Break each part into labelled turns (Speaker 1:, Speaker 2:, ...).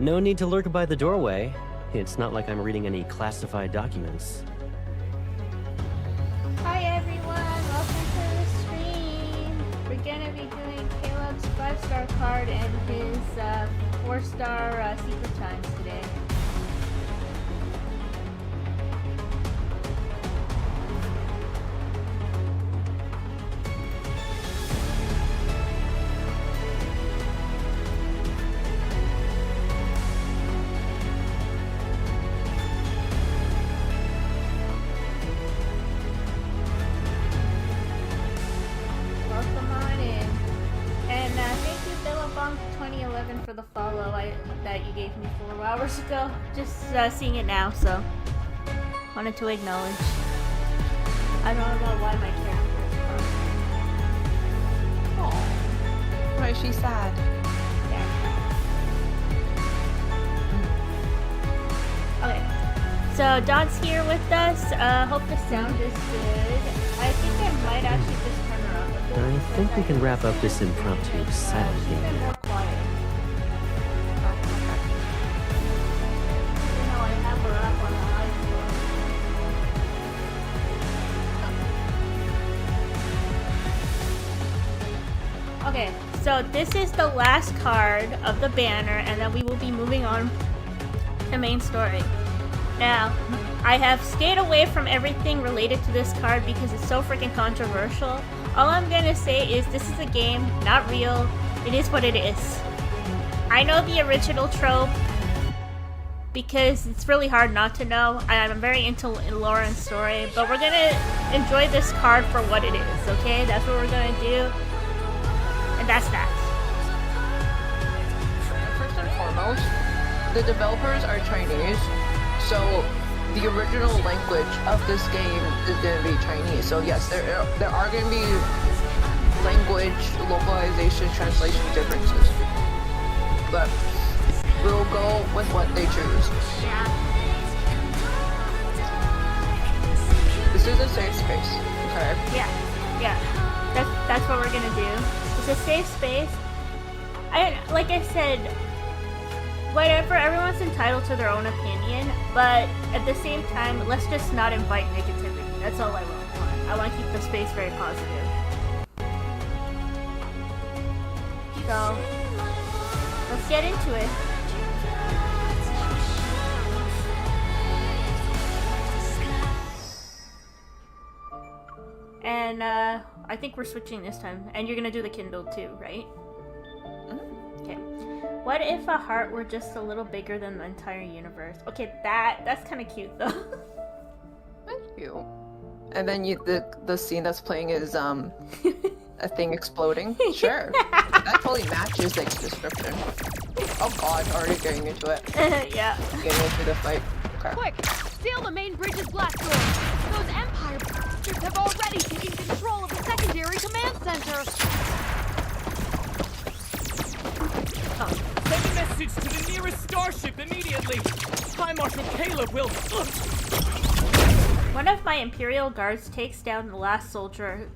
Speaker 1: No need to lurk by the doorway. It's not like I'm reading any classified documents.
Speaker 2: Hi everyone, welcome to the stream. We're gonna be doing Caleb's 5-star card and his 4-star secret times today. For the follow that you gave me 4 hours ago. Just seeing it now, so wanted to acknowledge. I don't know why my character is crying.
Speaker 3: Oh, why is she sad?
Speaker 2: Yeah. Okay, so Don's here with us. Hope the sound is good. I think I might actually just turn her up a bit.
Speaker 1: I think we can wrap up this impromptu silent game now.
Speaker 2: More quiet. Okay, so this is the last card of the banner, and then we will be moving on to the main story. Now, I have stayed away from everything related to this card because it's so freaking controversial. All I'm gonna say is this is a game, not real. It is what it is. I know the original trope because it's really hard not to know. I'm very into lore and story, but we're gonna enjoy this card for what it is, okay? That's what we're gonna do. And that's that.
Speaker 3: First and foremost, the developers are Chinese, so the original language of this game is going to be Chinese. So yes, there are going to be language, localization, translation differences. But we'll go with what they choose.
Speaker 2: Yeah.
Speaker 3: This is a safe space, okay?
Speaker 2: Yeah. That's what we're gonna do. It's a safe space. Like I said, whatever, everyone's entitled to their own opinion, but at the same time, let's just not invite negativity. That's all I want. I want to keep the space very positive. So, let's get into it. And I think we're switching this time. And you're gonna do the Kindle too, right? Okay. What if a heart were just a little bigger than the entire universe? Okay, that's kind of cute though.
Speaker 3: Thank you. And then the scene that's playing is a thing exploding. Sure. That totally matches the description. Oh god, already getting into it.
Speaker 2: Yeah.
Speaker 3: Getting into the fight. Okay.
Speaker 4: Quick! Seal the main bridge's blast doors! Those Empire bastards have already taken control of the secondary command center!
Speaker 5: Send a message to the nearest starship immediately! High Marshal Caleb will...
Speaker 2: One of my Imperial guards takes down the last soldier...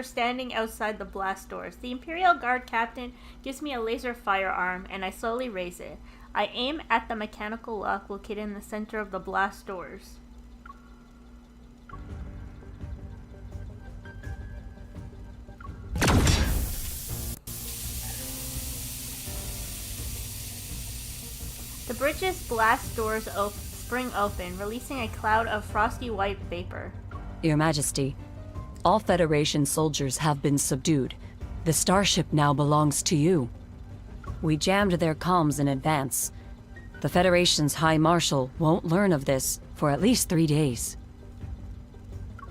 Speaker 2: standing outside the blast doors. The Imperial Guard captain gives me a laser firearm, and I slowly raise it. I aim at the mechanical lock located in the center of the blast doors. The bridge's blast doors spring open, releasing a cloud of frosty white vapor.
Speaker 6: Your Majesty, all Federation soldiers have been subdued. The starship now belongs to you. We jammed their comms in advance. The Federation's High Marshal won't learn of this for at least 3 days.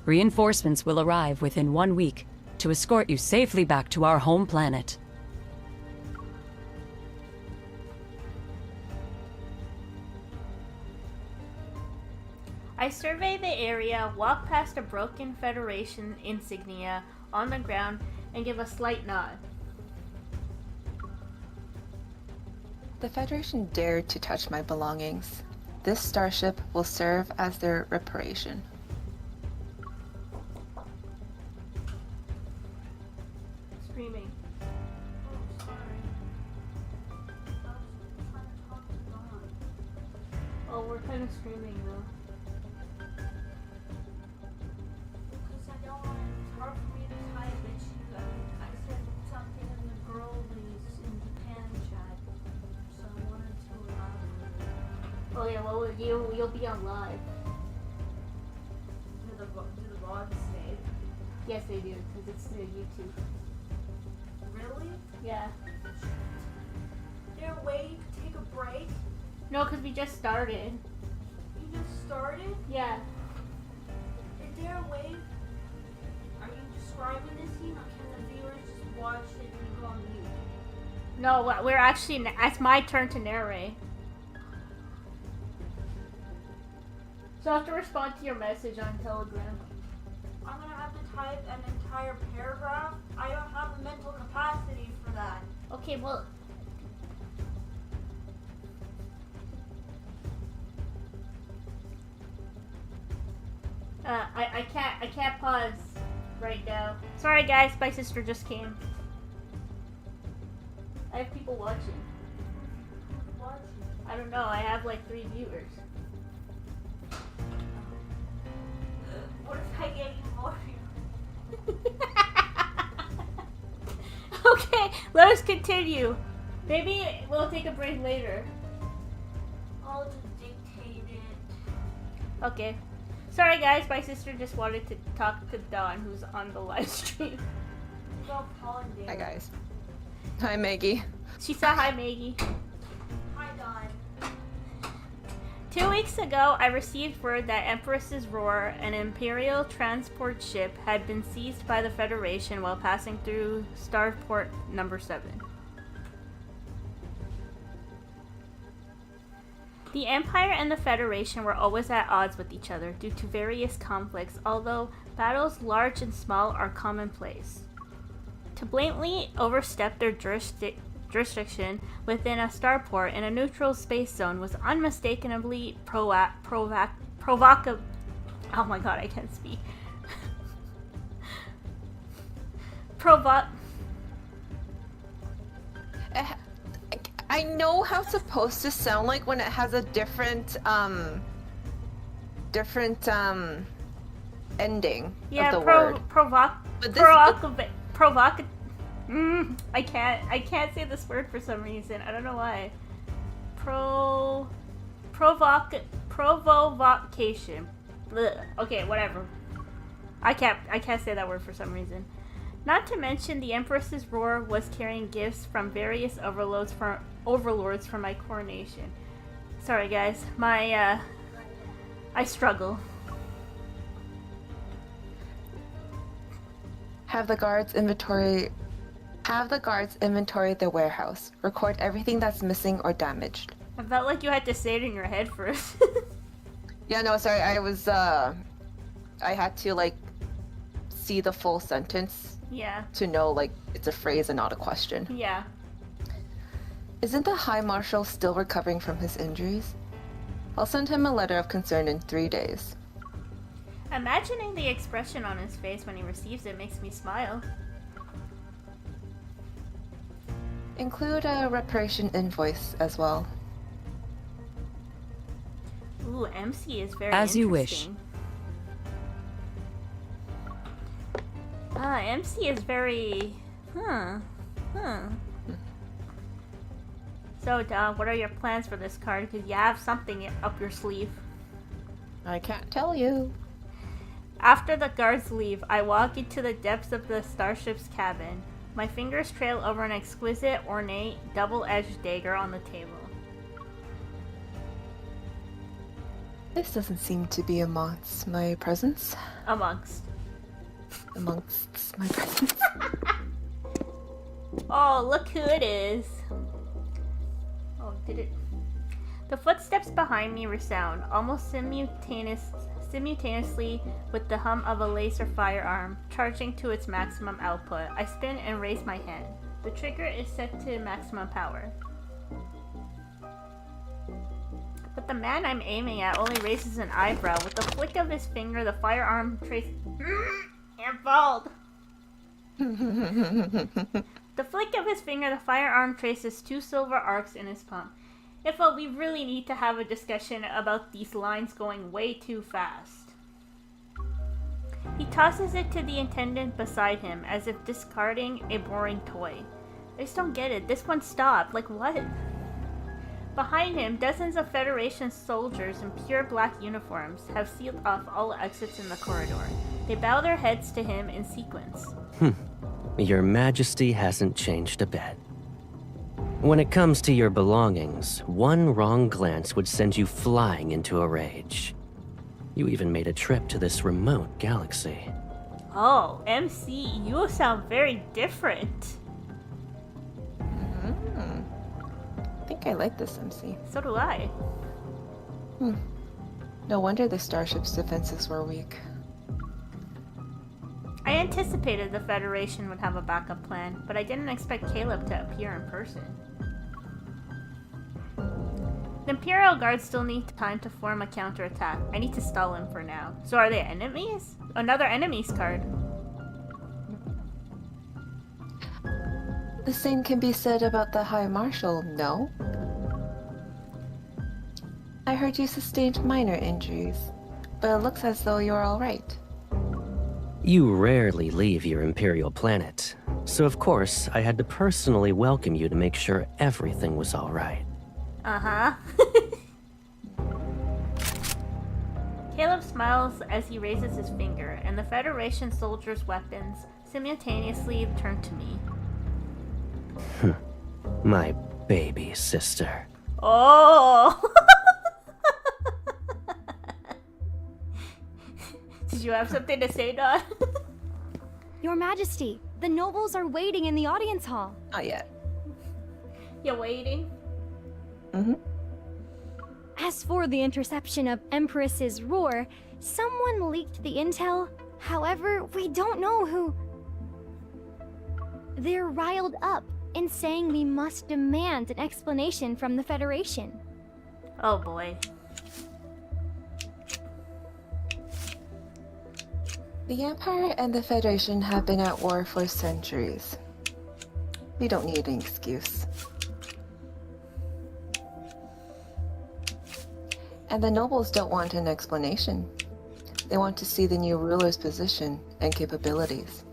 Speaker 6: Reinforcements will arrive within 1 week to escort you safely back to our home planet.
Speaker 2: I survey the area, walk past a broken Federation insignia on the ground, and give a slight nod.
Speaker 3: The Federation dared to touch my belongings. This starship will serve as their reparation.
Speaker 2: of streaming though.
Speaker 7: Because I don't want it's hard for me to type it. I said something in the girlies in Japan chat, so I wanted to elaborate.
Speaker 2: Oh yeah, well you'll be on live.
Speaker 7: Do the VOD save?
Speaker 2: Yes, they do, because it's YouTube.
Speaker 7: Really?
Speaker 2: Yeah.
Speaker 7: Is there a way you could take a break?
Speaker 2: No, because we just started.
Speaker 7: You just started?
Speaker 2: Yeah.
Speaker 7: Is there a way? Are you describing this scene, or can the viewers just watch it and go on mute?
Speaker 2: No, we're actually. It's my turn to narrate. So I have to respond to your message on Telegram.
Speaker 7: I'm gonna have to type an entire paragraph. I don't have the mental capacity for that.
Speaker 2: Okay, well. I can't pause right now. Sorry guys, my sister just came. I have people watching.
Speaker 7: Watch.
Speaker 2: I don't know, I have like 3 viewers.
Speaker 7: What if I get you more?
Speaker 2: Okay, let us continue. Maybe we'll take a break later.
Speaker 7: I'll just dictate it.
Speaker 2: Okay. Sorry guys, my sister just wanted to talk to Dawn, who's on the live stream.
Speaker 7: Go Paul and Dave.
Speaker 3: Hi guys. Hi Maggie.
Speaker 2: She said hi, Maggie.
Speaker 7: Hi Dawn.
Speaker 2: 2 weeks ago, I received word that Empress's Roar, an Imperial transport ship, had been seized by the Federation while passing through Starport number 7. The Empire and the Federation were always at odds with each other due to various conflicts, although battles large and small are commonplace. To blatantly overstep their jurisdiction within a starport in a neutral space zone was unmistakably provocative. Oh my god, I can't speak.
Speaker 3: I know how it's supposed to sound like when it has a different ending
Speaker 2: Yeah,
Speaker 3: of the word.
Speaker 2: I can't say this word for some reason. I don't know why. Provocation. Blech. Okay, whatever. I can't say that word for some reason. Not to mention, the Empress's Roar was carrying gifts from various overlords for my coronation. Sorry, guys. I struggle.
Speaker 3: Have the guards inventory the warehouse. Record everything that's missing or damaged.
Speaker 2: I felt like you had to say it in your head first.
Speaker 3: Yeah, no, sorry. I had to like see the full sentence.
Speaker 2: Yeah.
Speaker 3: To know like it's a phrase and not a question.
Speaker 2: Yeah.
Speaker 3: Isn't the High Marshal still recovering from his injuries? I'll send him a letter of concern in 3 days.
Speaker 2: Imagining the expression on his face when he receives it makes me smile.
Speaker 3: Include a reparation invoice as well.
Speaker 2: Ooh, MC is very
Speaker 6: As you wish.
Speaker 2: interesting. MC is very... So, what are your plans for this card? Because you have something up your sleeve.
Speaker 3: I can't tell you.
Speaker 2: After the guards leave, I walk into the depths of the starship's cabin. My fingers trail over an exquisite, ornate, double-edged dagger on the table.
Speaker 3: This doesn't seem to be amongst my presence.
Speaker 2: Amongst
Speaker 3: My presence.
Speaker 2: Oh, look who it is. Oh, did it? The footsteps behind me resound, almost simultaneously with the hum of a laser firearm, charging to its maximum output. I spin and raise my hand. The trigger is set to maximum power. But the man I'm aiming at only raises an eyebrow. With the flick of his finger, the firearm traces... Involved. The flick of his finger, the firearm traces 2 silver arcs in his palm. Ifo, we really need to have a discussion about these lines going way too fast. He tosses it to the attendant beside him as if discarding a boring toy. I just don't get it. This one stopped. Like, what? Behind him, dozens of Federation soldiers in pure black uniforms have sealed off all exits in the corridor. They bow their heads to him in sequence.
Speaker 1: Your Majesty hasn't changed a bit. When it comes to your belongings, one wrong glance would send you flying into a rage. You even made a trip to this remote galaxy.
Speaker 2: Oh, MC, you sound very different.
Speaker 3: I think I like this MC.
Speaker 2: So do I.
Speaker 3: No wonder the starship's defenses were weak.
Speaker 2: I anticipated the Federation would have a backup plan, but I didn't expect Caleb to appear in person. The Imperial guards still need time to form a counterattack. I need to stall him for now. So are they enemies? Another enemies card.
Speaker 3: The same can be said about the High Marshal, no? I heard you sustained minor injuries, but it looks as though you're alright.
Speaker 1: You rarely leave your Imperial planet, so of course I had to personally welcome you to make sure everything was alright.
Speaker 2: Uh-huh. Caleb smiles as he raises his finger, and the Federation soldiers' weapons simultaneously turn to me.
Speaker 1: My baby sister.
Speaker 2: Oh! Did you have something to say, Don?
Speaker 4: Your Majesty, the nobles are waiting in the audience hall.
Speaker 3: Not yet.
Speaker 2: You're waiting?
Speaker 4: As for the interception of Empress's roar, someone leaked the intel. However, we don't know who. They're riled up and saying we must demand an explanation from the Federation.
Speaker 2: Oh boy.
Speaker 3: The Empire and the Federation have been at war for centuries. We don't need an excuse. And the nobles don't want an explanation. They want to see the new ruler's position and capabilities.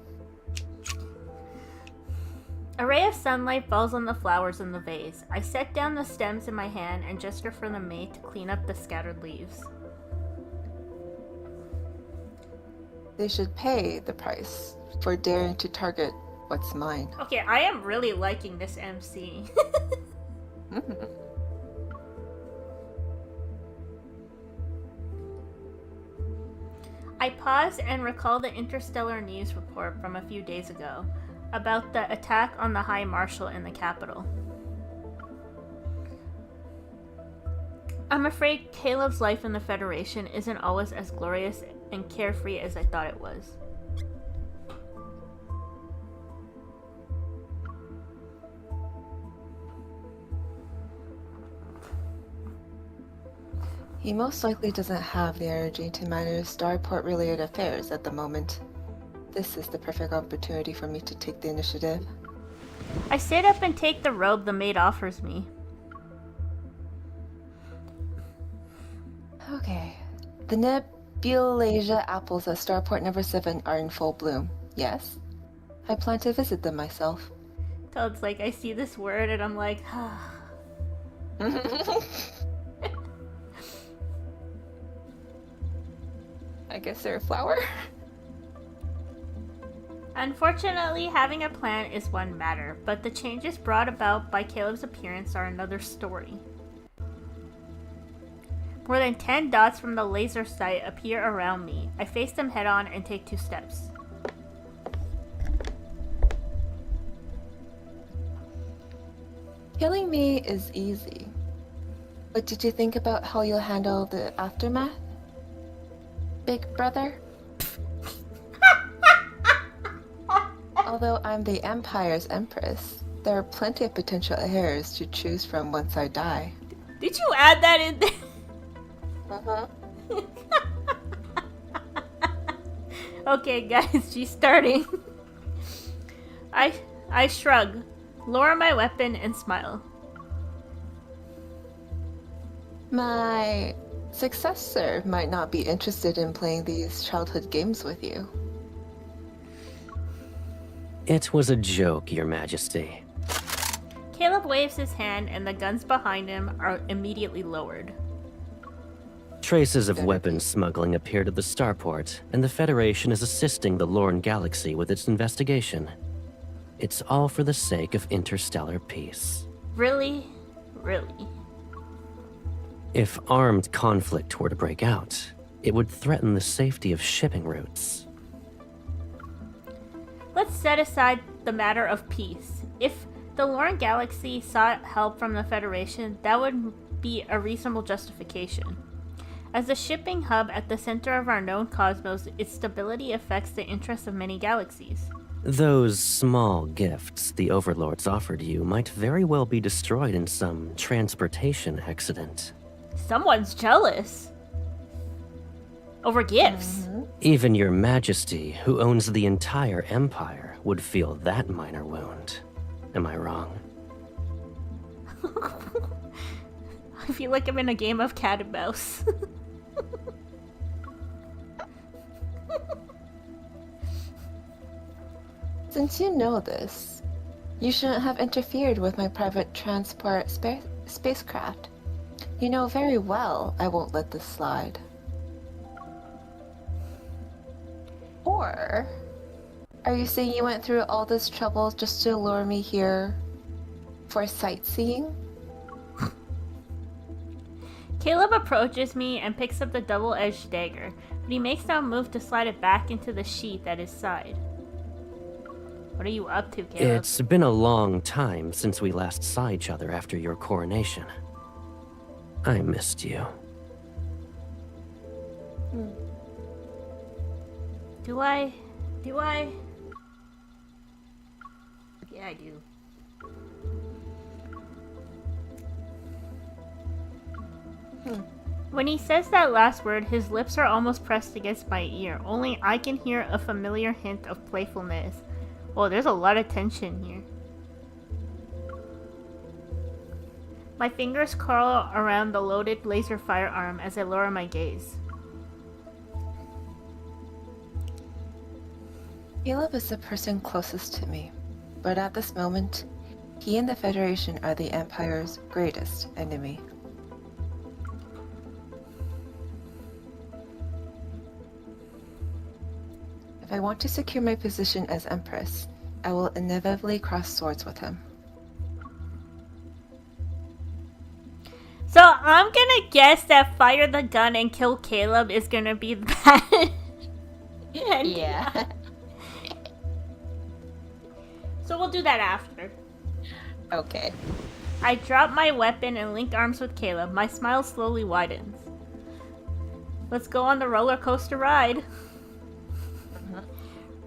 Speaker 2: A ray of sunlight falls on the flowers in the vase. I set down the stems in my hand and gesture for the maid to clean up the scattered leaves.
Speaker 3: They should pay the price for daring to target what's mine.
Speaker 2: Okay, I am really liking this MC. I pause and recall the interstellar news report from a few days ago about the attack on the High Marshal in the capital. I'm afraid Caleb's life in the Federation isn't always as glorious and carefree as I thought it was.
Speaker 3: He most likely doesn't have the energy to manage starport-related affairs at the moment. This is the perfect opportunity for me to take the initiative.
Speaker 2: I sit up and take the robe the maid offers me.
Speaker 3: Okay. The Nebulasia apples at Starport number 7 are in full bloom. Yes? I plan to visit them myself.
Speaker 2: So it's like I see this word and I'm like,
Speaker 3: I guess they're a flower.
Speaker 2: Unfortunately, having a plan is one matter, but the changes brought about by Caleb's appearance are another story. More than 10 dots from the laser sight appear around me. I face them head on and take 2 steps.
Speaker 3: Killing me is easy. But did you think about how you'll handle the aftermath? Big brother? Although I'm the Empire's Empress, there are plenty of potential heirs to choose from once I die.
Speaker 2: Did you add that in there? Okay, guys, she's starting. I shrug, lower my weapon, and smile.
Speaker 3: My successor might not be interested in playing these childhood games with you.
Speaker 1: It was a joke, Your Majesty.
Speaker 2: Caleb waves his hand, and the guns behind him are immediately lowered.
Speaker 1: Traces of weapons smuggling appeared at the starport, and the Federation is assisting the Lorne Galaxy with its investigation. It's all for the sake of interstellar peace.
Speaker 2: Really? Really?
Speaker 1: If armed conflict were to break out, it would threaten the safety of shipping routes.
Speaker 2: Let's set aside the matter of peace. If the Lorne Galaxy sought help from the Federation, that would be a reasonable justification. As a shipping hub at the center of our known cosmos, its stability affects the interests of many galaxies.
Speaker 1: Those small gifts the Overlords offered you might very well be destroyed in some transportation accident.
Speaker 2: Someone's jealous. Over gifts.
Speaker 1: Even Your Majesty, who owns the entire Empire, would feel that minor wound. Am I wrong?
Speaker 2: I feel like I'm in a game of cat and mouse.
Speaker 3: Since you know this, you shouldn't have interfered with my private transport spacecraft. You know very well I won't let this slide. Or are you saying you went through all this trouble just to lure me here for sightseeing?
Speaker 2: Caleb approaches me and picks up the double-edged dagger, but he makes no move to slide it back into the sheath at his side. What are you up to, Caleb?
Speaker 1: It's been a long time since we last saw each other after your coronation. I missed you.
Speaker 2: Do I? Yeah, I do. When he says that last word, his lips are almost pressed against my ear. Only I can hear a familiar hint of playfulness. Whoa, there's a lot of tension here. My fingers curl around the loaded laser firearm as I lower my gaze.
Speaker 3: Caleb is the person closest to me, but at this moment, he and the Federation are the Empire's greatest enemy. If I want to secure my position as Empress, I will inevitably cross swords with him.
Speaker 2: So I'm gonna guess that fire the gun and kill Caleb is gonna be that.
Speaker 3: Yeah.
Speaker 2: So we'll do that after.
Speaker 3: Okay.
Speaker 2: I drop my weapon and link arms with Caleb. My smile slowly widens. Let's go on the roller coaster ride.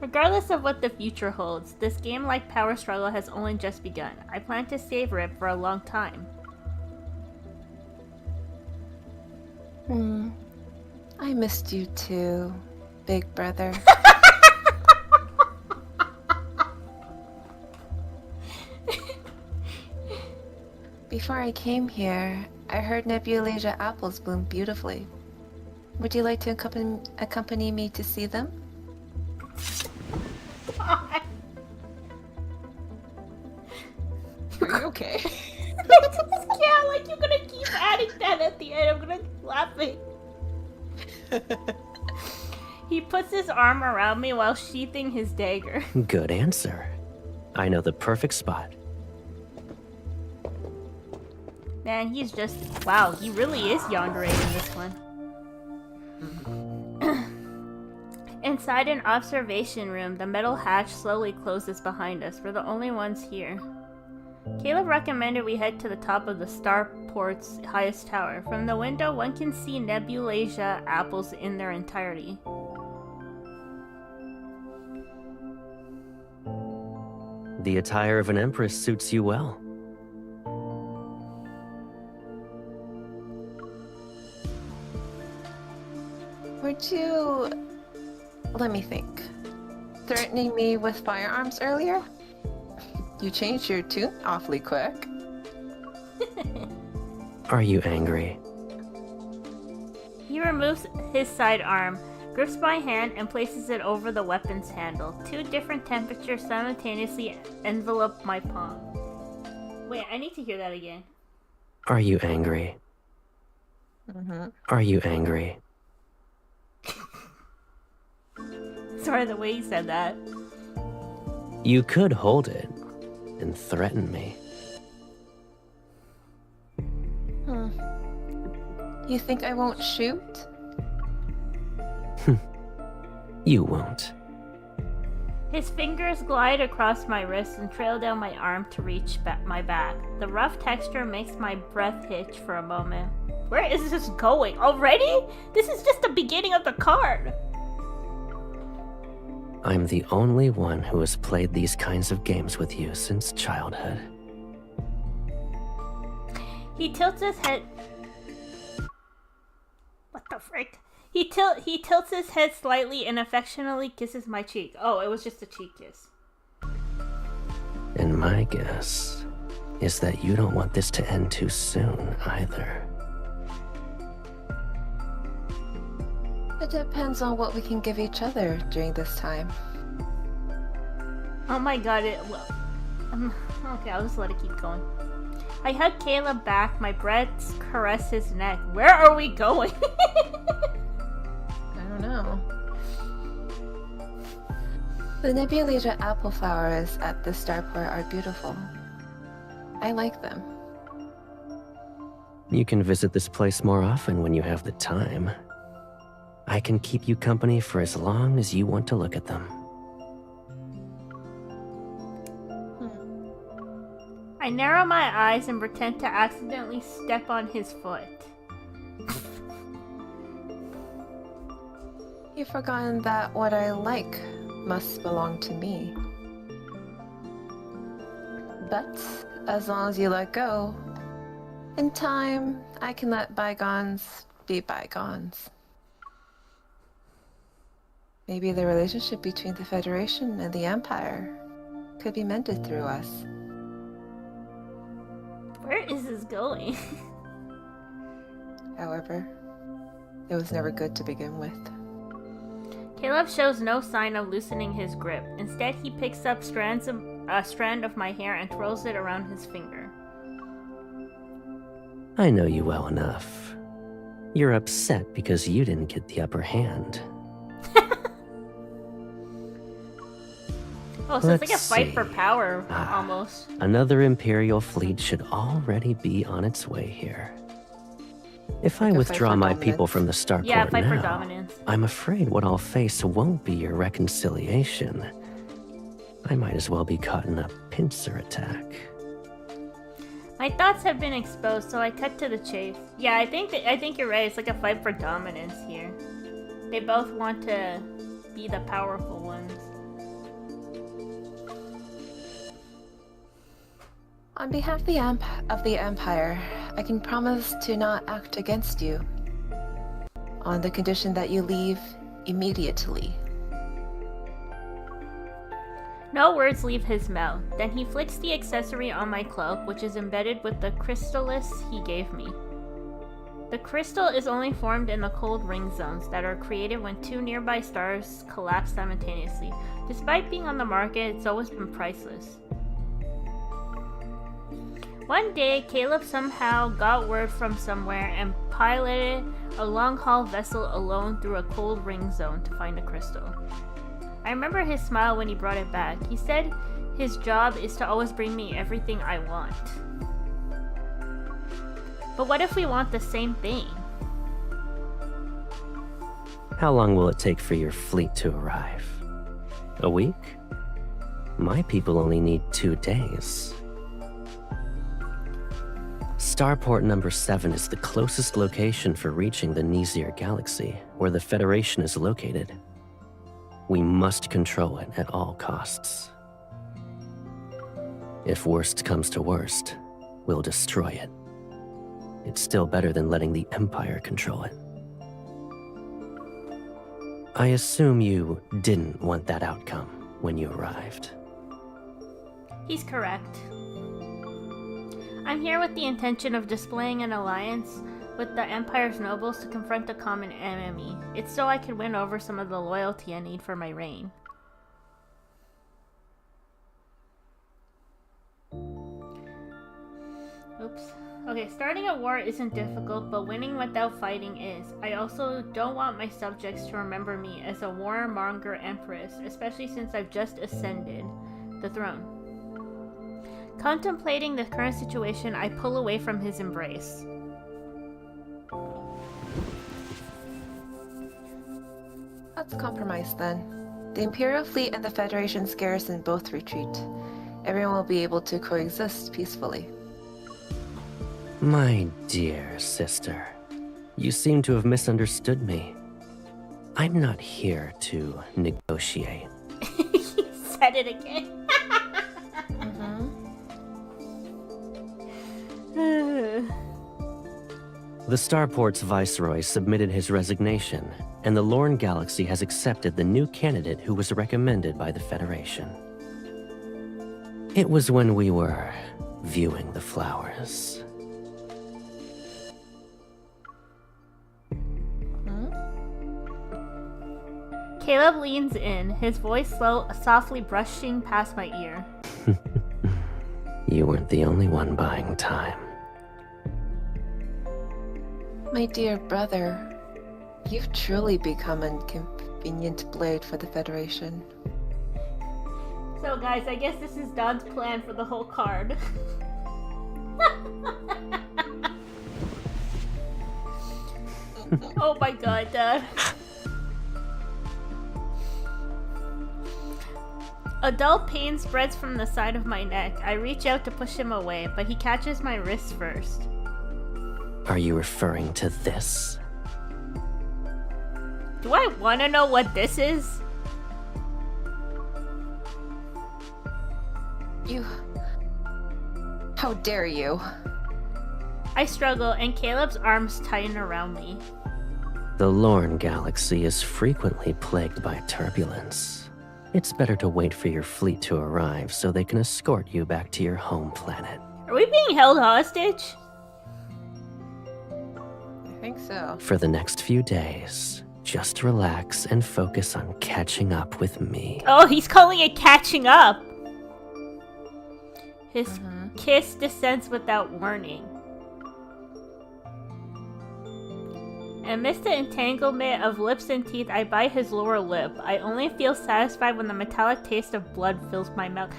Speaker 2: Regardless of what the future holds, this game-like power struggle has only just begun. I plan to savor it for a long time.
Speaker 3: I missed you too, big brother. Before I came here, I heard Nebulasia apples bloom beautifully. Would you like to accompany me to see them? Are you okay?
Speaker 2: Yeah, like you're gonna keep adding that at the end. I'm gonna keep laughing. He puts his arm around me while sheathing his dagger.
Speaker 1: Good answer. I know the perfect spot.
Speaker 2: Man, he's just... Wow, he really is yandere in this one. Inside an observation room, the metal hatch slowly closes behind us. We're the only ones here. Caleb recommended we head to the top of the starport's highest tower. From the window, one can see Nebulasia apples in their entirety.
Speaker 1: The attire of an empress suits you well.
Speaker 3: Weren't you... Let me think. Threatening me with firearms earlier? You changed your tune awfully quick.
Speaker 1: Are you angry?
Speaker 2: He removes his sidearm, grips my hand, and places it over the weapon's handle. 2 different temperatures simultaneously envelop my palm. Wait, I need to hear that again.
Speaker 1: Are you angry? Are you angry?
Speaker 2: Sorry, the way you said that.
Speaker 1: You could hold it and threaten me.
Speaker 3: You think I won't shoot?
Speaker 1: You won't.
Speaker 2: His fingers glide across my wrist and trail down my arm to reach my back. The rough texture makes my breath hitch for a moment. Where is this going? Already? This is just the beginning of the card.
Speaker 1: I'm the only one who has played these kinds of games with you since childhood.
Speaker 2: He tilts his head. What the frick? He tilts his head slightly and affectionately kisses my cheek. Oh, it was just a cheek kiss.
Speaker 1: And my guess is that you don't want this to end too soon either.
Speaker 3: It depends on what we can give each other during this time.
Speaker 2: Oh my god, okay, I'll just let it keep going. I hug Caleb back, my breaths caress his neck. Where are we going?
Speaker 3: I don't know. The Nebulasia apple flowers at the starport are beautiful. I like them.
Speaker 1: You can visit this place more often when you have the time. I can keep you company for as long as you want to look at them.
Speaker 2: I narrow my eyes and pretend to accidentally step on his foot.
Speaker 3: You've forgotten that what I like must belong to me. But as long as you let go, in time, I can let bygones be bygones. Maybe the relationship between the Federation and the Empire could be mended through us.
Speaker 2: Where is this going?
Speaker 3: However, it was never good to begin with.
Speaker 2: Caleb shows no sign of loosening his grip. Instead, he picks up a strand of my hair and twirls it around his finger.
Speaker 1: I know you well enough. You're upset because you didn't get the upper hand.
Speaker 2: Oh, so it's like a
Speaker 1: Let's
Speaker 2: fight
Speaker 1: see.
Speaker 2: for power, almost.
Speaker 1: Another Imperial fleet should already be on its way here. If I
Speaker 3: Like a fight
Speaker 1: withdraw
Speaker 3: for
Speaker 1: my
Speaker 3: dominance.
Speaker 1: people from the Starport
Speaker 2: Yeah, fight for
Speaker 1: now,
Speaker 2: dominance.
Speaker 1: I'm afraid what I'll face won't be your reconciliation. I might as well be caught in a pincer attack.
Speaker 2: My thoughts have been exposed, so I cut to the chase. Yeah, I think you're right. It's like a fight for dominance here. They both want to be the powerful ones.
Speaker 3: On behalf of the Empire, I can promise to not act against you. On the condition that you leave immediately.
Speaker 2: No words leave his mouth. Then he flicks the accessory on my cloak, which is embedded with the crystallis he gave me. The crystal is only formed in the cold ring zones that are created when 2 nearby stars collapse simultaneously. Despite being on the market, it's always been priceless. One day, Caleb somehow got word from somewhere and piloted a long-haul vessel alone through a cold ring zone to find a crystal. I remember his smile when he brought it back. He said his job is to always bring me everything I want. But what if we want the same thing?
Speaker 1: How long will it take for your fleet to arrive? A week? My people only need 2 days. Starport number 7 is the closest location for reaching the Nizir galaxy, where the Federation is located. We must control it at all costs. If worst comes to worst, we'll destroy it. It's still better than letting the Empire control it. I assume you didn't want that outcome when you arrived.
Speaker 2: He's correct. I'm here with the intention of displaying an alliance, with the Empire's nobles to confront a common enemy. It's so I can win over some of the loyalty I need for my reign. Oops. Okay, starting a war isn't difficult, but winning without fighting is. I also don't want my subjects to remember me as a warmonger empress, especially since I've just ascended the throne. Contemplating the current situation, I pull away from his embrace.
Speaker 8: Let's compromise then. The Imperial fleet and the Federation's garrison both retreat. Everyone will be able to coexist peacefully.
Speaker 1: My dear sister, you seem to have misunderstood me. I'm not here to negotiate.
Speaker 2: He said it again.
Speaker 1: The Starport's viceroy submitted his resignation, and the Lorne Galaxy has accepted the new candidate who was recommended by the Federation. It was when we were viewing the flowers.
Speaker 2: Caleb leans in, his voice softly brushing past my ear.
Speaker 1: You weren't the only one buying time.
Speaker 8: My dear brother, you've truly become a convenient blade for the Federation.
Speaker 2: So guys, I guess this is Don's plan for the whole card. Oh my god, Dad. A dull pain spreads from the side of my neck. I reach out to push him away, but he catches my wrist first.
Speaker 1: Are you referring to this?
Speaker 2: Do I want to know what this is?
Speaker 8: You... How dare you?
Speaker 2: I struggle, and Caleb's arms tighten around me.
Speaker 1: The Lorne Galaxy is frequently plagued by turbulence. It's better to wait for your fleet to arrive so they can escort you back to your home planet.
Speaker 2: Are we being held hostage?
Speaker 8: I think so.
Speaker 1: For the next few days, just relax and focus on catching up with me.
Speaker 2: Oh, he's calling it catching up. His kiss descends without warning. Amidst the entanglement of lips and teeth, I bite his lower lip. I only feel satisfied when the metallic taste of blood fills my mouth.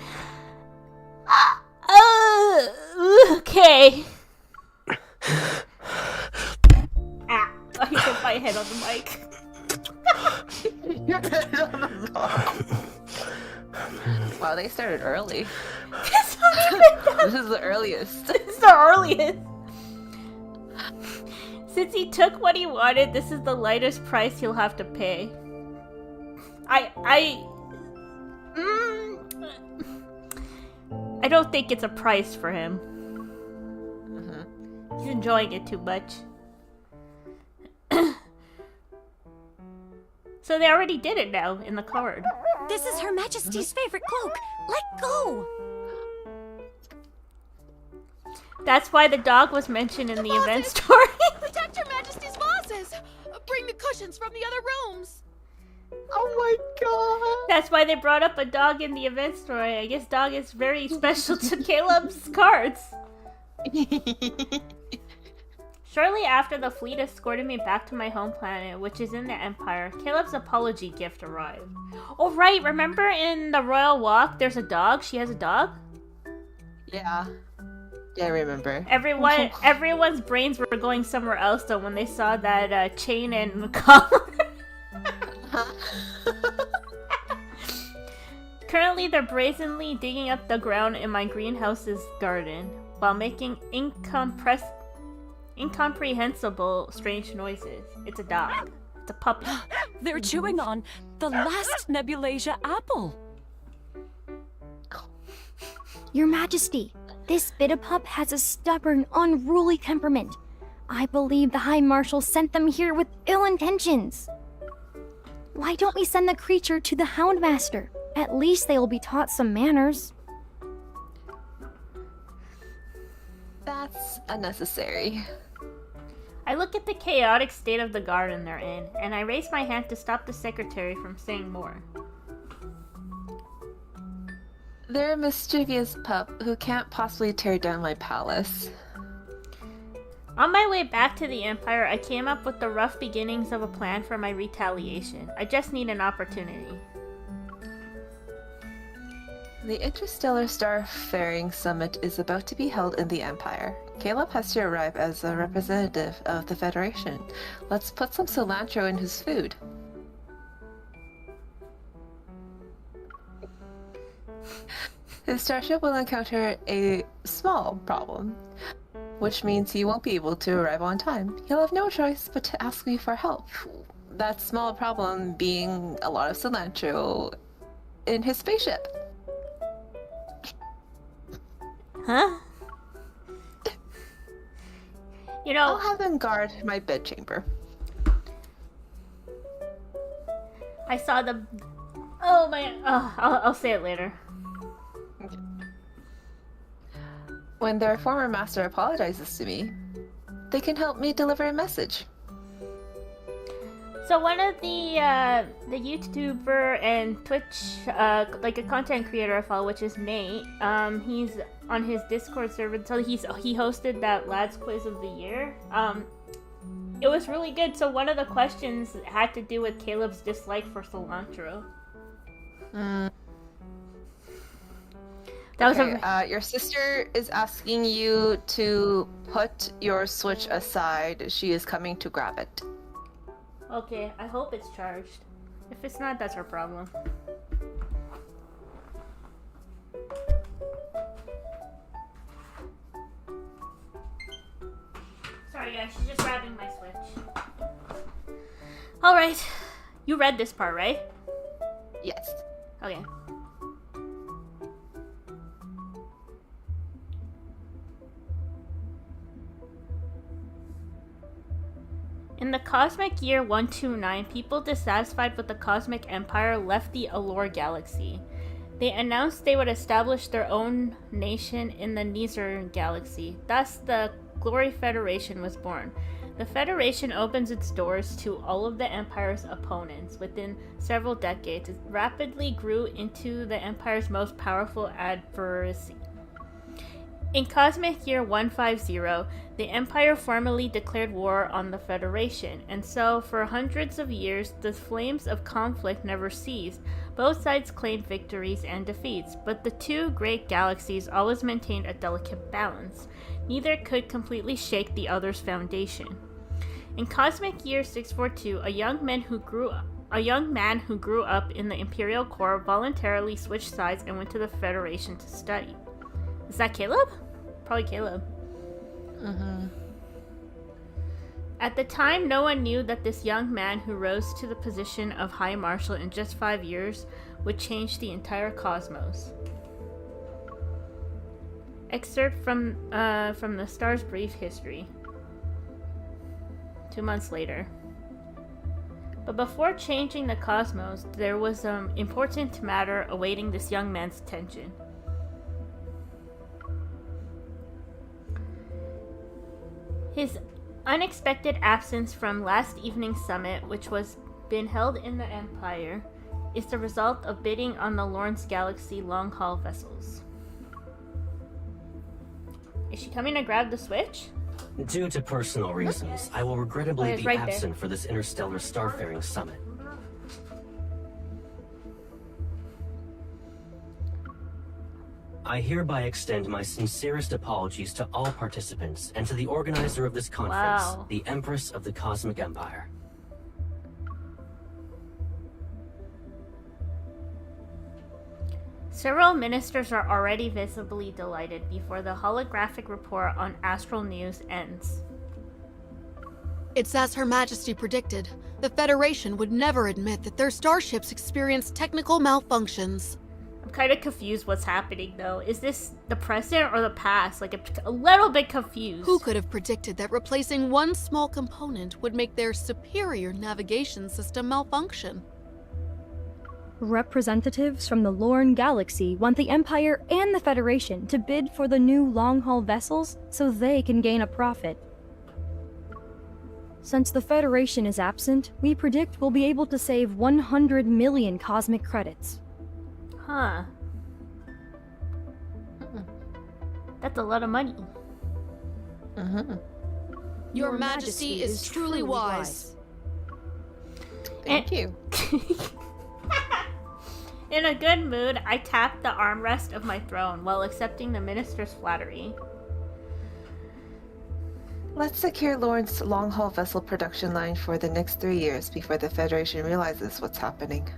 Speaker 2: Okay. Ah, I hit my head on the mic.
Speaker 8: Your head on the Wow, they started early. This is the earliest.
Speaker 2: It's the earliest. Since he took what he wanted, this is the lightest price he'll have to pay. I don't think it's a price for him. He's enjoying it too much. So they already did it now in the card.
Speaker 4: This is Her Majesty's favorite cloak. Let go!
Speaker 2: That's why the dog was mentioned in the event story.
Speaker 9: Protect Her Majesty's vases! Bring the cushions from the other rooms!
Speaker 8: Oh my god!
Speaker 2: That's why they brought up a dog in the event story. I guess dog is very special to Caleb's cards. Shortly after the fleet escorted me back to my home planet, which is in the Empire, Caleb's apology gift arrived. Oh right, remember in the Royal Walk there's a dog? She has a dog?
Speaker 8: Yeah. Yeah, I remember.
Speaker 2: Everyone's brains were going somewhere else though when they saw that chain and collar. Currently, they're brazenly digging up the ground in my greenhouse's garden while making incomprehensible strange noises. It's a dog. It's a puppy.
Speaker 6: They're chewing on the last Nebulasia apple.
Speaker 4: Your Majesty, this Bitapup has a stubborn, unruly temperament. I believe the High Marshal sent them here with ill intentions. Why don't we send the creature to the Houndmaster? At least they will be taught some manners.
Speaker 8: That's unnecessary.
Speaker 2: I look at the chaotic state of the garden they're in, and I raise my hand to stop the secretary from saying more.
Speaker 8: They're a mischievous pup who can't possibly tear down my palace.
Speaker 2: On my way back to the Empire, I came up with the rough beginnings of a plan for my retaliation. I just need an opportunity.
Speaker 8: The Interstellar Starfaring Summit is about to be held in the Empire. Caleb has to arrive as a representative of the Federation. Let's put some cilantro in his food. His starship will encounter a small problem, which means he won't be able to arrive on time. He'll have no choice but to ask me for help. That small problem being a lot of cilantro in his spaceship.
Speaker 2: Huh? You know,
Speaker 8: I'll have them guard my bedchamber.
Speaker 2: I saw the... Oh my... Oh, I'll say it later.
Speaker 8: When their former master apologizes to me, they can help me deliver a message.
Speaker 2: So one of the YouTuber and Twitch, like a content creator I follow, which is Nate, he's on his Discord server, so he hosted that Lads Quiz of the Year. It was really good, so one of the questions had to do with Caleb's dislike for cilantro. That was
Speaker 8: okay, your sister is asking you to put your Switch aside. She is coming to grab it.
Speaker 2: Okay, I hope it's charged. If it's not, that's her problem. Sorry guys, she's just grabbing my Switch. Alright, you read this part, right?
Speaker 8: Yes.
Speaker 2: Okay. In the cosmic year 129, people dissatisfied with the cosmic empire left the Allure galaxy. They announced they would establish their own nation in the Nizar galaxy. Thus, the Glory Federation was born. The Federation opens its doors to all of the Empire's opponents. Within several decades, it rapidly grew into the Empire's most powerful adversary. In Cosmic Year 150, the Empire formally declared war on the Federation, and so for hundreds of years, the flames of conflict never ceased. Both sides claimed victories and defeats, but the two great galaxies always maintained a delicate balance. Neither could completely shake the other's foundation. In Cosmic Year 642, a young man who grew up in the Imperial Corps voluntarily switched sides and went to the Federation to study. Is that Caleb? Probably Caleb. At the time, no one knew that this young man who rose to the position of High Marshal in just 5 years would change the entire cosmos. Excerpt from the Star's brief history. 2 months later. But before changing the cosmos, there was an important matter awaiting this young man's attention. His unexpected absence from last evening's summit, which was been held in the Empire, is the result of bidding on the Lawrence Galaxy long-haul vessels. Is she coming to grab the Switch?
Speaker 1: Due to personal reasons, I will regrettably
Speaker 2: it's
Speaker 1: be
Speaker 2: right there.
Speaker 1: absent for this interstellar starfaring summit. I hereby extend my sincerest apologies to all participants and to the organizer of this conference,
Speaker 2: Wow.
Speaker 1: the Empress of the Cosmic Empire.
Speaker 2: Several ministers are already visibly delighted before the holographic report on Astral News ends.
Speaker 9: It's as Her Majesty predicted. The Federation would never admit that their starships experienced technical malfunctions.
Speaker 2: I'm kind of confused what's happening though. Is this the present or the past? Like a little bit confused.
Speaker 9: Who could have predicted that replacing one small component would make their superior navigation system malfunction?
Speaker 4: Representatives from the Lorne Galaxy want the Empire and the Federation to bid for the new long-haul vessels so they can gain a profit. Since the Federation is absent, we predict we'll be able to save 100 million cosmic credits.
Speaker 2: Huh. That's a lot of money.
Speaker 9: Your Majesty is truly wise.
Speaker 3: Thank you.
Speaker 2: In a good mood, I tap the armrest of my throne while accepting the minister's flattery.
Speaker 8: Let's secure Lawrence long-haul vessel production line for the next 3 years before the Federation realizes what's happening.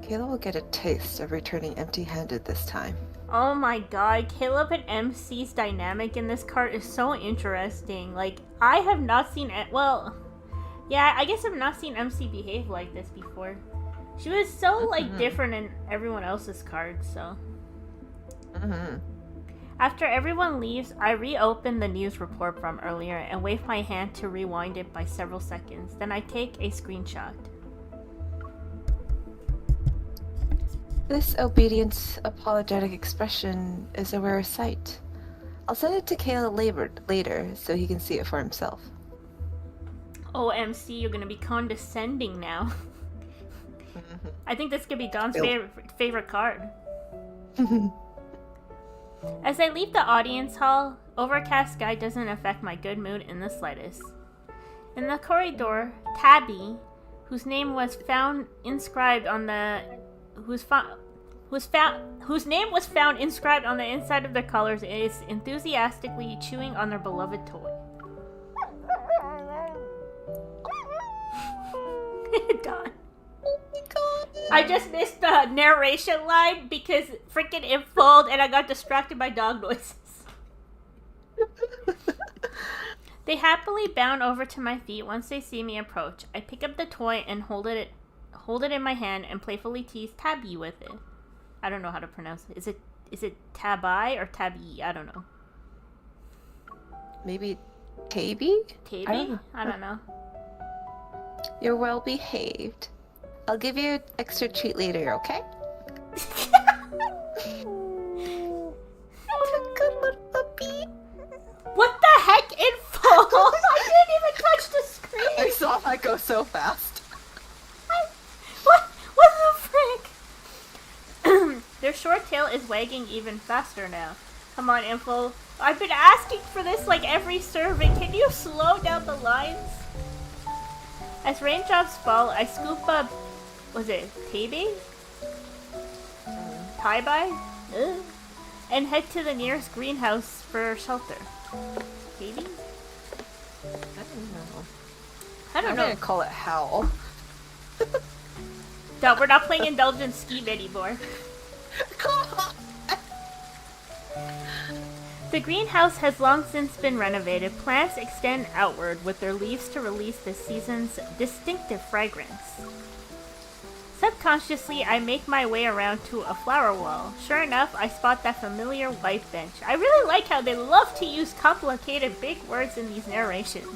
Speaker 8: Kayla will get a taste of returning empty-handed this time.
Speaker 2: Oh my god, Caleb and MC's dynamic in this card is so interesting. Like, I have not seen it. Well, yeah, I guess I've not seen MC behave like this before. She was so, like, different in everyone else's cards, so. After everyone leaves, I reopen the news report from earlier and wave my hand to rewind it by several seconds. Then I take a screenshot.
Speaker 8: This obedient, apologetic expression is a rare sight. I'll send it to Kayla later so he can see it for himself.
Speaker 2: Oh, MC, you're gonna be condescending now. I think this could be Don's favorite card. As I leave the audience hall, overcast sky doesn't affect my good mood in the slightest. In the corridor, Tabby, whose name was found inscribed on the whose name was found inscribed on the inside of their collars, is enthusiastically chewing on their beloved toy. Done. I just missed the narration line because freaking it folded and I got distracted by dog noises. They happily bound over to my feet once they see me approach. I pick up the toy and hold it in my hand and playfully tease Tabby with it. I don't know how to pronounce it. Is it Tabai or Tabby? I don't know.
Speaker 8: Maybe Tabby?
Speaker 2: Tabby? I don't know.
Speaker 8: You're well behaved. I'll give you an extra treat later, okay? Good little puppy.
Speaker 2: What the heck? It falls! I didn't even touch the screen!
Speaker 8: I saw that go so fast.
Speaker 2: What the frick? Their short tail is wagging even faster now. Come on, Info. I've been asking for this like every survey. Can you slow down the lines? As raindrops fall, I scoop up... Was it Tabby? Taibai? And head to the nearest greenhouse for shelter. Tabby? I don't know.
Speaker 8: I'm gonna call it Howl.
Speaker 2: No, we're not playing Indulgent Scheme anymore. The greenhouse has long since been renovated. Plants extend outward with their leaves to release the season's distinctive fragrance. Subconsciously, I make my way around to a flower wall. Sure enough, I spot that familiar white bench. I really like how they love to use complicated big words in these narrations.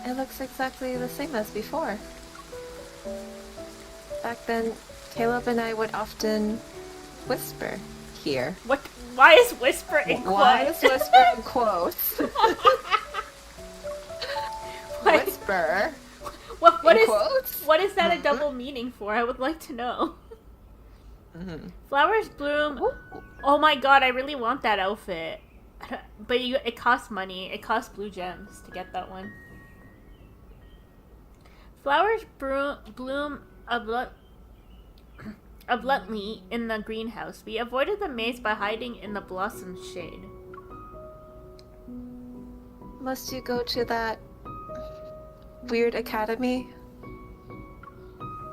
Speaker 8: It looks exactly the same as before. Back then, Caleb and I would often whisper here.
Speaker 2: What? Why is whisper in quotes?
Speaker 8: Why is whisper in quotes? Whisper.
Speaker 2: What is
Speaker 8: quotes?
Speaker 2: What is that a double meaning for? I would like to know. Flowers bloom. Oh my god, I really want that outfit. But it costs money. It costs blue gems to get that one. Flowers bloom abruptly in the greenhouse. We avoided the maze by hiding in the blossom's shade.
Speaker 8: Must you go to that weird academy?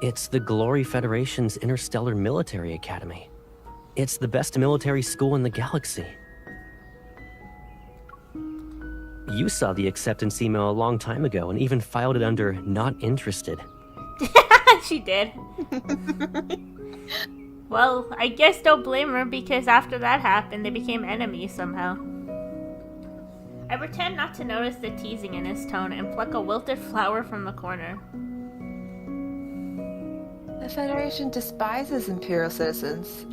Speaker 1: It's the Glory Federation's Interstellar Military Academy. It's the best military school in the galaxy. You saw the acceptance email a long time ago and even filed it under not interested.
Speaker 2: She did. Well, I guess don't blame her because after that happened, they became enemies somehow. I pretend not to notice the teasing in his tone and pluck a wilted flower from the corner.
Speaker 8: The Federation despises Imperial citizens.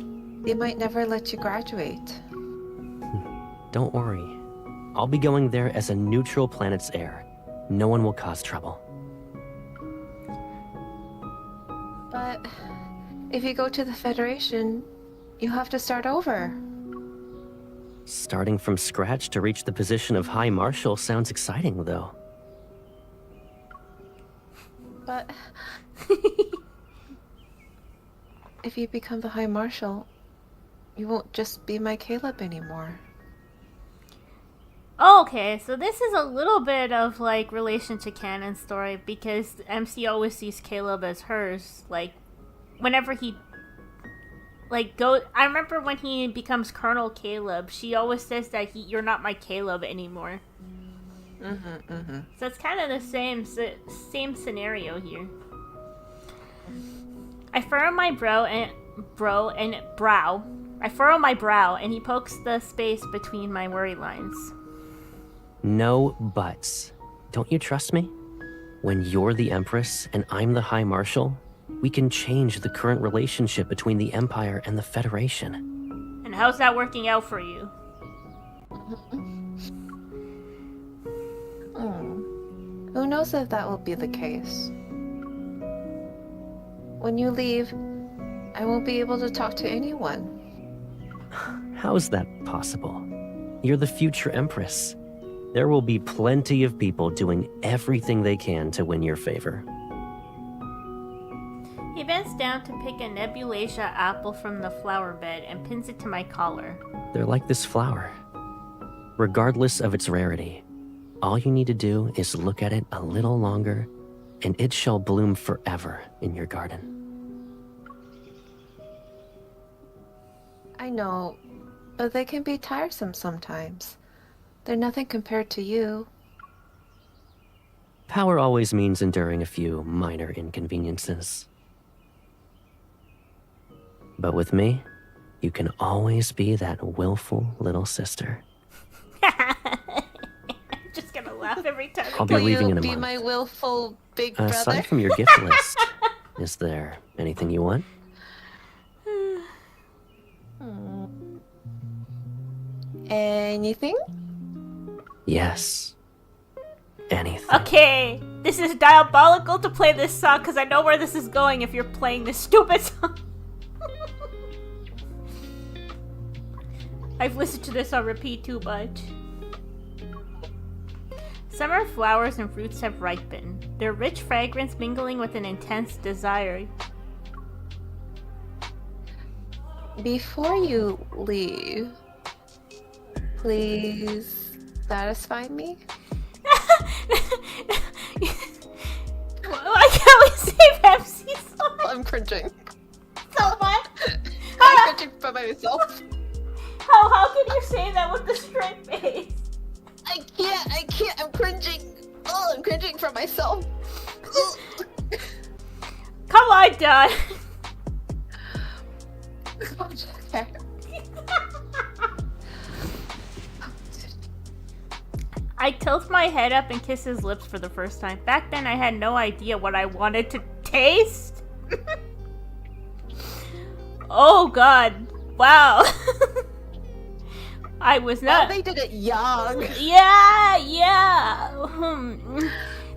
Speaker 8: They might never let you graduate.
Speaker 1: Don't worry. I'll be going there as a neutral planet's heir. No one will cause trouble.
Speaker 8: But if you go to the Federation, you have to start over.
Speaker 1: Starting from scratch to reach the position of High Marshal sounds exciting, though.
Speaker 8: But if you become the High Marshal, you won't just be my Caleb anymore.
Speaker 2: Okay, so this is a little bit of like relation to canon story because MC always sees Caleb as hers. Like, whenever he I remember when he becomes Colonel Caleb, she always says that you're not my Caleb anymore. So it's kind of the same scenario here. I furrow my brow and he pokes the space between my worry lines.
Speaker 1: No buts. Don't you trust me? When you're the Empress and I'm the High Marshal, we can change the current relationship between the Empire and the Federation.
Speaker 2: And how's that working out for you?
Speaker 8: Who knows if that will be the case? When you leave, I won't be able to talk to anyone.
Speaker 1: How's that possible? You're the future Empress. There will be plenty of people doing everything they can to win your favor.
Speaker 2: He bends down to pick a nebulaceae apple from the flower bed and pins it to my collar.
Speaker 1: They're like this flower. Regardless of its rarity, all you need to do is look at it a little longer, and it shall bloom forever in your garden.
Speaker 8: I know, but they can be tiresome sometimes. They're nothing compared to you.
Speaker 1: Power always means enduring a few minor inconveniences. But with me, you can always be that willful little sister.
Speaker 2: I'm just gonna laugh every time.
Speaker 1: I'll be leaving in a
Speaker 8: Will you
Speaker 1: month.
Speaker 8: be my willful big brother?
Speaker 1: Aside from your gift list, is there anything you want?
Speaker 8: Anything?
Speaker 1: Yes. Anything.
Speaker 2: Okay, this is diabolical to play this song because I know where this is going if you're playing this stupid song. I've listened to this on repeat too much. Summer flowers and fruits have ripened, their rich fragrance mingling with an intense desire.
Speaker 8: Before you leave, please satisfy me?
Speaker 2: Why can't we save MC song?
Speaker 8: I'm cringing.
Speaker 2: So much?
Speaker 8: I'm cringing by myself.
Speaker 2: How can you say that with the straight face?
Speaker 8: I can't, I'm cringing. Oh, I'm cringing for myself.
Speaker 2: Come on, Dad.
Speaker 8: Okay.
Speaker 2: I tilt my head up and kiss his lips for the first time. Back then, I had no idea what I wanted to taste. Oh, God. Wow. I was not.
Speaker 8: Well, they did it young.
Speaker 2: Yeah.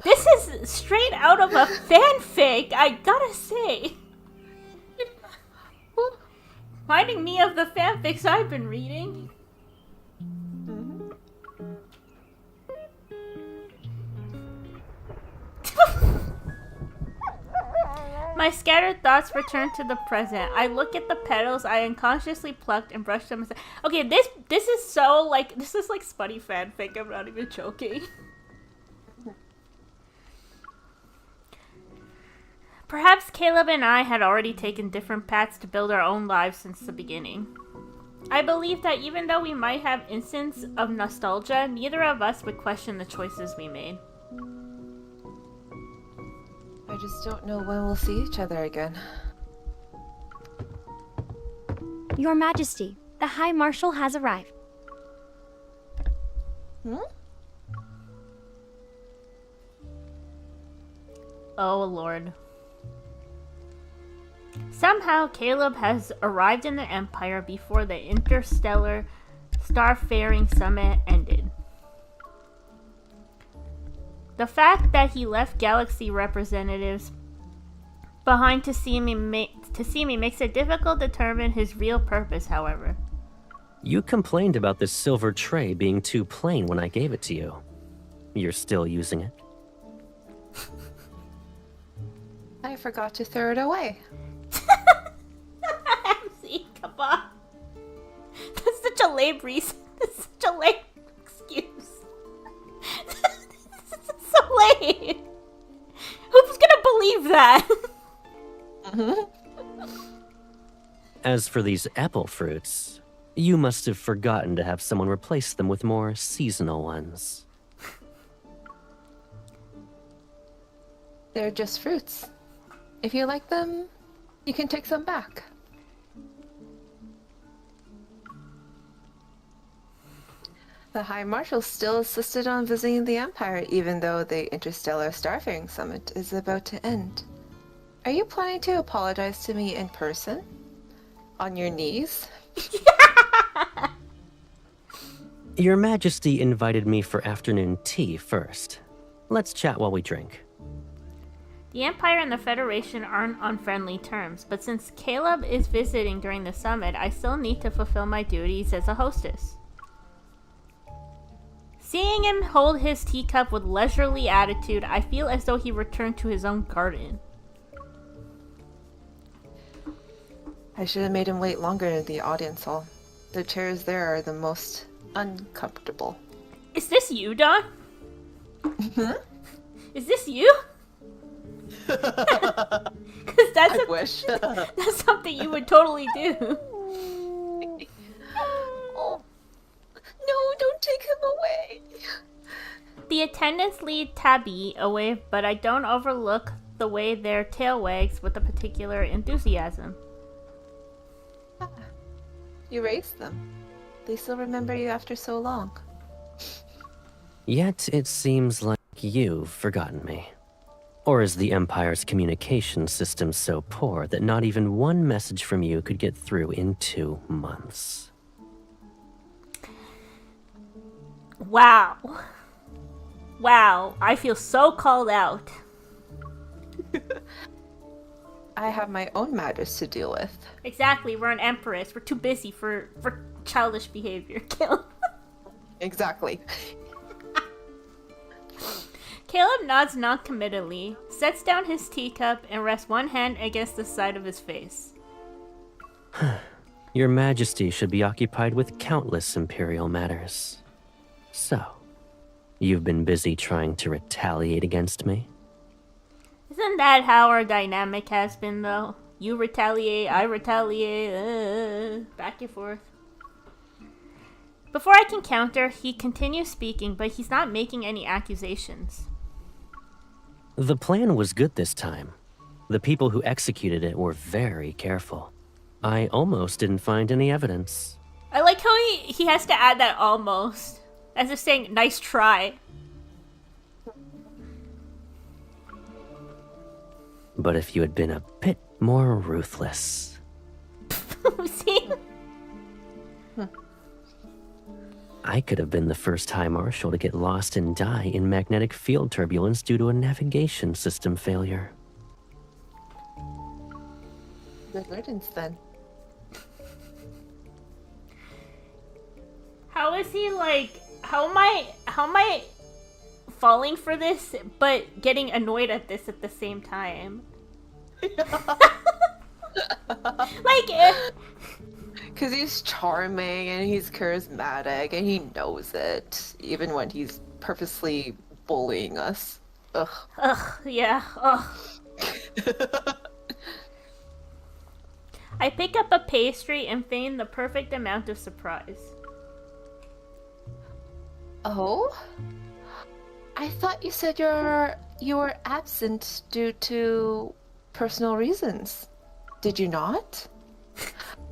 Speaker 2: This is straight out of a fanfic, I gotta say. Reminding me of the fanfics I've been reading. My scattered thoughts return to the present. I look at the petals I unconsciously plucked and brushed them aside. Okay, this is so like this is like Spuddy fanfic. I'm not even joking. Perhaps Caleb and I had already taken different paths to build our own lives since the beginning. I believe that even though we might have instances of nostalgia, neither of us would question the choices we made.
Speaker 8: I just don't know when we'll see each other again.
Speaker 4: Your Majesty, the High Marshal has arrived.
Speaker 2: Oh, Lord. Somehow, Caleb has arrived in the Empire before the interstellar Starfaring Summit ended. The fact that he left galaxy representatives behind to see me makes it difficult to determine his real purpose, however.
Speaker 1: You complained about this silver tray being too plain when I gave it to you. You're still using it?
Speaker 8: I forgot to throw it away.
Speaker 2: MC, come on. That's such a lame reason. That's such a lame excuse. It's so lame. Who's gonna believe that?
Speaker 1: As for these apple fruits, you must have forgotten to have someone replace them with more seasonal ones.
Speaker 8: They're just fruits. If you like them, you can take some back. The High Marshal still insisted on visiting the Empire, even though the Interstellar Starfaring Summit is about to end. Are you planning to apologize to me in person? On your knees?
Speaker 1: Your Majesty invited me for afternoon tea first. Let's chat while we drink.
Speaker 2: The Empire and the Federation aren't on friendly terms, but since Caleb is visiting during the summit, I still need to fulfill my duties as a hostess. Seeing him hold his teacup with leisurely attitude, I feel as though he returned to his own garden.
Speaker 8: I should have made him wait longer in the audience hall. The chairs there are the most uncomfortable.
Speaker 2: Is this you, Don? Is this you? Because
Speaker 8: I wish.
Speaker 2: That's something you would totally do.
Speaker 8: Oh. No, don't take him away.
Speaker 2: The attendants lead Tabby away, but I don't overlook the way their tail wags with a particular enthusiasm.
Speaker 8: You raised them. They still remember you after so long.
Speaker 1: Yet it seems like you've forgotten me. Or is the Empire's communication system so poor that not even one message from you could get through in 2 months?
Speaker 2: Wow. Wow, I feel so called out.
Speaker 8: I have my own matters to deal with.
Speaker 2: Exactly, we're an empress. We're too busy for childish behavior. Kill.
Speaker 8: Exactly.
Speaker 2: Caleb nods non-committally, sets down his teacup, and rests one hand against the side of his face.
Speaker 1: Your Majesty should be occupied with countless Imperial matters. So, you've been busy trying to retaliate against me?
Speaker 2: Isn't that how our dynamic has been, though? You retaliate, I retaliate, back and forth. Before I can counter, he continues speaking, but he's not making any accusations.
Speaker 1: The plan was good this time. The people who executed it were very careful. I almost didn't find any evidence.
Speaker 2: I like how he has to add that almost, as if saying, nice try.
Speaker 1: But if you had been a bit more ruthless...
Speaker 2: See?
Speaker 1: I could have been the first High Marshal to get lost and die in magnetic field turbulence due to a navigation system failure.
Speaker 8: Good riddance, then.
Speaker 2: How is he like, how am I falling for this, but getting annoyed at this at the same time?
Speaker 8: Because he's charming and he's charismatic and he knows it, even when he's purposely bullying us. Ugh.
Speaker 2: Ugh, yeah, ugh. I pick up a pastry and feign the perfect amount of surprise.
Speaker 8: Oh? I thought you said you were absent due to personal reasons. Did you not?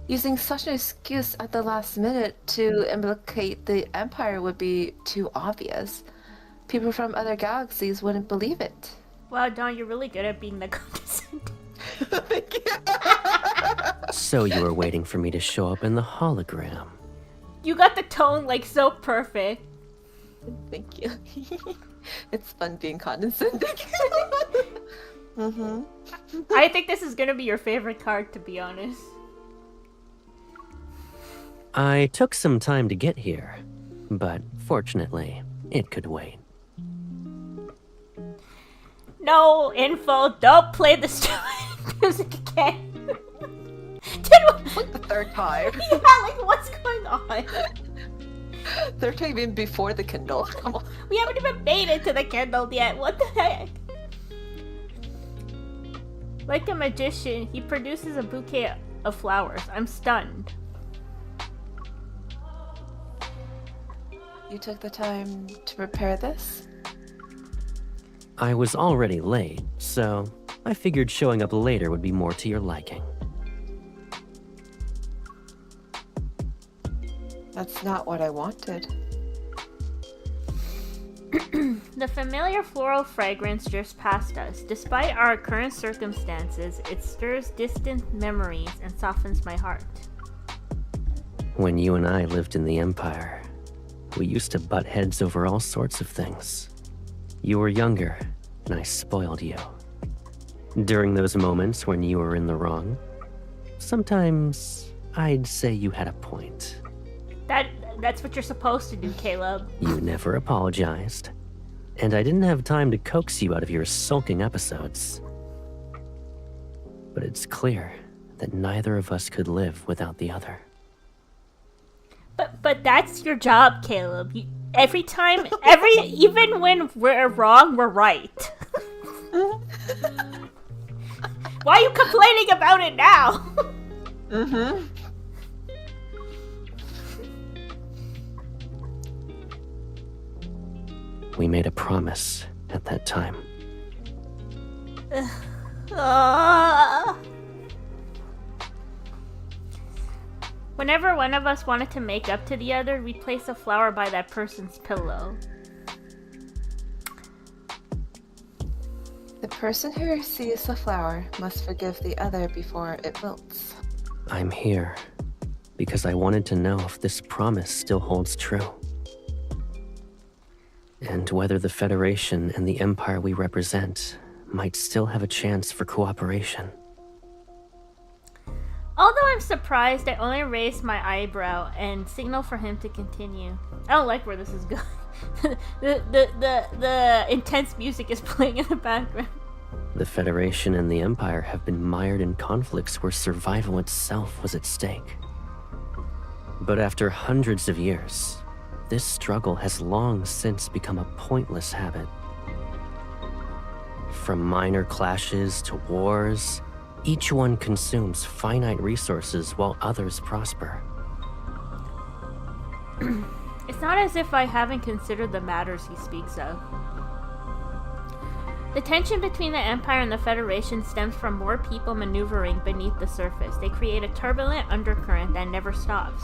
Speaker 8: Using such an excuse at the last minute to implicate the Empire would be too obvious. People from other galaxies wouldn't believe it.
Speaker 2: Wow, Dawn, you're really good at being the condescending.
Speaker 8: Thank you.
Speaker 1: So you were waiting for me to show up in the hologram.
Speaker 2: You got the tone like so perfect.
Speaker 8: Thank you. It's fun being condescending.
Speaker 2: I think this is gonna be your favorite card, to be honest.
Speaker 1: I took some time to get here, but fortunately, it could wait.
Speaker 2: No info. Don't play the stupid music again.
Speaker 3: It's like the third time.
Speaker 2: Yeah, like what's going on?
Speaker 8: Third time even before the Kindle. Come on.
Speaker 2: We haven't even made it to the Kindle yet. What the heck? Like a magician, he produces a bouquet of flowers. I'm stunned.
Speaker 8: You took the time to prepare this?
Speaker 1: I was already late, so I figured showing up later would be more to your liking.
Speaker 8: That's not what I wanted.
Speaker 2: The familiar floral fragrance drifts past us. Despite our current circumstances, it stirs distant memories and softens my heart.
Speaker 1: When you and I lived in the Empire, we used to butt heads over all sorts of things. You were younger, and I spoiled you. During those moments when you were in the wrong, sometimes I'd say you had a point.
Speaker 2: That's what you're supposed to do, Caleb.
Speaker 1: You never apologized, and I didn't have time to coax you out of your sulking episodes. But it's clear that neither of us could live without the other.
Speaker 2: But that's your job, Caleb. Even when we're wrong, we're right. Why are you complaining about it now?
Speaker 1: We made a promise at that time.
Speaker 2: Whenever one of us wanted to make up to the other, we'd place a flower by that person's pillow.
Speaker 8: The person who receives the flower must forgive the other before it wilts.
Speaker 1: I'm here because I wanted to know if this promise still holds true. And whether the Federation and the Empire we represent might still have a chance for cooperation.
Speaker 2: Although I'm surprised, I only raised my eyebrow and signal for him to continue. I don't like where this is going. the intense music is playing in the background.
Speaker 1: The Federation and the Empire have been mired in conflicts where survival itself was at stake. But after hundreds of years, this struggle has long since become a pointless habit. From minor clashes to wars, each one consumes finite resources while others prosper.
Speaker 2: It's not as if I haven't considered the matters he speaks of. The tension between the Empire and the Federation stems from more people maneuvering beneath the surface. They create a turbulent undercurrent that never stops.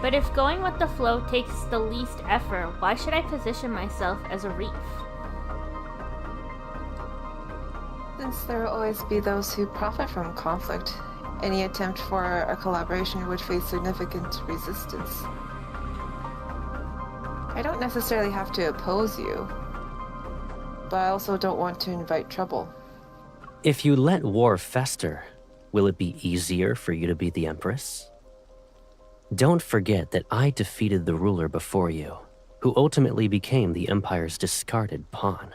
Speaker 2: But if going with the flow takes the least effort, why should I position myself as a reef?
Speaker 8: Since there will always be those who profit from conflict, any attempt for a collaboration would face significant resistance. I don't necessarily have to oppose you, but I also don't want to invite trouble.
Speaker 1: If you let war fester, will it be easier for you to be the Empress? Don't forget that I defeated the ruler before you, who ultimately became the Empire's discarded pawn.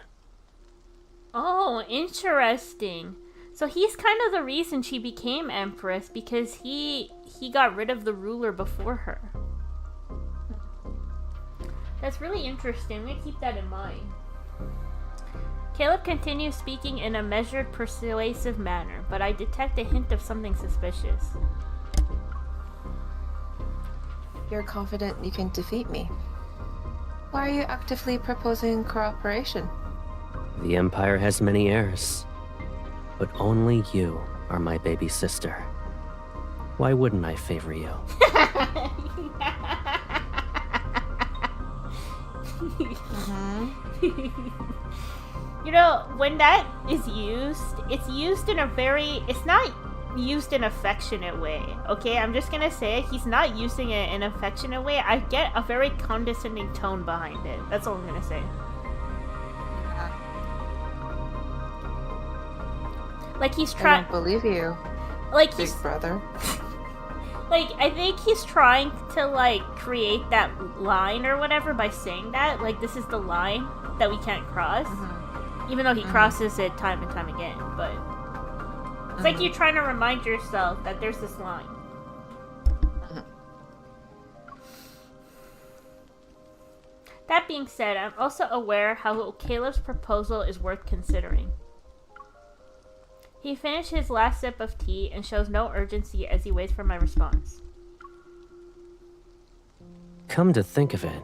Speaker 2: Oh, interesting. So he's kind of the reason she became Empress, because he got rid of the ruler before her. That's really interesting. I'm gonna keep that in mind. Caleb continues speaking in a measured, persuasive manner, but I detect a hint of something suspicious.
Speaker 8: You're confident you can defeat me. Why are you actively proposing cooperation?
Speaker 1: The Empire has many heirs, but only you are my baby sister. Why wouldn't I favor you?
Speaker 2: You know, when that is used, it's used in a very... It's not used in an affectionate way. Okay, I'm just gonna say it. He's not using it in an affectionate way. I get a very condescending tone behind it. That's all I'm gonna say. Like he's
Speaker 8: I
Speaker 2: trying.
Speaker 8: don't believe you,
Speaker 2: Like
Speaker 8: big
Speaker 2: he's
Speaker 8: brother.
Speaker 2: like I think he's trying to like create that line or whatever by saying that. Like this is the line that we can't cross. Even though he crosses it time and time again, but it's like you're trying to remind yourself that there's this line. That being said, I'm also aware how Caleb's proposal is worth considering. He finished his last sip of tea and shows no urgency as he waits for my response.
Speaker 1: Come to think of it,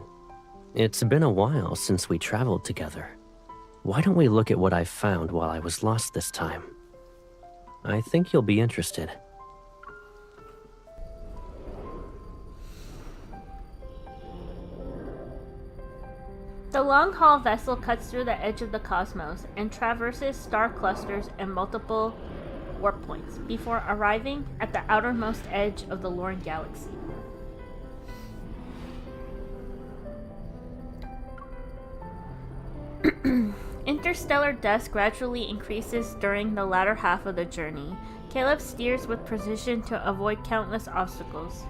Speaker 1: it's been a while since we traveled together. Why don't we look at what I found while I was lost this time? I think you'll be interested.
Speaker 2: The long-haul vessel cuts through the edge of the cosmos and traverses star clusters and multiple warp points before arriving at the outermost edge of the Lorne galaxy. Interstellar dust gradually increases during the latter half of the journey. Caleb steers with precision to avoid countless obstacles.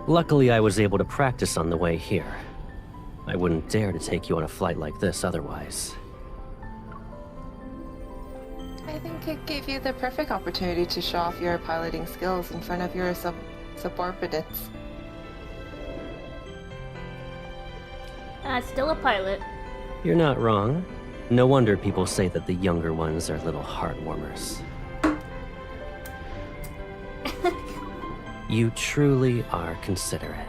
Speaker 1: Luckily, I was able to practice on the way here. I wouldn't dare to take you on a flight like this otherwise.
Speaker 8: I think it gave you the perfect opportunity to show off your piloting skills in front of your subordinates.
Speaker 2: Still a pilot.
Speaker 1: You're not wrong. No wonder people say that the younger ones are little heartwarmers. You truly are considerate.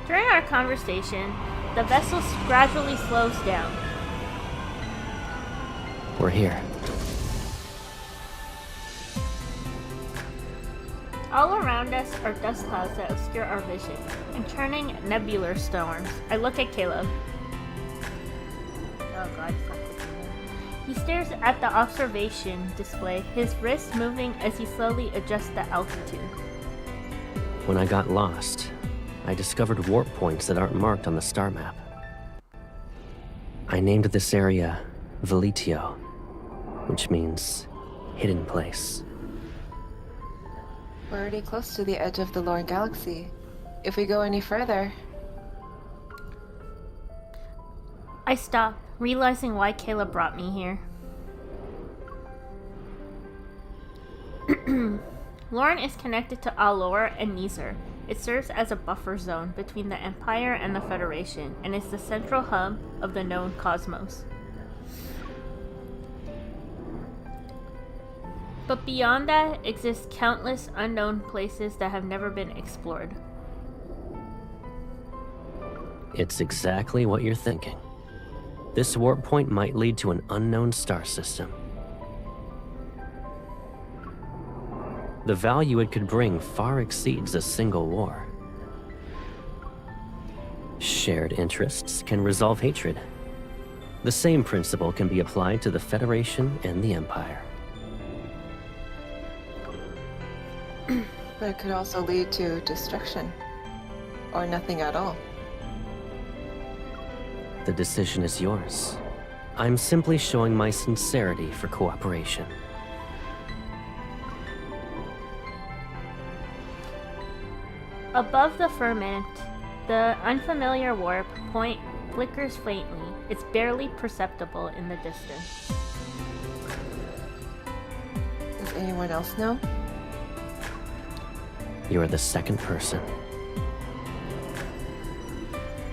Speaker 2: During our conversation, the vessel gradually slows down.
Speaker 1: We're here.
Speaker 2: All around us are dust clouds that obscure our vision and turning nebular storms. I look at Caleb. Oh god, he stares at the observation display, his wrists moving as he slowly adjusts the altitude.
Speaker 1: When I got lost, I discovered warp points that aren't marked on the star map. I named this area Velitio, which means hidden place.
Speaker 8: We're already close to the edge of the Lorne galaxy. If we go any further...
Speaker 2: I stop, realizing why Caleb brought me here. Lorne is connected to Alor and Nizar. It serves as a buffer zone between the Empire and the Federation, and is the central hub of the known cosmos. But beyond that exist countless unknown places that have never been explored.
Speaker 1: It's exactly what you're thinking. This warp point might lead to an unknown star system. The value it could bring far exceeds a single war. Shared interests can resolve hatred. The same principle can be applied to the Federation and the Empire.
Speaker 8: But it could also lead to destruction. Or nothing at all.
Speaker 1: The decision is yours. I'm simply showing my sincerity for cooperation.
Speaker 2: Above the firmament, the unfamiliar warp point flickers faintly. It's barely perceptible in the distance.
Speaker 8: Does anyone else know?
Speaker 1: You're the second person.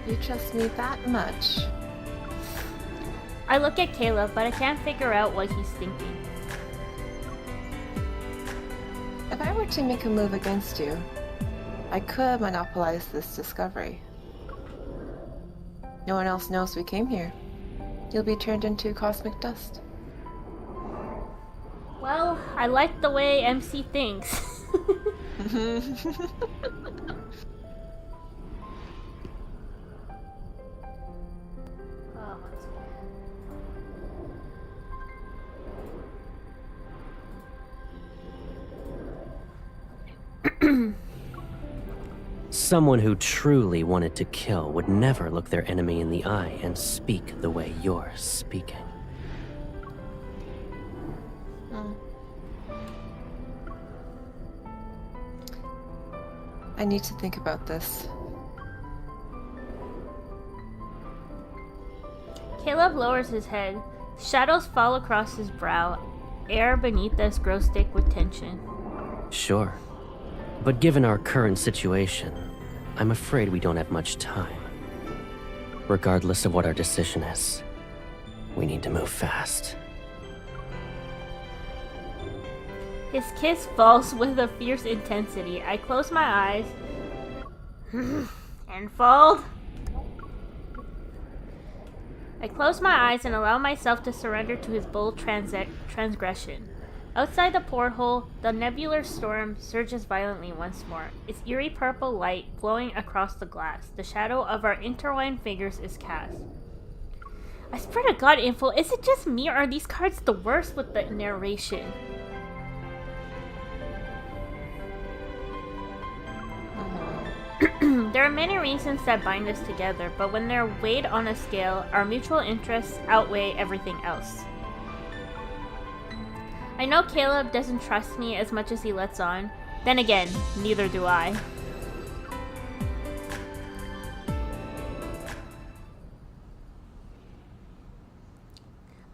Speaker 8: You trust me that much?
Speaker 2: I look at Caleb, but I can't figure out what he's thinking.
Speaker 8: If I were to make a move against you, I could monopolize this discovery. No one else knows we came here. You'll be turned into cosmic dust.
Speaker 2: Well, I like the way MC thinks.
Speaker 7: Oh,
Speaker 1: Someone who truly wanted to kill would never look their enemy in the eye and speak the way you're speaking.
Speaker 8: I need to think about this.
Speaker 2: Caleb lowers his head. Shadows fall across his brow. Air beneath us grows thick with tension.
Speaker 1: Sure. But given our current situation, I'm afraid we don't have much time. Regardless of what our decision is, we need to move fast.
Speaker 2: His kiss falls with a fierce intensity. I close my eyes and fold. I close my eyes and allow myself to surrender to his bold transgression. Outside the porthole, the nebular storm surges violently once more, its eerie purple light flowing across the glass. The shadow of our intertwined figures is cast. I swear to God, Info, is it just me or are these cards the worst with the narration? There are many reasons that bind us together, but when they're weighed on a scale, our mutual interests outweigh everything else. I know Caleb doesn't trust me as much as he lets on. Then again, neither do I.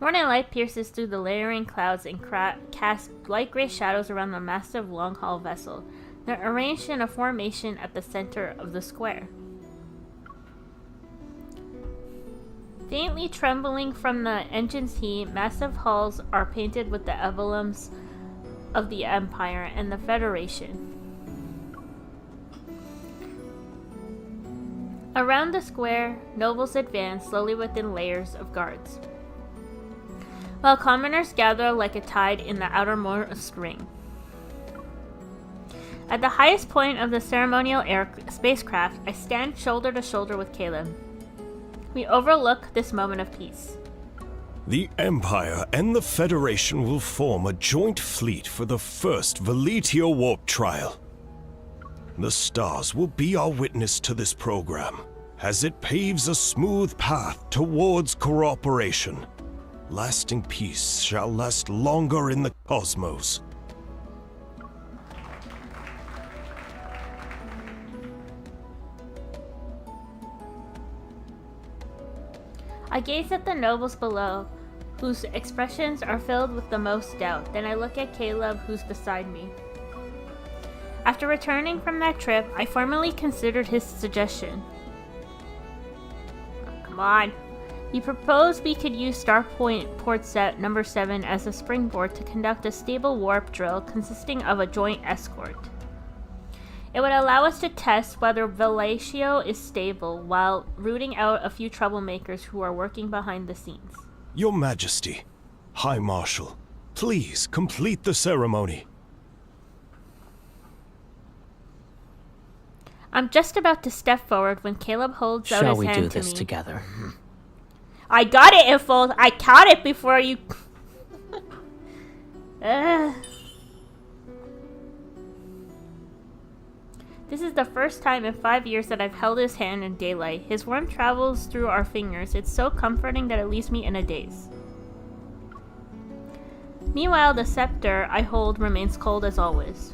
Speaker 2: Morning light pierces through the layering clouds and casts light gray shadows around the massive long-haul vessel. They're arranged in a formation at the center of the square. Faintly trembling from the engine's heat, massive hulls are painted with the emblems of the Empire and the Federation. Around the square, nobles advance slowly within layers of guards, while commoners gather like a tide in the outermost ring. At the highest point of the ceremonial spacecraft, I stand shoulder to shoulder with Caleb. We overlook this moment of peace.
Speaker 10: The Empire and the Federation will form a joint fleet for the first Veletio warp trial. The stars will be our witness to this program, as it paves a smooth path towards cooperation. Lasting peace shall last longer in the cosmos.
Speaker 2: I gaze at the nobles below, whose expressions are filled with the most doubt. Then I look at Caleb, who's beside me. After returning from that trip, I formally considered his suggestion. Come on. He proposed we could use Starpoint Port Set number 7 as a springboard to conduct a stable warp drill consisting of a joint escort. It would allow us to test whether Veletio is stable while rooting out a few troublemakers who are working behind the scenes.
Speaker 10: Your Majesty, High Marshal, please complete the ceremony.
Speaker 2: I'm just about to step forward when Caleb holds out his hand to me.
Speaker 1: Shall we do this together?
Speaker 2: I got it, Info. I caught it before you... This is the first time in 5 years that I've held his hand in daylight. His warmth travels through our fingers. It's so comforting that it leaves me in a daze. Meanwhile, the scepter I hold remains cold as always.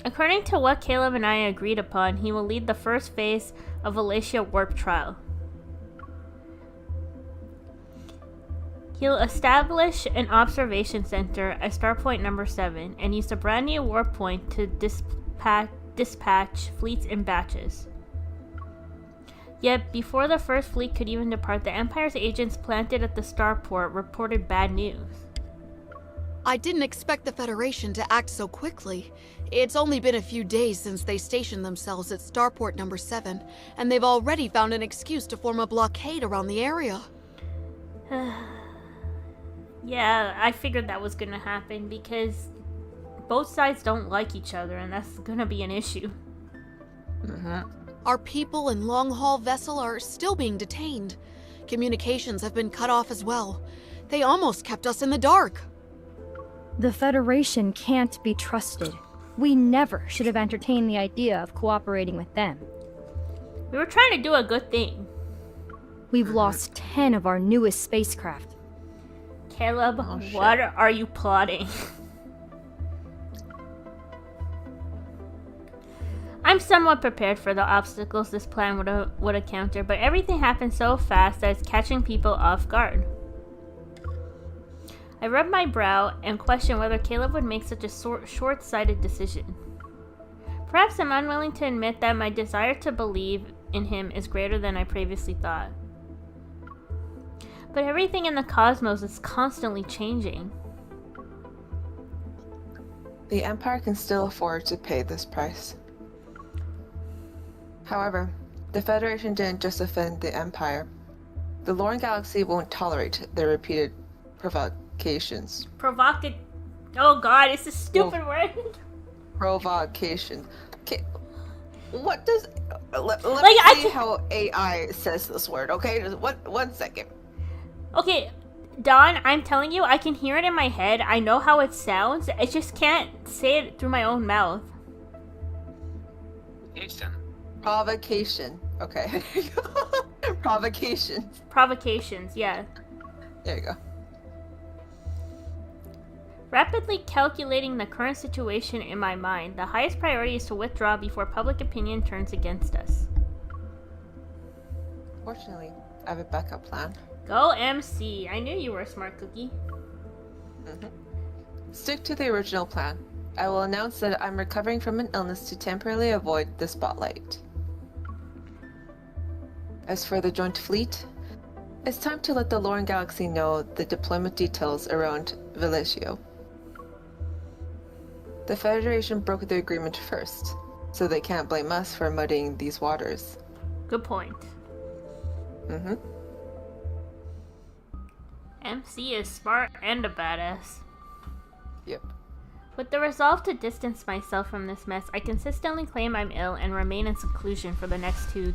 Speaker 2: According to what Caleb and I agreed upon, he will lead the first phase of Veletio warp trial. He'll establish an observation center at Starpoint number 7 and use a brand new warp point to dispatch fleets in batches. Yet, before the first fleet could even depart, the Empire's agents planted at the starport reported bad news.
Speaker 9: I didn't expect the Federation to act so quickly. It's only been a few days since they stationed themselves at Starport number 7, and they've already found an excuse to form a blockade around the area.
Speaker 2: Yeah, I figured that was gonna happen because both sides don't like each other, and that's gonna be an issue.
Speaker 9: Our people and long-haul vessel are still being detained. Communications have been cut off as well. They almost kept us in the dark.
Speaker 4: The Federation can't be trusted. We never should have entertained the idea of cooperating with them.
Speaker 2: We were trying to do a good thing.
Speaker 4: We've lost 10 of our newest spacecraft.
Speaker 2: Caleb, what are you plotting? I'm somewhat prepared for the obstacles this plan would encounter, but everything happened so fast that it's catching people off guard. I rub my brow and question whether Caleb would make such a short-sighted decision. Perhaps I'm unwilling to admit that my desire to believe in him is greater than I previously thought. But everything in the cosmos is constantly changing.
Speaker 8: The Empire can still afford to pay this price. However, the Federation didn't just offend the Empire. The Lorne Galaxy won't tolerate their repeated provocations.
Speaker 2: Oh god, it's a stupid word.
Speaker 8: Provocation. Okay, what does... Let
Speaker 2: Like,
Speaker 8: me see how AI says this word, okay? Just one second.
Speaker 2: Okay, Dawn, I'm telling you, I can hear it in my head. I know how it sounds. I just can't say it through my own mouth.
Speaker 8: Provocation. Okay. Provocation.
Speaker 2: Provocations, yeah.
Speaker 8: There you go.
Speaker 2: Rapidly calculating the current situation in my mind, the highest priority is to withdraw before public opinion turns against us.
Speaker 8: Fortunately, I have a backup plan.
Speaker 2: Go MC. I knew you were a smart cookie.
Speaker 8: Stick to the original plan. I will announce that I'm recovering from an illness to temporarily avoid the spotlight. As for the joint fleet, it's time to let the Lorne Galaxy know the deployment details around Veletio. The Federation broke the agreement first, so they can't blame us for muddying these waters.
Speaker 2: Good point. MC is smart and a badass.
Speaker 8: Yep.
Speaker 2: With the resolve to distance myself from this mess, I consistently claim I'm ill and remain in seclusion for the next 2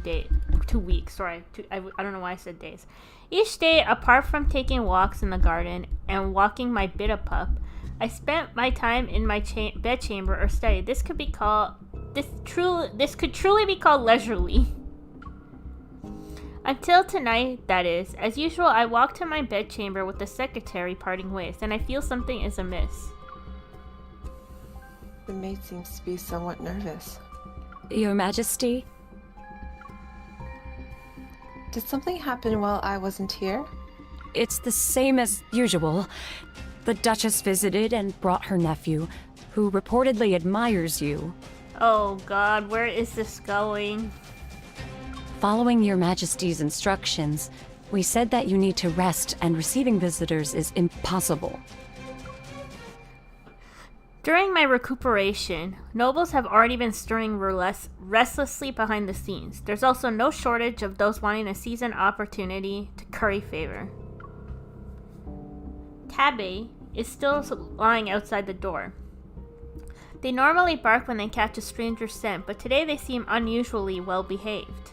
Speaker 2: weeks. I don't know why I said days. Each day, apart from taking walks in the garden and walking my bit-a-pup, I spent my time in my bedchamber or study. This could truly be called leisurely. Until tonight, that is. As usual, I walk to my bedchamber with the secretary parting ways, and I feel something is amiss.
Speaker 8: The maid seems to be somewhat nervous.
Speaker 6: Your Majesty?
Speaker 8: Did something happen while I wasn't here?
Speaker 6: It's the same as usual. The Duchess visited and brought her nephew, who reportedly admires you.
Speaker 2: Oh god, where is this going?
Speaker 6: Following Your Majesty's instructions, we said that you need to rest and receiving visitors is impossible.
Speaker 2: During my recuperation, nobles have already been stirring restlessly behind the scenes. There's also no shortage of those wanting to seize an opportunity to curry favor. Tabby is still lying outside the door. They normally bark when they catch a stranger's scent, but today they seem unusually well behaved.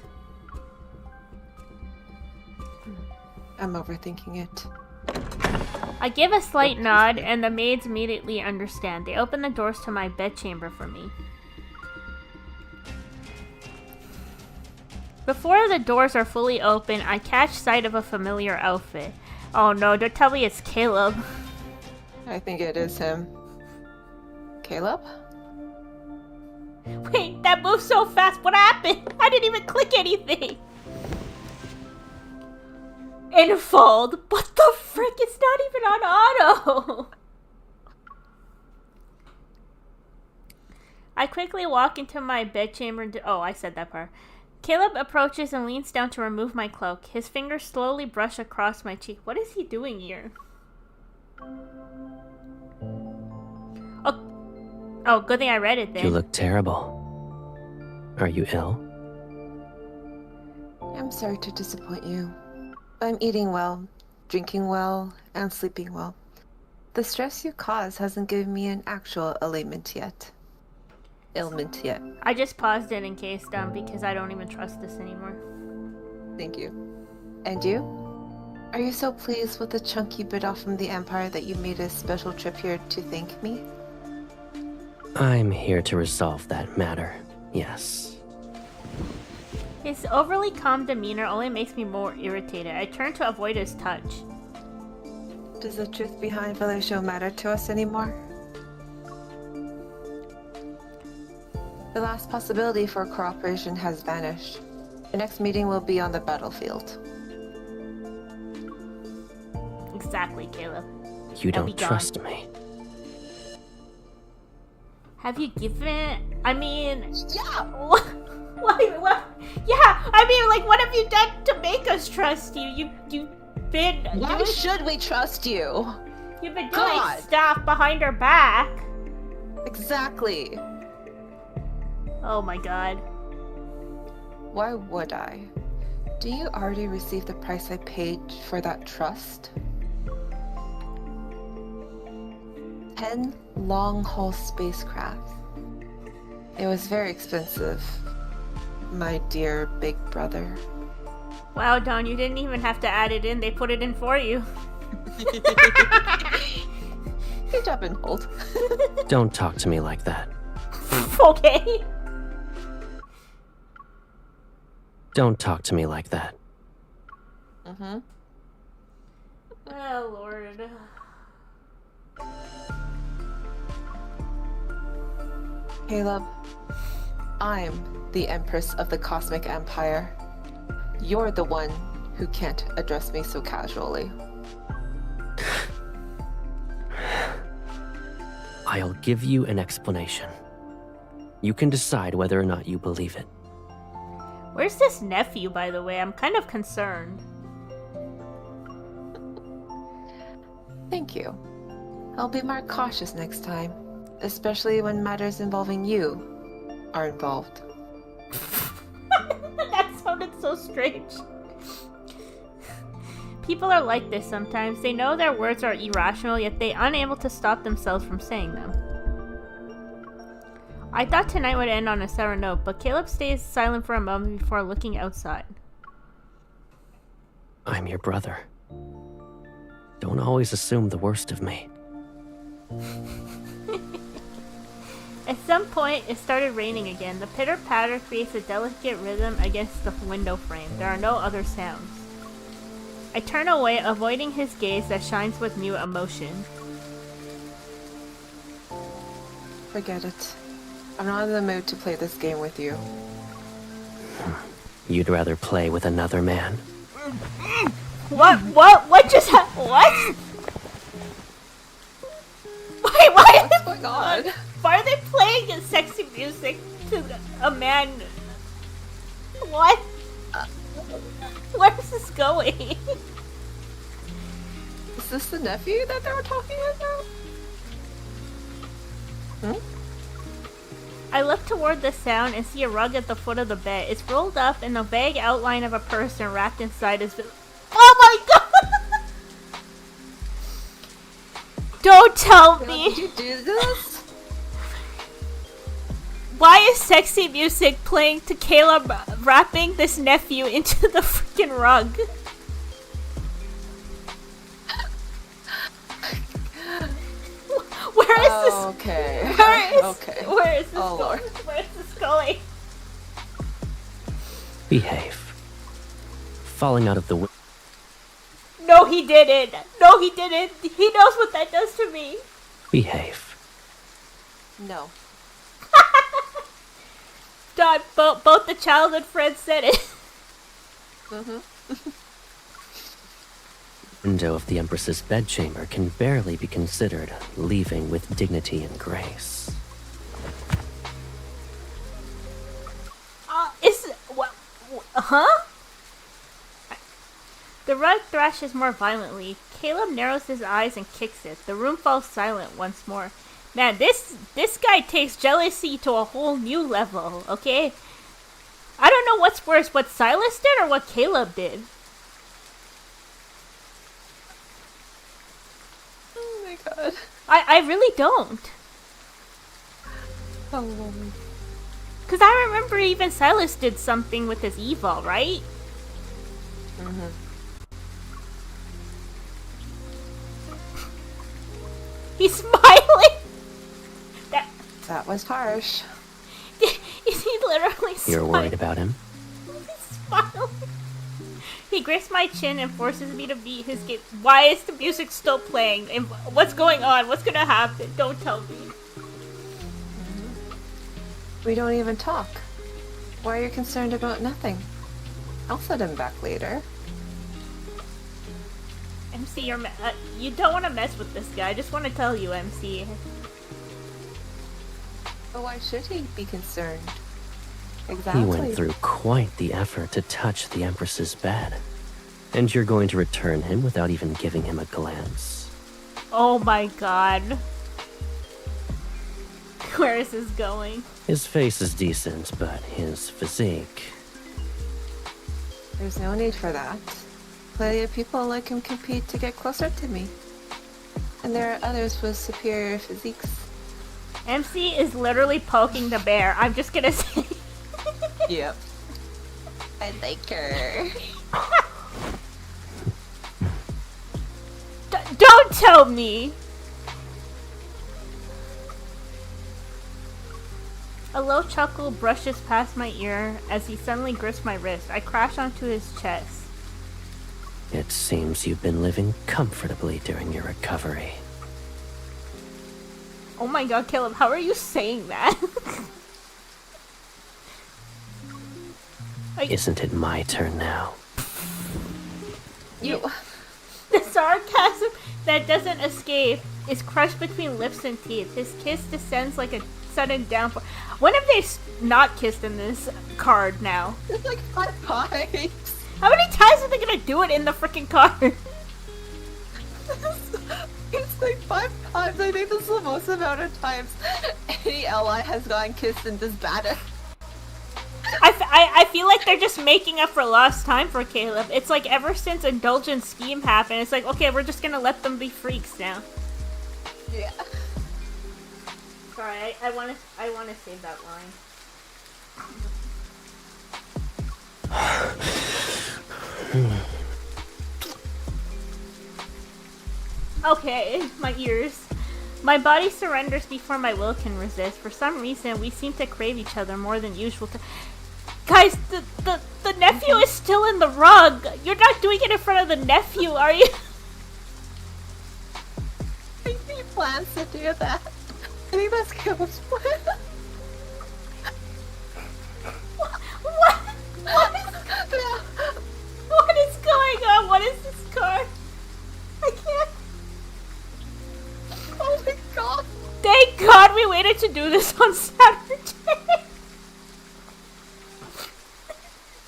Speaker 8: I'm overthinking it.
Speaker 2: I give a slight nod, and the maids immediately understand. They open the doors to my bedchamber for me. Before the doors are fully open, I catch sight of a familiar outfit. Oh no, don't tell me it's Caleb.
Speaker 8: I think it is him. Caleb?
Speaker 2: Wait, that moved so fast. What happened? I didn't even click anything. Infold. What the frick? It's not even on auto. I quickly walk into my bedchamber. Oh, I said that part. Caleb approaches and leans down to remove my cloak. His fingers slowly brush across my cheek. What is he doing here? Oh, good thing I read it then.
Speaker 1: You look terrible. Are you ill?
Speaker 8: I'm sorry to disappoint you. I'm eating well, drinking well, and sleeping well. The stress you cause hasn't given me an actual ailment yet. ailment yet.
Speaker 2: I just paused it in case, because I don't even trust this anymore.
Speaker 8: Thank you. And you? Are you so pleased with the chunk you bit off from the Empire that you made a special trip here to thank me?
Speaker 1: I'm here to resolve that matter, yes.
Speaker 2: His overly calm demeanor only makes me more irritated. I turn to avoid his touch.
Speaker 8: Does the truth behind Valusho matter to us anymore? The last possibility for cooperation has vanished. The next meeting will be on the battlefield.
Speaker 2: Exactly, Caleb.
Speaker 1: You
Speaker 2: I'll be
Speaker 1: don't
Speaker 2: gone.
Speaker 1: trust me.
Speaker 2: Have you given... I mean...
Speaker 8: Yeah!
Speaker 2: What? Yeah, I mean, like, what have you done to make us trust you? You've been...
Speaker 8: Why should we trust you?
Speaker 2: You've been doing
Speaker 8: God.
Speaker 2: stuff behind our back.
Speaker 8: Exactly.
Speaker 2: Oh my god.
Speaker 8: Why would I? Do you already receive the price I paid for that trust? 10 long-haul spacecraft. It was very expensive, my dear big brother.
Speaker 2: Wow, Don, you didn't even have to add it in. They put it in for you.
Speaker 8: Good job and hold.
Speaker 1: Don't talk to me like that.
Speaker 2: Okay.
Speaker 1: Don't talk to me like that.
Speaker 8: Mm-hmm.
Speaker 2: Oh, Lord.
Speaker 8: Caleb, I'm the Empress of the Cosmic Empire. You're the one who can't address me so casually.
Speaker 1: I'll give you an explanation. You can decide whether or not you believe it.
Speaker 2: Where's this nephew, by the way? I'm kind of concerned.
Speaker 8: Thank you. I'll be more cautious next time, especially when matters involving you are involved.
Speaker 2: That sounded so strange. People are like this sometimes. They know their words are irrational, yet they're unable to stop themselves from saying them. I thought tonight would end on a sour note, but Caleb stays silent for a moment before looking outside.
Speaker 1: I'm your brother. Don't always assume the worst of me.
Speaker 2: At some point, it started raining again. The pitter-patter creates a delicate rhythm against the window frame. There are no other sounds. I turn away, avoiding his gaze that shines with new emotion.
Speaker 8: Forget it. I'm not in the mood to play this game with you.
Speaker 1: You'd rather play with another man?
Speaker 2: What just happened? What?
Speaker 8: What's going on?
Speaker 2: Why are they playing sexy music to a man? What? Where's this going?
Speaker 8: Is this the nephew that they were talking about?
Speaker 2: I look toward the sound and see a rug at the foot of the bed. It's rolled up in the vague outline of a person wrapped inside his... Oh my god! Don't tell me!
Speaker 8: Did you do this?
Speaker 2: Why is sexy music playing to Caleb wrapping this nephew into the freaking rug? Where is this?
Speaker 8: Okay.
Speaker 2: Where is this
Speaker 8: Oh,
Speaker 2: going?
Speaker 8: Lord.
Speaker 2: Where is this going?
Speaker 1: Behave. Falling out of the...
Speaker 2: No, he didn't. No, he didn't. He knows what that does to me.
Speaker 1: Behave.
Speaker 8: No.
Speaker 2: Dad, both the childhood friends said it.
Speaker 1: Window of the Empress's bedchamber can barely be considered leaving with dignity and grace.
Speaker 2: Huh? The rug thrashes more violently. Caleb narrows his eyes and kicks it. The room falls silent once more. Man, this guy takes jealousy to a whole new level, okay? I don't know what's worse, what Silas did or what Caleb did.
Speaker 8: Oh my god.
Speaker 2: I really don't.
Speaker 8: Oh.
Speaker 2: Because I remember even Silas did something with his evil, right?
Speaker 3: Mm-hmm.
Speaker 2: He's smiling!
Speaker 8: That was harsh.
Speaker 2: Is he literally smiling?
Speaker 1: You're worried about him?
Speaker 2: He's smiling. He gripes my chin and forces me to beat his game. Why is the music still playing? And what's going on? What's gonna happen? Don't tell me.
Speaker 8: We don't even talk. Why are you concerned about nothing? I'll set him back later.
Speaker 2: MC, you don't want to mess with this guy. I just want to tell you, MC.
Speaker 8: But why should he be concerned?
Speaker 1: He
Speaker 8: Exactly.
Speaker 1: went through quite the effort to touch the Empress's bed. And you're going to return him without even giving him a glance.
Speaker 2: Oh my god. Where is this going?
Speaker 1: His face is decent, but his physique...
Speaker 8: There's no need for that. Plenty of people like him compete to get closer to me. And there are others with superior physiques.
Speaker 2: MC is literally poking the bear. I'm just gonna say.
Speaker 8: Yep. I like her.
Speaker 2: Don't tell me! A low chuckle brushes past my ear as he suddenly grips my wrist. I crash onto his chest.
Speaker 1: It seems you've been living comfortably during your recovery.
Speaker 2: Oh my god, Caleb, how are you saying that?
Speaker 1: Isn't it my turn now?
Speaker 8: You...
Speaker 2: The sarcasm that doesn't escape is crushed between lips and teeth. His kiss descends like a sudden downpour. When have they not kissed in this card now?
Speaker 8: It's like 5 times.
Speaker 2: How many times are they gonna do it in the freaking card?
Speaker 8: It's like 5 times. I think this is the most amount of times any ally has gotten kissed in this banner.
Speaker 2: I feel like they're just making up for lost time for Caleb. It's like ever since Indulgent Scheme happened, it's like, okay, we're just gonna let them be freaks now.
Speaker 8: Yeah.
Speaker 2: Sorry, I wanna save that line. Okay, my ears. My body surrenders before my will can resist. For some reason, we seem to crave each other more than usual. Guys, the nephew is still in the rug. You're not doing it in front of the nephew, are you?
Speaker 8: I think he plans to do that. I think that's Caleb's plan.
Speaker 2: What is going on? What is this card? I can't.
Speaker 8: Oh my god.
Speaker 2: Thank God we waited to do this on Saturday.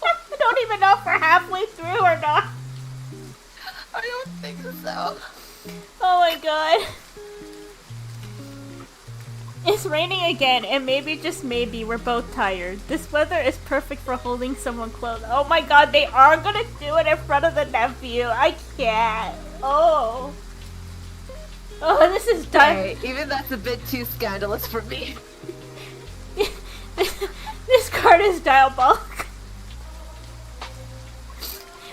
Speaker 2: I don't even know if we're halfway through or not.
Speaker 8: I don't think so.
Speaker 2: Oh my god. It's raining again, and maybe, just maybe, we're both tired. This weather is perfect for holding someone close. Oh my god, they are gonna do it in front of the nephew. I can't. Oh. Oh, this is done.
Speaker 8: Hey, even that's a bit too scandalous for me.
Speaker 2: This card is diabolical.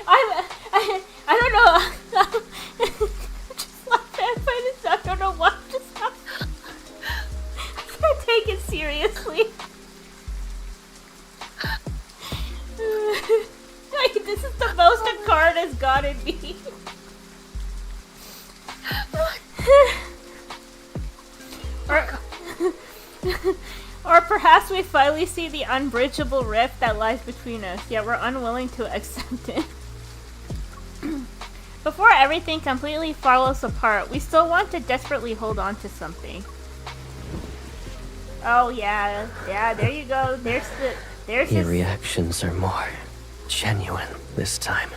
Speaker 2: I don't know. Just laugh at this. I don't know what just happened. I can't take it seriously. Like, this is the most a card has gotten me. Or perhaps we finally see the unbridgeable rift that lies between us, yet we're unwilling to accept it. Before everything completely falls apart, we still want to desperately hold on to something. Oh yeah, there you go. There's
Speaker 1: Your
Speaker 2: his...
Speaker 1: reactions are more genuine this time.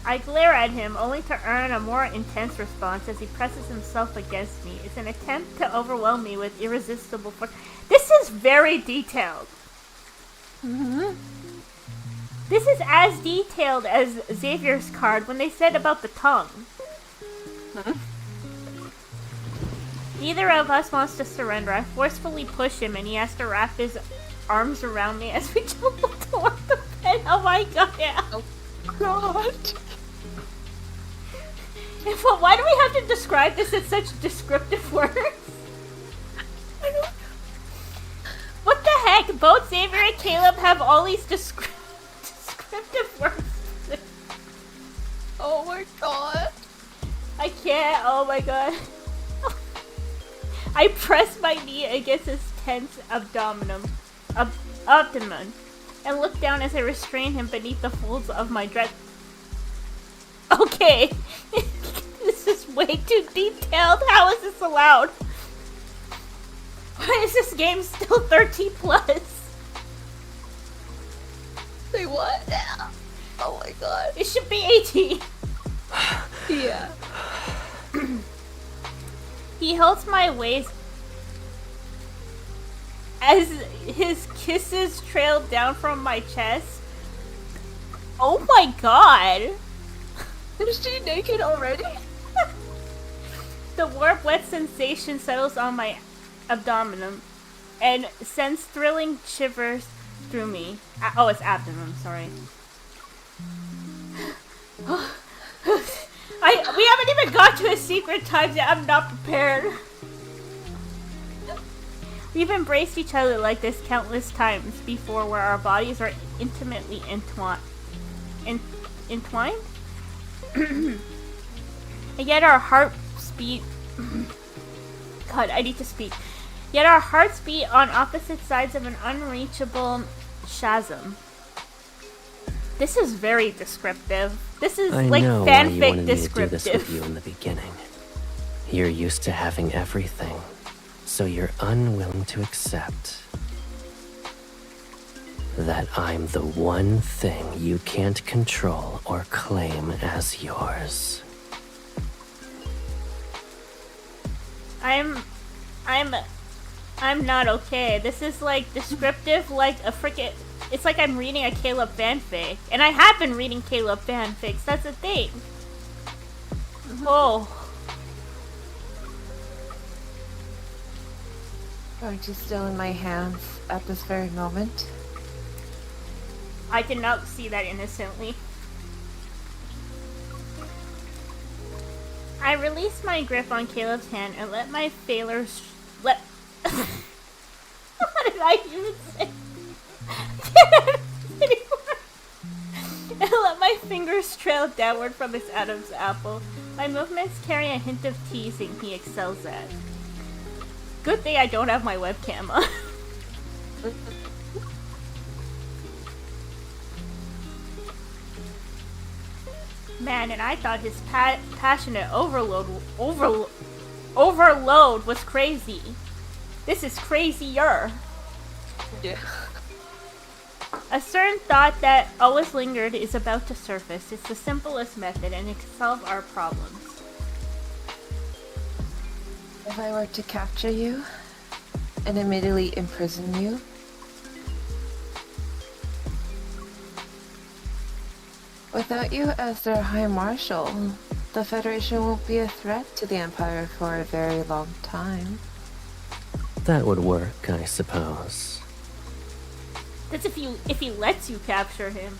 Speaker 2: I glare at him, only to earn a more intense response as he presses himself against me. It's an attempt to overwhelm me with irresistible force. This is very detailed. This is as detailed as Xavier's card when they said about the tongue. Neither of us wants to surrender. I forcefully push him and he has to wrap his arms around me as we tumble toward the bed. Oh my god.
Speaker 8: Oh god.
Speaker 2: Why do we have to describe this in such descriptive words?
Speaker 8: I don't know.
Speaker 2: What the heck? Both Xavier and Caleb have all these descriptive words.
Speaker 8: Oh my god.
Speaker 2: I can't. Oh my god. I press my knee against his tense abdomen and look down as I restrain him beneath the folds of my dress. Okay. This is way too detailed. How is this allowed? Why is this game still 13 plus?
Speaker 8: Say what? Oh my god.
Speaker 2: It should be 18.
Speaker 8: Yeah.
Speaker 2: He holds my waist as his kisses trail down from my chest. Oh my god.
Speaker 8: Is she naked already?
Speaker 2: The warm, wet sensation settles on my abdomen and sends thrilling shivers through me. Oh, it's abdomen, sorry. We haven't even got to his secret times yet. I'm not prepared. We've embraced each other like this countless times before, where our bodies are intimately entwined? And yet our hearts beat. God, I need to speak. Yet our hearts beat on opposite sides of an unreachable chasm. This is very descriptive. This is like fanfic descriptive.
Speaker 1: I know why you wanted me to do this with you in the beginning. You're used to having everything, so you're unwilling to accept that I'm the one thing you can't control or claim as yours.
Speaker 2: I'm not okay. This is like descriptive, like a frickin'. It's like I'm reading a Caleb fanfic, and I have been reading Caleb fanfics. That's the thing. Oh.
Speaker 8: Aren't you still in my hands at this very moment?
Speaker 2: I did not see that innocently. I released my grip on Caleb's hand and let my failures what did I even say? And let my fingers trail downward from his Adam's apple. My movements carry a hint of teasing he excels at. Good thing I don't have my webcam on. Man, and I thought his passionate overload was crazy. This is crazier.
Speaker 8: Yeah.
Speaker 2: A certain thought that always lingered is about to surface. It's the simplest method, and it can solve our problems.
Speaker 8: If I were to capture you and immediately imprison you, without you as their High Marshal, the Federation won't be a threat to the Empire for a very long time.
Speaker 1: That would work, I suppose.
Speaker 2: That's if he lets you capture him.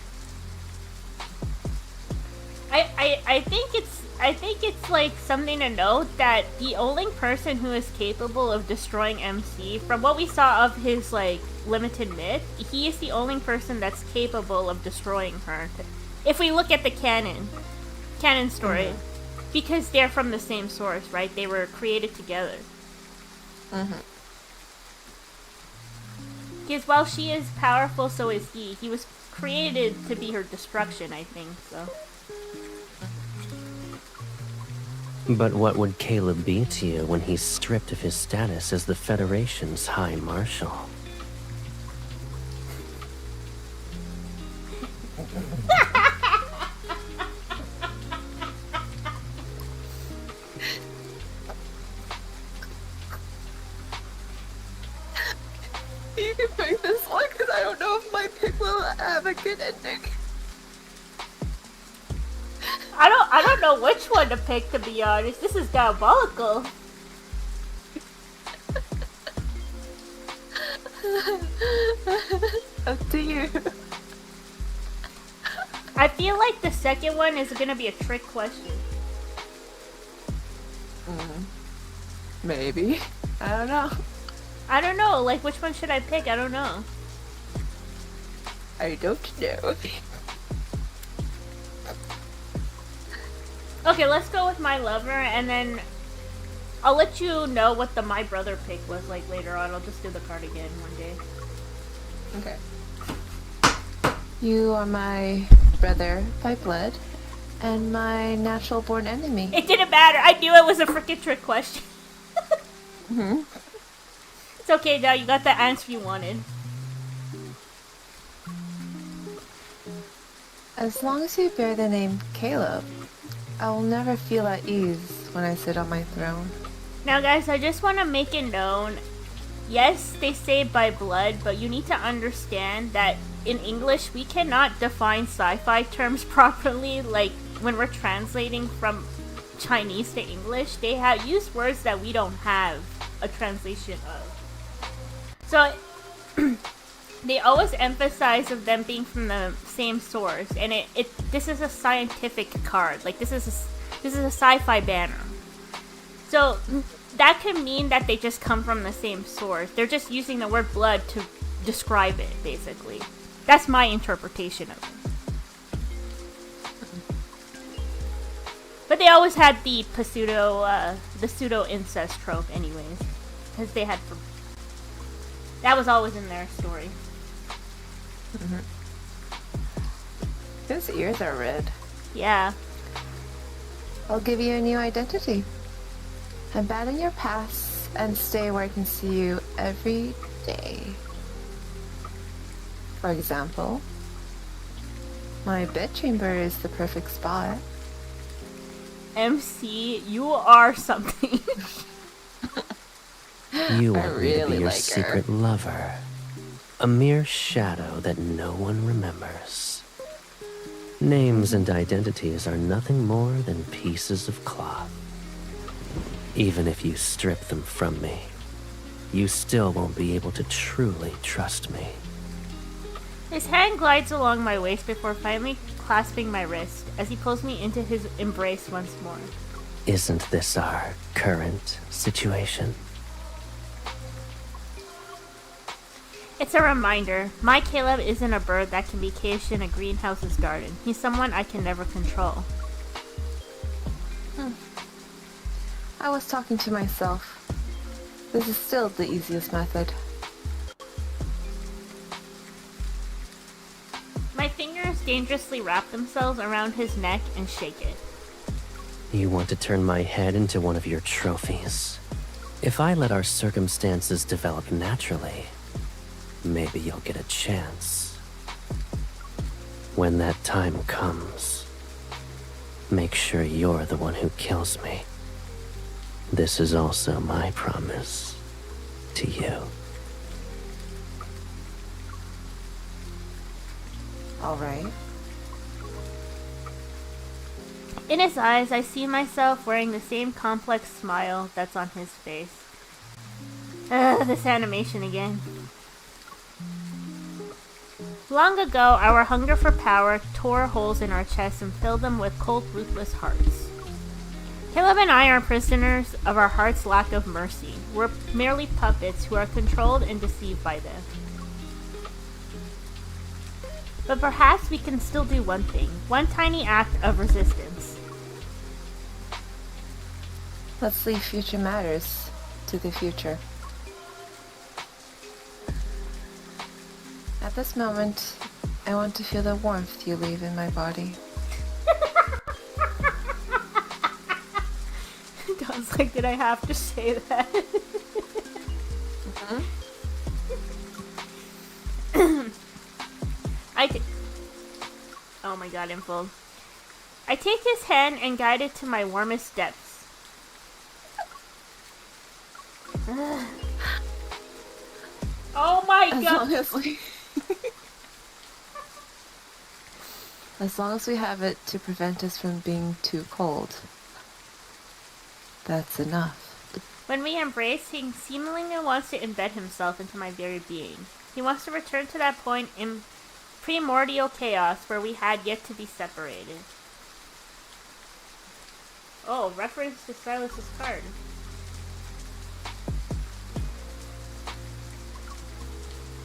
Speaker 2: I think it's like something to note that the only person who is capable of destroying MC, from what we saw of his like limited myth, he is the only person that's capable of destroying her. If we look at the canon story, because they're from the same source, right? They were created together. Because while she is powerful, so is he. He was created to be her destruction, I think, so.
Speaker 1: But what would Caleb be to you when he's stripped of his status as the Federation's High Marshal?
Speaker 8: You can pick this one because I don't know if my pick will have a good ending.
Speaker 2: I don't know which one to pick, to be honest. This is diabolical.
Speaker 8: Up to you.
Speaker 2: I feel like the second one is gonna be a trick question.
Speaker 8: Maybe. I don't know.
Speaker 2: I don't know, like which one should I pick? I don't know.
Speaker 8: I don't know.
Speaker 2: Okay, let's go with my lover, and then I'll let you know what the my brother pick was like later on. I'll just do the card again one day.
Speaker 8: Okay. You are my brother by blood and my natural born enemy.
Speaker 2: It didn't matter. I knew it was a freaking trick question. It's okay now. You got the answer you wanted.
Speaker 8: As long as you bear the name Caleb, I will never feel at ease when I sit on my throne.
Speaker 2: Now, guys, I just want to make it known. Yes, they say by blood, but you need to understand that in English, we cannot define sci-fi terms properly. Like, when we're translating from Chinese to English, they have used words that we don't have a translation of. So, they always emphasize of them being from the same source, and this is a scientific card. Like, this is a sci-fi banner. So that could mean that they just come from the same source. They're just using the word blood to describe it, basically. That's my interpretation of it. But they always had the pseudo incest trope, anyways, because they had that was always in their story.
Speaker 8: His ears are red.
Speaker 2: Yeah.
Speaker 8: I'll give you a new identity. Abandon your past and stay where I can see you every day. For example, my bedchamber is the perfect spot.
Speaker 2: MC, you are something.
Speaker 1: You want me to
Speaker 8: really
Speaker 1: be your
Speaker 8: like her.
Speaker 1: secret lover. A mere shadow that no one remembers. Names and identities are nothing more than pieces of cloth. Even if you strip them from me, you still won't be able to truly trust me.
Speaker 2: His hand glides along my waist before finally clasping my wrist as he pulls me into his embrace once more.
Speaker 1: Isn't this our current situation?
Speaker 2: It's a reminder. My Caleb isn't a bird that can be caged in a greenhouse's garden. He's someone I can never control.
Speaker 8: I was talking to myself. This is still the easiest method.
Speaker 2: My fingers dangerously wrap themselves around his neck and shake it.
Speaker 1: You want to turn my head into one of your trophies. If I let our circumstances develop naturally, maybe you'll get a chance. When that time comes, make sure you're the one who kills me. This is also my promise to you.
Speaker 8: All right.
Speaker 2: In his eyes, I see myself wearing the same complex smile that's on his face. This animation again. Long ago, our hunger for power tore holes in our chests and filled them with cold, ruthless hearts. Caleb and I are prisoners of our heart's lack of mercy. We're merely puppets who are controlled and deceived by them. But perhaps we can still do one thing, one tiny act of resistance.
Speaker 8: Let's leave future matters to the future. At this moment, I want to feel the warmth you leave in my body.
Speaker 2: Don's like, did I have to say that? Oh my god, I'm full. I take his hand and guide it to my warmest depths. Oh my god!
Speaker 8: As long as we have it to prevent us from being too cold, that's enough.
Speaker 2: When we embrace, he seemingly wants to embed himself into my very being. He wants to return to that point in primordial chaos where we had yet to be separated. Oh, reference to Silas's card.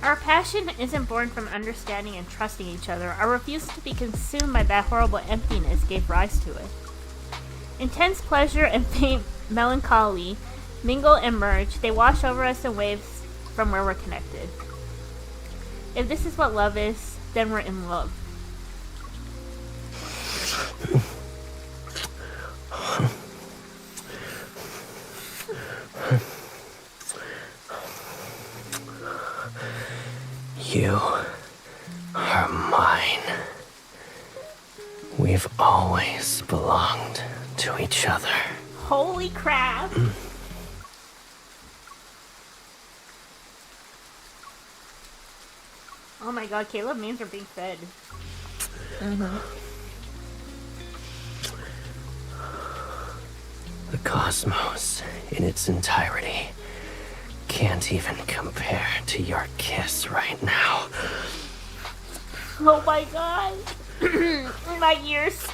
Speaker 2: Our passion isn't born from understanding and trusting each other. Our refusal to be consumed by that horrible emptiness gave rise to it. Intense pleasure and faint melancholy mingle and merge. They wash over us in waves from where we're connected. If this is what love is, then we're in love.
Speaker 1: You are mine. We've always belonged to each other.
Speaker 2: Holy crap! Oh my god, Caleb memes are being fed.
Speaker 1: The cosmos, in its entirety, can't even compare to your kiss right now.
Speaker 2: Oh my god! My ears.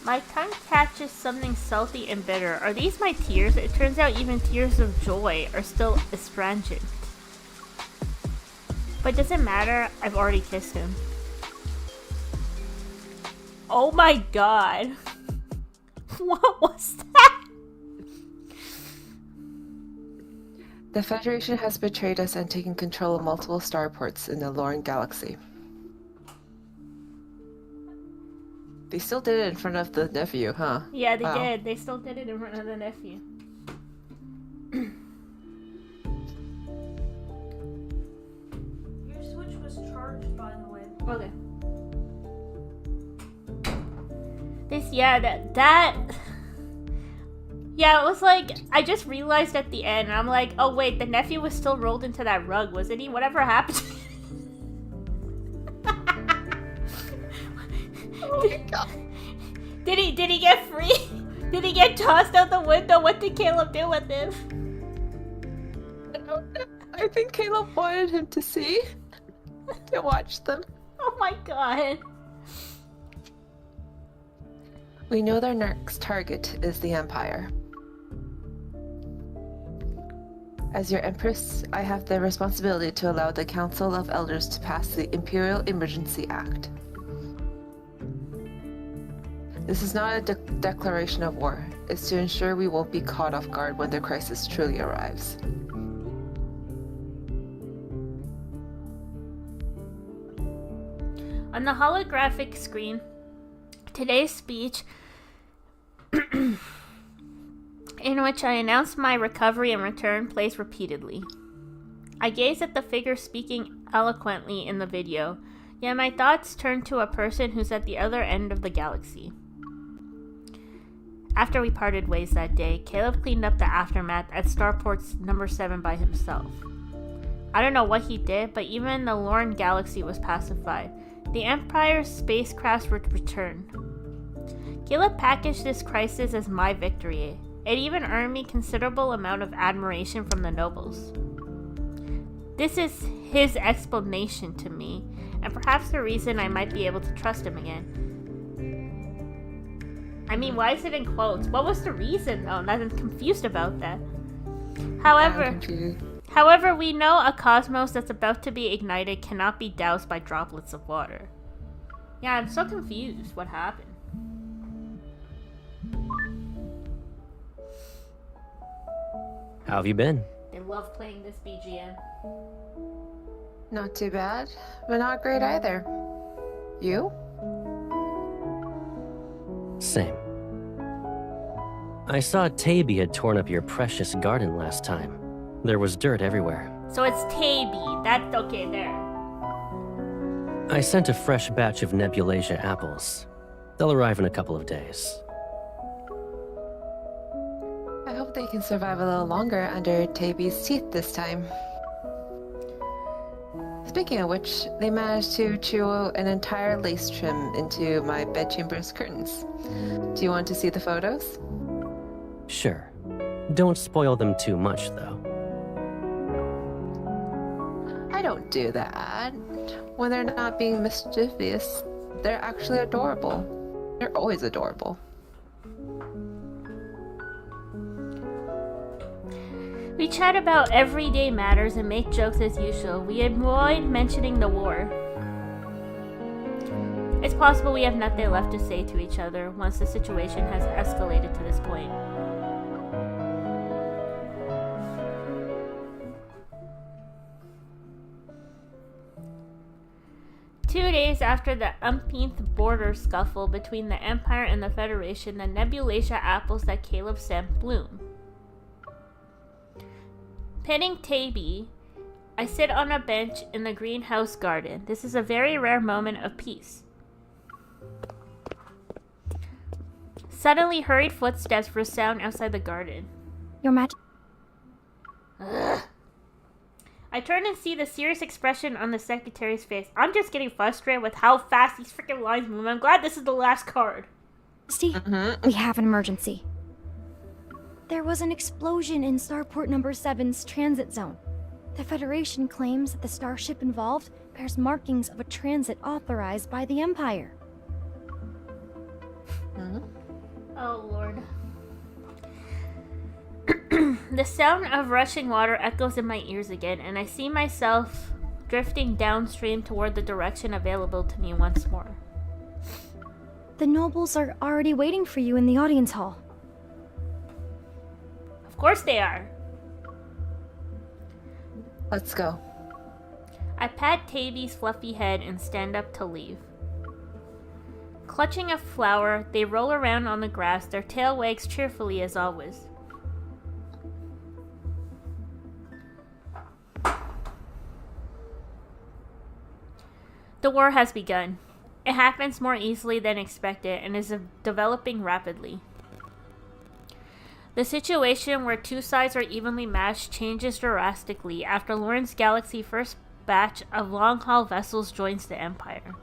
Speaker 2: My tongue catches something salty and bitter. Are these my tears? It turns out even tears of joy are still astringent. But does it matter? I've already kissed him. Oh my god. What was that?
Speaker 8: The Federation has betrayed us and taken control of multiple starports in the Lorne Galaxy. They still did it in front of the nephew, huh?
Speaker 2: Yeah, they did. They still did it in front of the nephew.
Speaker 7: Your Switch was charged, by the way.
Speaker 2: Okay. That yeah, it was like, I just realized at the end, and I'm like, oh wait, the nephew was still rolled into that rug, wasn't he? Whatever happened to him?
Speaker 8: Oh my god.
Speaker 2: Did he get free? Did he get tossed out the window? What did Caleb do with him?
Speaker 8: I don't know. I think Caleb wanted him to see. To watch them.
Speaker 2: Oh my god.
Speaker 8: We know their next target is the Empire. As your Empress, I have the responsibility to allow the Council of Elders to pass the Imperial Emergency Act. This is not a declaration of war. It's to ensure we won't be caught off guard when the crisis truly arrives.
Speaker 2: On the holographic screen, today's speech, in which I announced my recovery and return, plays repeatedly. I gaze at the figure speaking eloquently in the video, yet my thoughts turn to a person who's at the other end of the galaxy. After we parted ways that day, Caleb cleaned up the aftermath at Starport's number 7 by himself. I don't know what he did, but even the Lorne Galaxy was pacified. The Empire's spacecrafts would return. Caleb packaged this crisis as my victory. It even earned me considerable amount of admiration from the nobles. This is his explanation to me, and perhaps the reason I might be able to trust him again. I mean, why is it in quotes? What was the reason, though? I'm confused about that. However, we know a cosmos that's about to be ignited cannot be doused by droplets of water. Yeah, I'm so confused. What happened?
Speaker 1: How have you been?
Speaker 2: They love playing this BGM.
Speaker 8: Not too bad, but not great either. You?
Speaker 1: Same. I saw Taby had torn up your precious garden last time. There was dirt everywhere.
Speaker 2: So it's Taby. That's okay there.
Speaker 1: I sent a fresh batch of Nebulasia apples. They'll arrive in a couple of days.
Speaker 8: I hope they can survive a little longer under Taby's teeth this time. Speaking of which, they managed to chew an entire lace trim into my bedchamber's curtains. Do you want to see the photos?
Speaker 1: Sure. Don't spoil them too much, though.
Speaker 8: I don't do that. When they're not being mischievous, they're actually adorable. They're always adorable.
Speaker 2: We chat about everyday matters and make jokes as usual. We avoid mentioning the war. It's possible we have nothing left to say to each other once the situation has escalated to this point. Two days after the umpteenth border scuffle between the Empire and the Federation, the Nebulacia apples that Caleb sent bloom. Petting Taby, I sit on a bench in the greenhouse garden. This is a very rare moment of peace. Suddenly, hurried footsteps resound outside the garden.
Speaker 4: Your Majesty.
Speaker 2: I turn and see the serious expression on the secretary's face. I'm just getting frustrated with how fast these freaking lines move. I'm glad this is the last card.
Speaker 4: We have an emergency. There was an explosion in Starport Number 7's transit zone. The Federation claims that the starship involved bears markings of a transit authorized by the Empire.
Speaker 2: Oh, Lord. The sound of rushing water echoes in my ears again, and I see myself drifting downstream toward the direction available to me once more.
Speaker 4: The nobles are already waiting for you in the audience hall.
Speaker 2: Of course they are.
Speaker 8: Let's go.
Speaker 2: I pat Taby's fluffy head and stand up to leave. Clutching a flower, they roll around on the grass, their tail wags cheerfully as always. The war has begun. It happens more easily than expected and is developing rapidly. The situation where two sides are evenly matched changes drastically after Lawrence Galaxy's first batch of long-haul vessels joins the Empire.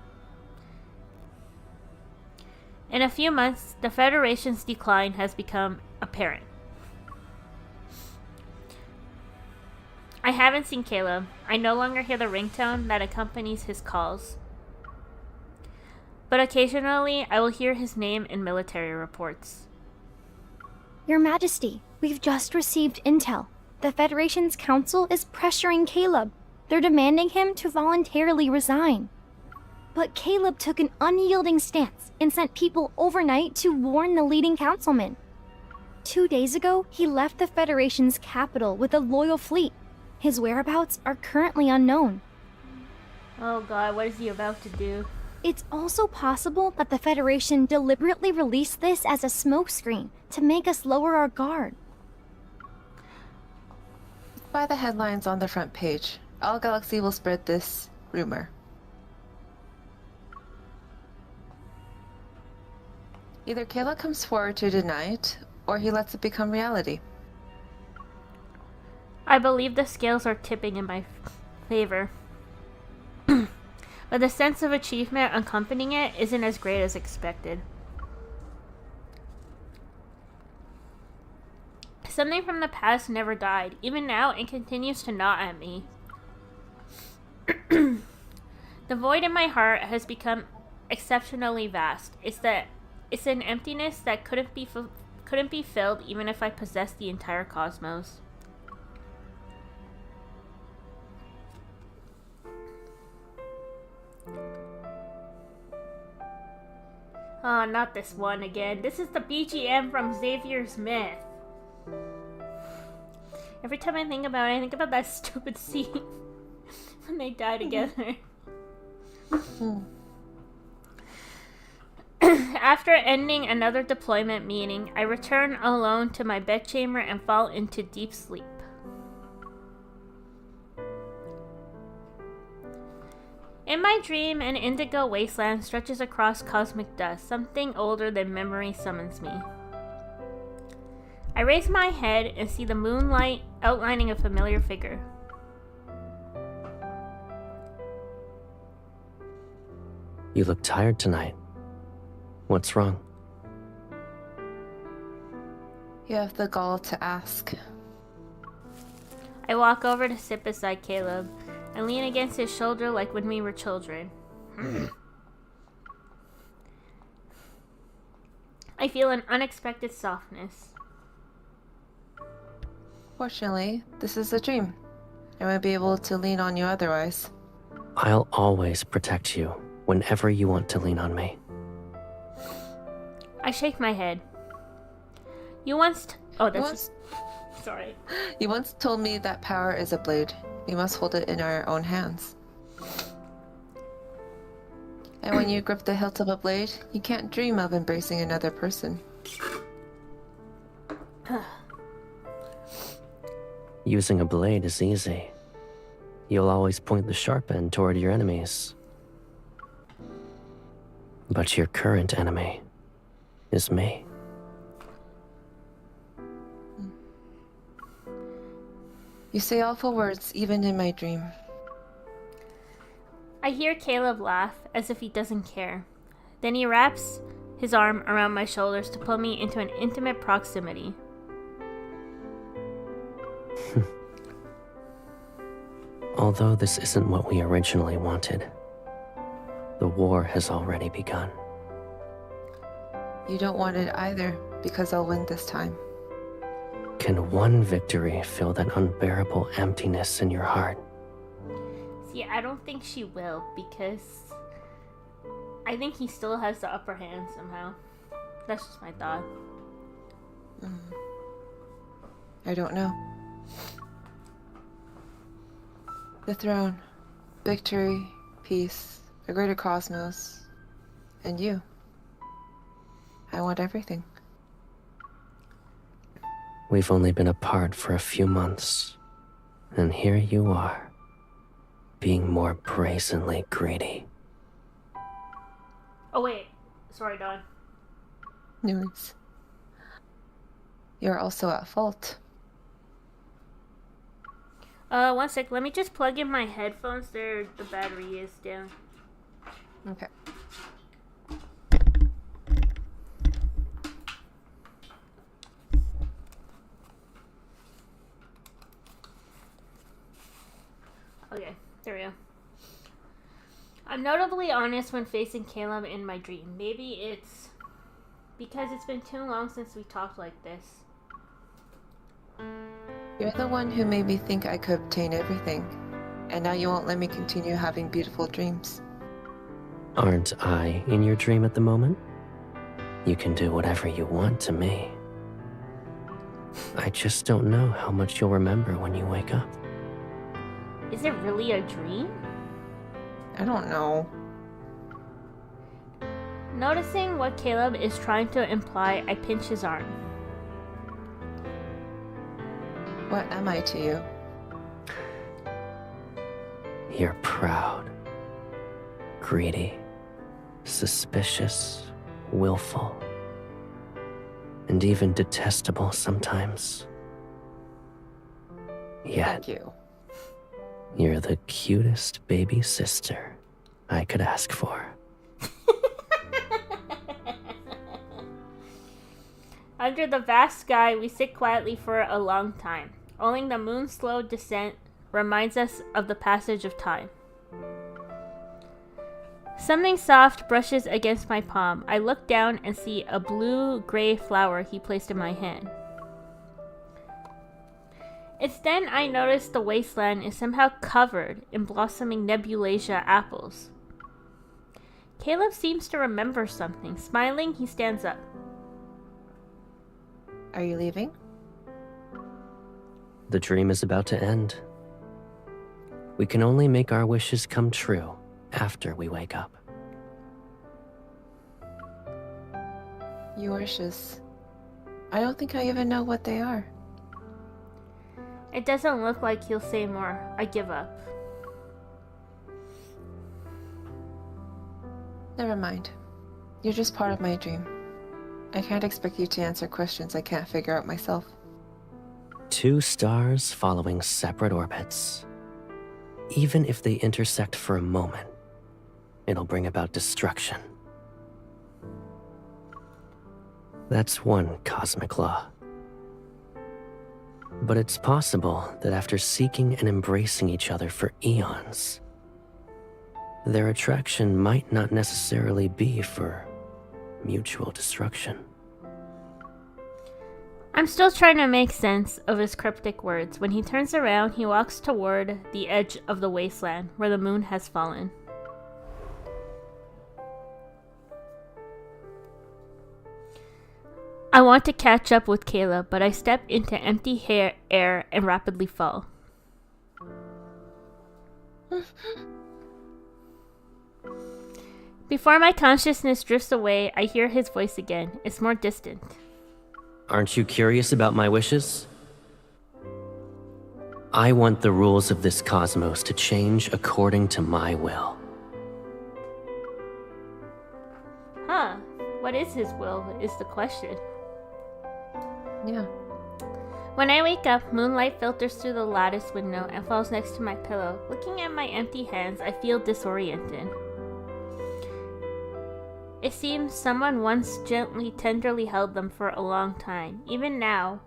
Speaker 2: In a few months, the Federation's decline has become apparent. I haven't seen Caleb. I no longer hear the ringtone that accompanies his calls. But occasionally, I will hear his name in military reports.
Speaker 4: Your Majesty, we've just received intel. The Federation's council is pressuring Caleb. They're demanding him to voluntarily resign. But Caleb took an unyielding stance and sent people overnight to warn the leading councilman. 2 days ago, he left the Federation's capital with a loyal fleet. His whereabouts are currently unknown.
Speaker 2: Oh god, what is he about to do?
Speaker 4: It's also possible that the Federation deliberately released this as a smokescreen to make us lower our guard.
Speaker 8: By the headlines on the front page, all Galaxy will spread this rumor. Either Kayla comes forward to deny it, or he lets it become reality.
Speaker 2: I believe the scales are tipping in my favor. But the sense of achievement accompanying it isn't as great as expected. Something from the past never died. Even now, it continues to gnaw at me. The void in my heart has become exceptionally vast. It's an emptiness that couldn't be filled even if I possessed the entire cosmos. Oh, not this one again. This is the BGM from Xavier's Myth. Every time I think about it, I think about that stupid scene when they die together. After ending another deployment meeting, I return alone to my bedchamber and fall into deep sleep. In my dream, an indigo wasteland stretches across cosmic dust. Something older than memory summons me. I raise my head and see the moonlight outlining a familiar figure.
Speaker 1: You look tired tonight. What's wrong?
Speaker 8: You have the gall to ask.
Speaker 2: I walk over to sit beside Caleb and lean against his shoulder like when we were children. I feel an unexpected softness.
Speaker 8: Fortunately, this is a dream. I won't be able to lean on you otherwise.
Speaker 1: I'll always protect you whenever you want to lean on me.
Speaker 2: I shake my head. You once Sorry.
Speaker 8: You once told me that power is a blade. We must hold it in our own hands. And when you grip the hilt of a blade, you can't dream of embracing another person.
Speaker 1: Using a blade is easy. You'll always point the sharp end toward your enemies. But your current enemy is me.
Speaker 8: You say awful words even in my dream.
Speaker 2: I hear Caleb laugh as if he doesn't care. Then he wraps his arm around my shoulders to pull me into an intimate proximity.
Speaker 1: Although this isn't what we originally wanted, the war has already begun.
Speaker 8: You don't want it either, because I'll win this time.
Speaker 1: Can one victory fill that unbearable emptiness in your heart?
Speaker 2: See, I don't think she will, because I think he still has the upper hand somehow. That's just my thought.
Speaker 8: I don't know. The throne, victory, peace, a greater cosmos, and you. I want everything.
Speaker 1: We've only been apart for a few months, and here you are, being more brazenly greedy.
Speaker 2: Oh wait, sorry, Dawn.
Speaker 8: News. You're also at fault.
Speaker 2: 1 sec, let me just plug in my headphones. The battery is down.
Speaker 8: Okay.
Speaker 2: Okay, there we go. I'm notably honest when facing Caleb in my dream. Maybe it's because it's been too long since we talked like this.
Speaker 8: You're the one who made me think I could obtain everything, and now you won't let me continue having beautiful dreams.
Speaker 1: Aren't I in your dream at the moment? You can do whatever you want to me. I just don't know how much you'll remember when you wake up.
Speaker 2: Is it really a dream?
Speaker 8: I don't know.
Speaker 2: Noticing what Caleb is trying to imply, I pinch his arm.
Speaker 8: What am I to you?
Speaker 1: You're proud, greedy, suspicious, willful, and even detestable sometimes. Yet,
Speaker 8: Thank you.
Speaker 1: you're the cutest baby sister I could ask for.
Speaker 2: Under the vast sky, we sit quietly for a long time. Only the moon's slow descent reminds us of the passage of time. Something soft brushes against my palm. I look down and see a blue-gray flower he placed in my hand. It's then I notice the wasteland is somehow covered in blossoming nebulasia apples. Caleb seems to remember something. Smiling, he stands up.
Speaker 8: Are you leaving?
Speaker 1: The dream is about to end. We can only make our wishes come true after we wake up.
Speaker 8: Your wishes. I don't think I even know what they are.
Speaker 2: It doesn't look like he'll say more. I give up.
Speaker 8: Never mind. You're just part of my dream. I can't expect you to answer questions I can't figure out myself.
Speaker 1: 2 stars following separate orbits. Even if they intersect for a moment, it'll bring about destruction. That's one cosmic law. But it's possible that after seeking and embracing each other for eons, their attraction might not necessarily be for mutual destruction.
Speaker 2: I'm still trying to make sense of his cryptic words. When he turns around, he walks toward the edge of the wasteland where the moon has fallen. I want to catch up with Caleb, but I step into empty air and rapidly fall. Before my consciousness drifts away, I hear his voice again. It's more distant.
Speaker 1: Aren't you curious about my wishes? I want the rules of this cosmos to change according to my will.
Speaker 2: Huh. What is his will is the question.
Speaker 8: Yeah.
Speaker 2: When I wake up, moonlight filters through the lattice window and falls next to my pillow. Looking at my empty hands, I feel disoriented. It seems someone once gently, tenderly held them for a long time. Even now,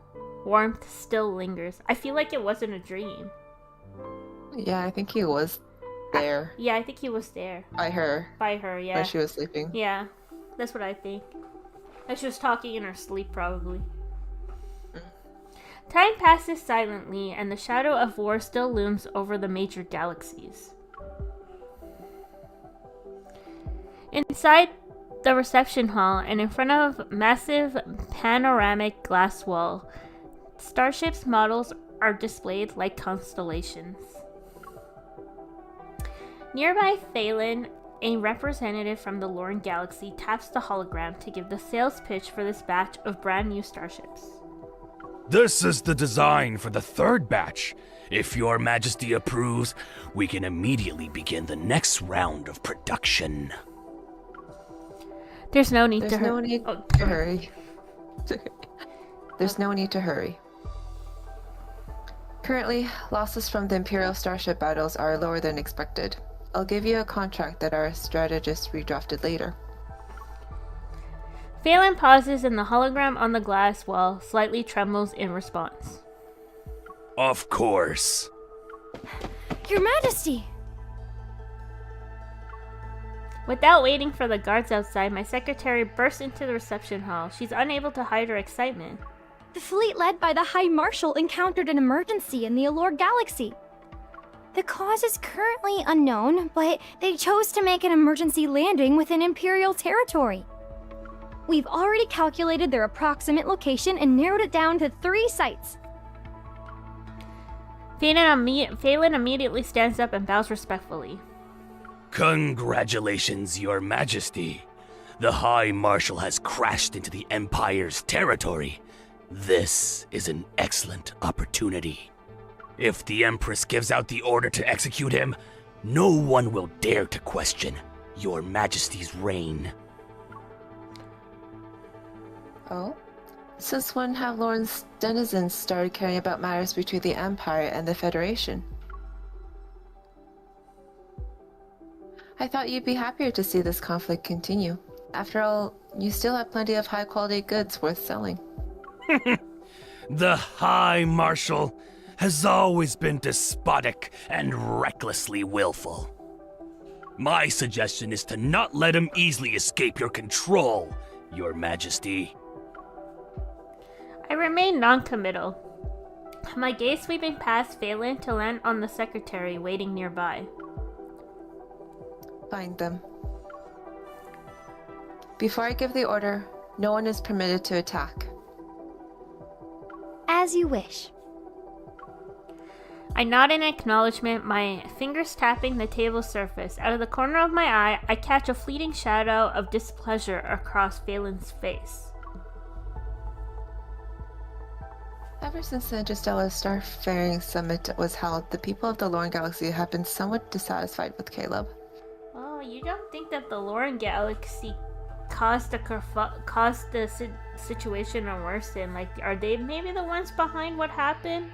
Speaker 2: warmth still lingers. I feel like it wasn't a dream.
Speaker 8: Yeah, I think he was there.
Speaker 2: Yeah, I think he was there.
Speaker 8: By her.
Speaker 2: By her, yeah.
Speaker 8: When she was sleeping.
Speaker 2: Yeah, that's what I think. Like she was talking in her sleep, probably. Time passes silently, and the shadow of war still looms over the major galaxies. Inside the reception hall, and in front of massive panoramic glass wall, starships' models are displayed like constellations. Nearby Phelan, a representative from the Lorne Galaxy, taps the hologram to give the sales pitch for this batch of brand new starships.
Speaker 5: This is the design for the third batch. If your majesty approves, we can immediately begin the next round of production.
Speaker 2: There's no need
Speaker 8: There's
Speaker 2: to
Speaker 8: no need to hurry. There's no need to hurry. Currently, losses from the Imperial starship battles are lower than expected. I'll give you a contract that our strategist redrafted later.
Speaker 2: Phelan pauses and the hologram on the glass wall slightly trembles in response.
Speaker 5: Of course.
Speaker 4: Your Majesty!
Speaker 2: Without waiting for the guards outside, my secretary bursts into the reception hall. She's unable to hide her excitement.
Speaker 4: The fleet led by the High Marshal encountered an emergency in the Allure Galaxy. The cause is currently unknown, but they chose to make an emergency landing within Imperial territory. We've already calculated their approximate location and narrowed it down to 3 sites.
Speaker 2: Phelan immediately stands up and bows respectfully.
Speaker 5: Congratulations, your majesty. The High Marshal has crashed into the Empire's territory. This is an excellent opportunity. If the Empress gives out the order to execute him, no one will dare to question your majesty's reign.
Speaker 8: Oh? Since when have Lorne's denizens started caring about matters between the Empire and the Federation? I thought you'd be happier to see this conflict continue. After all, you still have plenty of high-quality goods worth selling.
Speaker 5: The High Marshal has always been despotic and recklessly willful. My suggestion is to not let him easily escape your control, your majesty.
Speaker 2: I remain non-committal, my gaze sweeping past Phelan to land on the secretary waiting nearby.
Speaker 8: Find them. Before I give the order, no one is permitted to attack.
Speaker 4: As you wish.
Speaker 2: I nod in acknowledgement, my fingers tapping the table's surface. Out of the corner of my eye, I catch a fleeting shadow of displeasure across Phelan's face.
Speaker 8: Ever since the Interstellar Starfaring Summit was held, the people of the Lorne Galaxy have been somewhat dissatisfied with Caleb.
Speaker 2: Oh, you don't think that the Lorne Galaxy caused the situation to worsen? Like, are they maybe the ones behind what happened?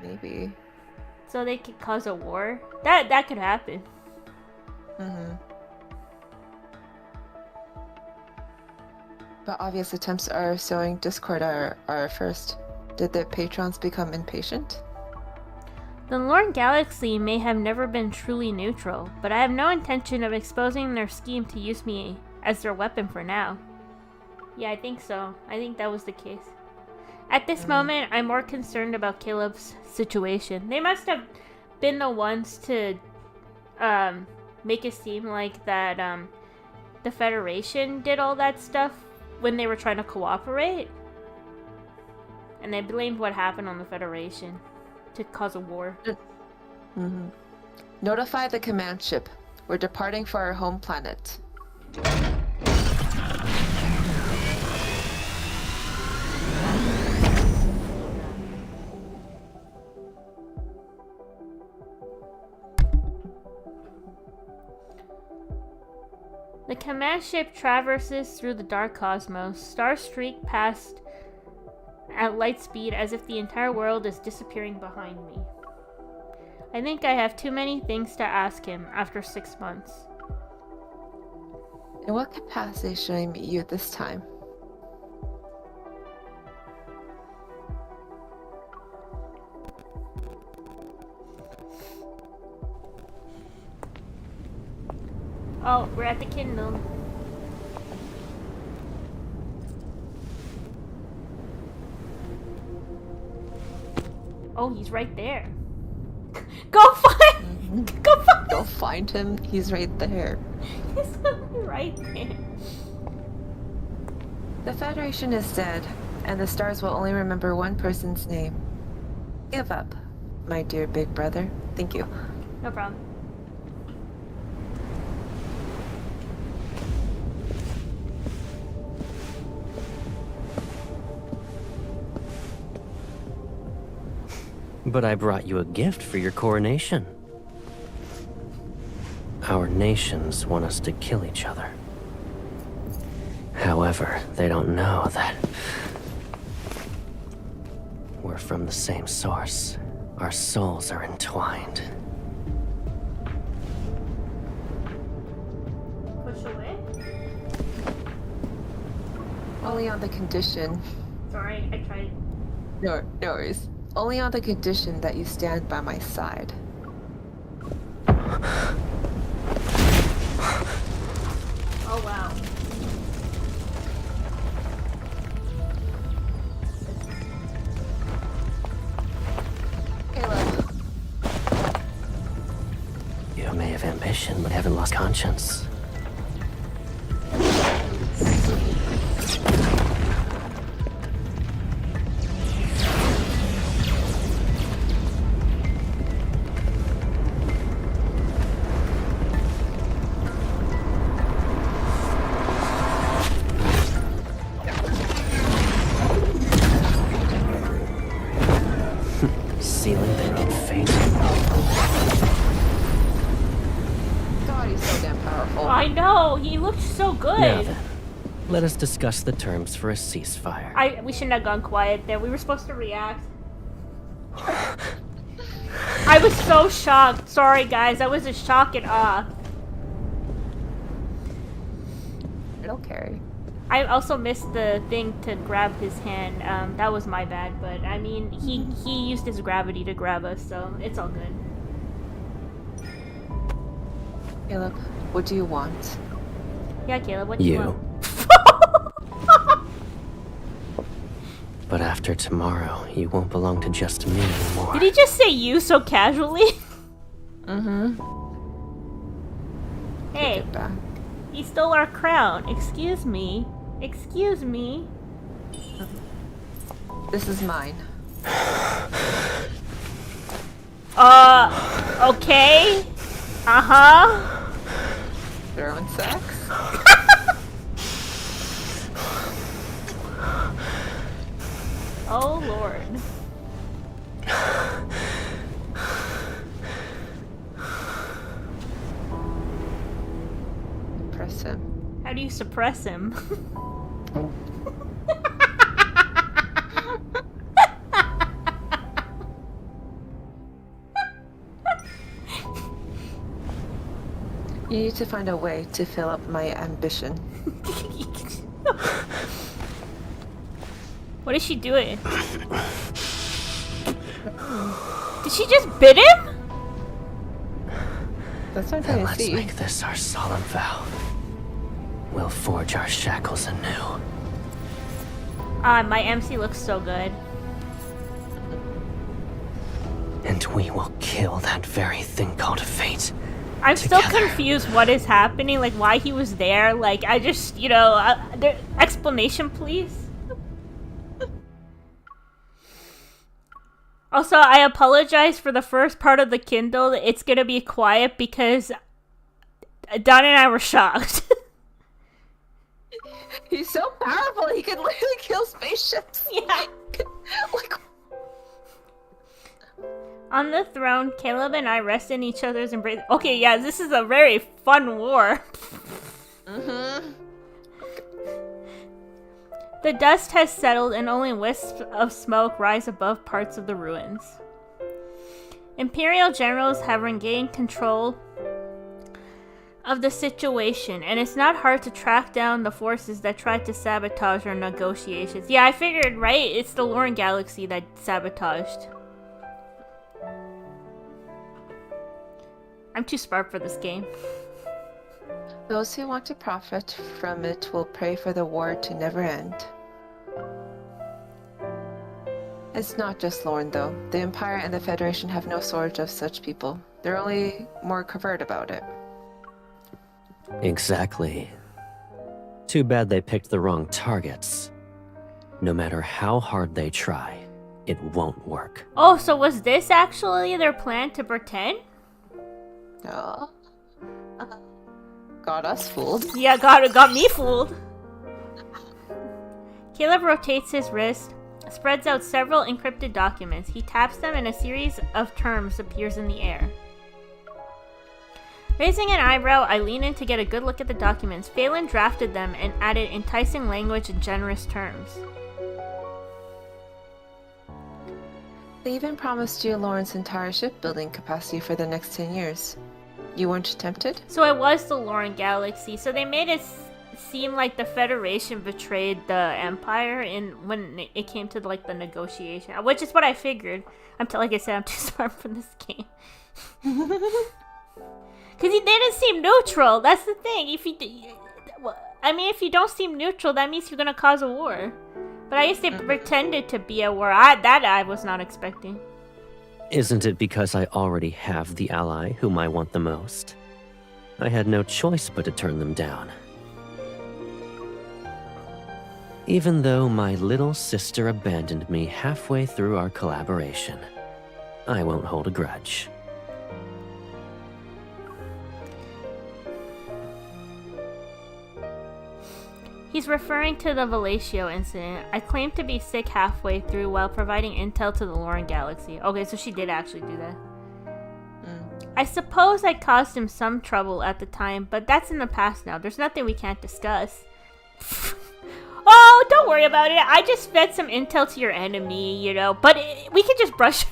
Speaker 8: Maybe.
Speaker 2: So they could cause a war? That could happen.
Speaker 8: But obvious attempts are sowing discord are first. Did the patrons become impatient?
Speaker 2: The Lorne Galaxy may have never been truly neutral, but I have no intention of exposing their scheme to use me as their weapon for now. Yeah, I think so. I think that was the case. At this moment, I'm more concerned about Caleb's situation. They must have been the ones to make it seem like that the Federation did all that stuff when they were trying to cooperate. And they blamed what happened on the Federation to cause a war.
Speaker 8: Notify the command ship. We're departing for our home planet.
Speaker 2: The command ship traverses through the dark cosmos. Stars streak past at light speed as if the entire world is disappearing behind me. I think I have too many things to ask him after 6 months.
Speaker 8: In what capacity should I meet you this time?
Speaker 2: Oh, we're at the Kingdom. Oh, he's right there. Go find!
Speaker 8: Go find him. He's right there.
Speaker 2: He's right there.
Speaker 8: The Federation is dead, and the stars will only remember one person's name. Give up, my dear big brother. Thank you.
Speaker 2: No problem.
Speaker 1: But I brought you a gift for your coronation. Our nations want us to kill each other. However, they don't know that we're from the same source. Our souls are entwined.
Speaker 2: Push away?
Speaker 8: Only on the condition.
Speaker 2: Sorry, I tried.
Speaker 8: No worries. Only on the condition that you stand by my side.
Speaker 2: Oh, wow.
Speaker 8: Caleb.
Speaker 1: You may have ambition, but haven't lost conscience. Sealing their own fate.
Speaker 8: God, he's so damn powerful.
Speaker 2: I know, he looked so good.
Speaker 1: Now then, let us discuss the terms for a ceasefire.
Speaker 2: We shouldn't have gone quiet there. We were supposed to react. I was so shocked. Sorry, guys. I was in shock and awe.
Speaker 8: I don't care.
Speaker 2: I also missed the thing to grab his hand. That was my bad, but I mean, he used his gravity to grab us, so it's all good.
Speaker 8: Caleb, what do you want?
Speaker 2: Yeah, Caleb, what do you want?
Speaker 1: But after tomorrow, you won't belong to just me anymore.
Speaker 2: Did he just say you so casually?
Speaker 8: Mm-hmm.
Speaker 2: Hey,
Speaker 8: Take it back.
Speaker 2: he stole our crown. Excuse me. Excuse me.
Speaker 8: This is mine.
Speaker 2: Okay. Uh-huh.
Speaker 8: Throwing sex?
Speaker 2: Oh, Lord.
Speaker 8: Press him.
Speaker 2: How do you suppress him?
Speaker 8: You need to find a way to fill up my ambition.
Speaker 2: What is she doing? Did she just bit him?
Speaker 8: That's what I'm
Speaker 1: Then
Speaker 8: trying to
Speaker 1: let's
Speaker 8: see.
Speaker 1: make this our solemn vow. We'll forge our shackles anew.
Speaker 2: My MC looks so good.
Speaker 1: And we will kill that very thing called fate.
Speaker 2: I'm still
Speaker 1: Together.
Speaker 2: confused what is happening, like why he was there. Like, I just, explanation please. Also, I apologize for the first part of the Kindle. It's gonna be quiet because Don and I were shocked.
Speaker 8: He's so powerful, he can literally kill spaceships.
Speaker 2: Yeah.
Speaker 8: Like,
Speaker 2: On the throne, Caleb and I rest in each other's embrace. Okay, yeah, this is a very fun war. The dust has settled and only wisps of smoke rise above parts of the ruins. Imperial generals have regained control of the situation, and it's not hard to track down the forces that tried to sabotage our negotiations. Yeah, I figured, right? It's the Lauren Galaxy that sabotaged. I'm too smart for this game.
Speaker 8: those who want to profit from it will pray for the war to never end. It's not just Lorne, though. The Empire and the Federation have no shortage of such people. They're only more covert about it.
Speaker 1: Exactly. Too bad they picked the wrong targets. No matter how hard they try, it won't work.
Speaker 2: Oh, so was this actually their plan to pretend?
Speaker 8: Oh. Got us fooled.
Speaker 2: Yeah, got me fooled. Caleb rotates his wrist, spreads out several encrypted documents. He taps them and a series of terms appears in the air. Raising an eyebrow, I lean in to get a good look at the documents. Phelan drafted them and added enticing language and generous terms.
Speaker 8: They even promised you Lawrence's entire shipbuilding capacity for the next 10 years. You weren't tempted?
Speaker 2: So it was the Lauren Galaxy. So they made it seem like the Federation betrayed the Empire when it came to like the negotiation, which is what I figured. Like I said, I'm too smart for this game. Because he didn't seem neutral. That's the thing. If you don't seem neutral, that means you're gonna cause a war. But I guess they pretended to be a war. I was not expecting.
Speaker 1: Isn't it because I already have the ally whom I want the most? I had no choice but to turn them down. Even though my little sister abandoned me halfway through our collaboration, I won't hold a grudge.
Speaker 2: He's referring to the Velatio incident. I claimed to be sick halfway through while providing intel to the Lauren Galaxy. Okay, so she did actually do that. I suppose I caused him some trouble at the time, but that's in the past now. There's nothing we can't discuss. Oh, don't worry about it. I just fed some intel to your enemy, but we can just brush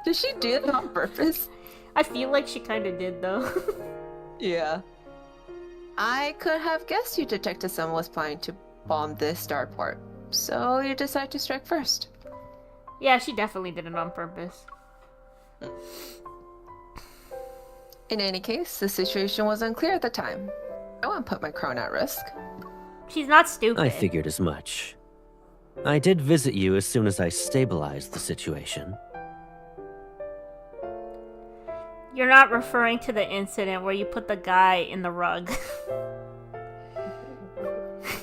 Speaker 8: Did she do it on purpose?
Speaker 2: I feel like she kind of did, though.
Speaker 8: Yeah. I could have guessed you detected someone was planning to bomb this starport, so you decided to strike first.
Speaker 2: Yeah, she definitely did it on purpose.
Speaker 8: In any case, the situation was unclear at the time. I won't put my crown at risk.
Speaker 2: She's not stupid.
Speaker 1: I figured as much. I did visit you as soon as I stabilized the situation.
Speaker 2: You're not referring to the incident where you put the guy in the rug.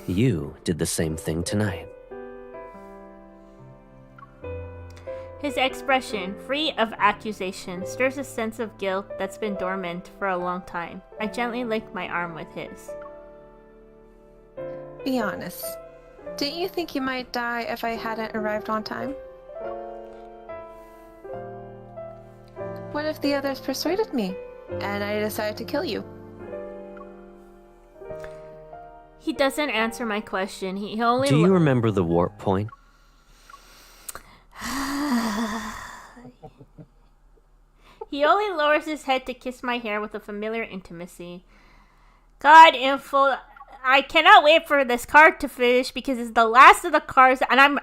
Speaker 1: You did the same thing tonight.
Speaker 2: His expression, free of accusation, stirs a sense of guilt that's been dormant for a long time. I gently lick my arm with his.
Speaker 8: Be honest. Didn't you think you might die if I hadn't arrived on time? What if the others persuaded me, and I decided to kill you?
Speaker 2: He doesn't answer my question. He only.
Speaker 1: Do you remember the warp point?
Speaker 2: He only lowers his head to kiss my hair with a familiar intimacy. God, info. I cannot wait for this card to finish because it's the last of the cards, and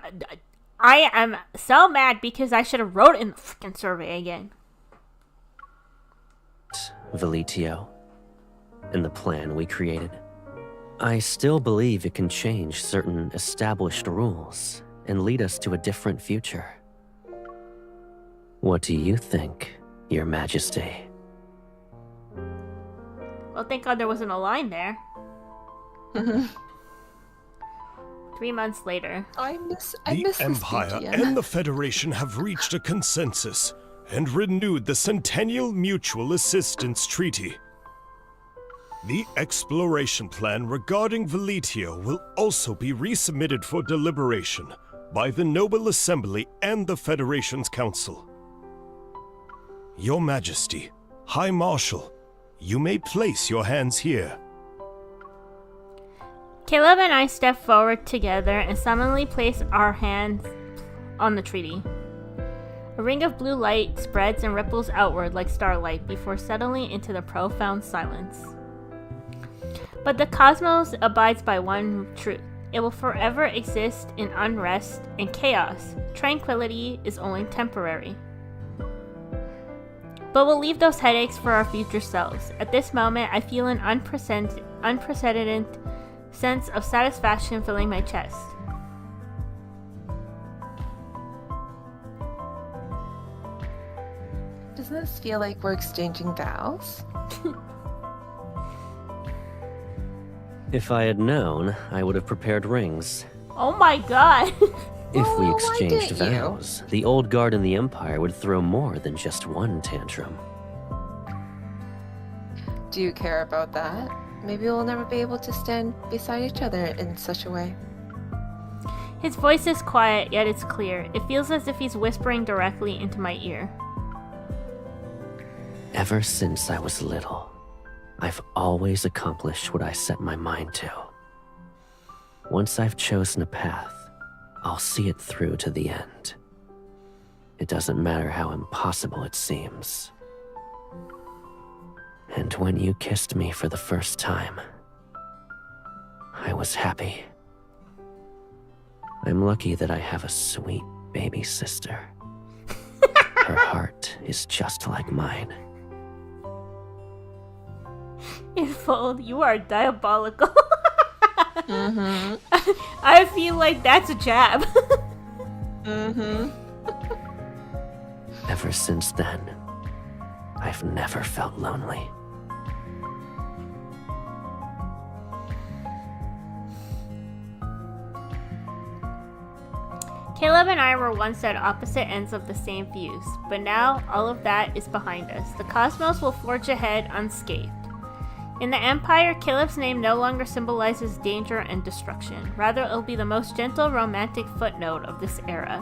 Speaker 2: I am so mad because I should have wrote in the freaking survey again.
Speaker 1: Veletio, and the plan we created. I still believe it can change certain established rules and lead us to a different future. What do you think, Your Majesty?
Speaker 2: Well, thank God there wasn't a line there. 3 months later.
Speaker 8: I miss
Speaker 10: The
Speaker 8: this
Speaker 10: Empire
Speaker 8: BTN.
Speaker 10: and the Federation have reached a consensus and renewed the Centennial Mutual Assistance Treaty. The exploration plan regarding Veletio will also be resubmitted for deliberation by the Noble Assembly and the Federation's Council. Your Majesty, High Marshal, you may place your hands here.
Speaker 2: Caleb and I step forward together and suddenly place our hands on the treaty. A ring of blue light spreads and ripples outward like starlight before settling into the profound silence. But the cosmos abides by one truth. It will forever exist in unrest and chaos. Tranquility is only temporary. But we'll leave those headaches for our future selves. At this moment, I feel an unprecedented sense of satisfaction filling my chest.
Speaker 8: Doesn't this feel like we're exchanging vows?
Speaker 1: If I had known, I would have prepared rings.
Speaker 2: Oh my god!
Speaker 1: If we
Speaker 8: Well, why
Speaker 1: exchanged
Speaker 8: didn't you?
Speaker 1: vows, the old guard in the Empire would throw more than just one tantrum.
Speaker 8: Do you care about that? Maybe we'll never be able to stand beside each other in such a way.
Speaker 2: His voice is quiet, yet it's clear. It feels as if he's whispering directly into my ear.
Speaker 1: Ever since I was little, I've always accomplished what I set my mind to. Once I've chosen a path, I'll see it through to the end. It doesn't matter how impossible it seems. And when you kissed me for the first time, I was happy. I'm lucky that I have a sweet baby sister. Her heart is just like mine.
Speaker 2: Infold, you are diabolical. I feel like that's a jab.
Speaker 1: Ever since then, I've never felt lonely.
Speaker 2: Caleb and I were once at opposite ends of the same fuse, but now all of that is behind us. The cosmos will forge ahead unscathed. In the Empire, Caleb's name no longer symbolizes danger and destruction. Rather, it'll be the most gentle, romantic footnote of this era.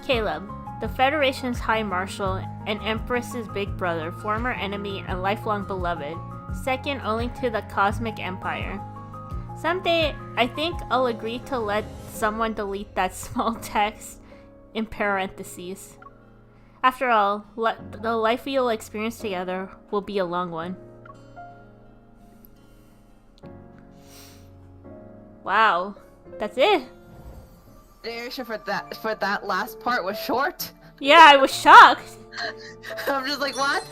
Speaker 2: Caleb, the Federation's High Marshal and Empress's big brother, former enemy and lifelong beloved, second only to the Cosmic Empire. Someday, I think I'll agree to let someone delete that small text in parentheses. After all, the life we'll experience together will be a long one. Wow, that's it.
Speaker 8: The narration for that last part was short.
Speaker 2: Yeah, I was shocked.
Speaker 8: I'm just like, what?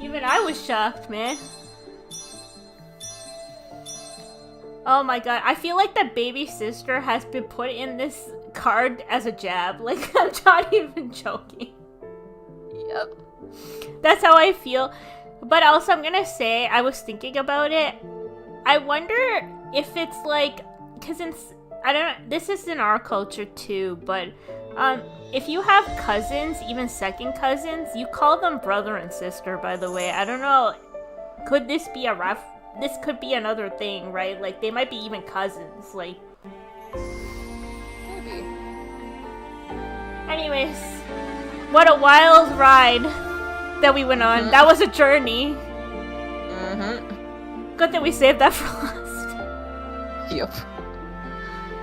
Speaker 2: Even I was shocked, man. Oh my god, I feel like the baby sister has been put in this card as a jab. Like, I'm not even joking.
Speaker 8: Yep.
Speaker 2: That's how I feel. But also, I'm gonna say, I was thinking about it. I wonder if it's like, because I don't know, this is in our culture too, but if you have cousins, even second cousins, you call them brother and sister, by the way. I don't know, could this be this could be another thing, right? Like, they might be even cousins, like.
Speaker 8: Maybe.
Speaker 2: Anyways, what a wild ride that we went on. That was a journey. Good that we saved that for last.
Speaker 8: Yep.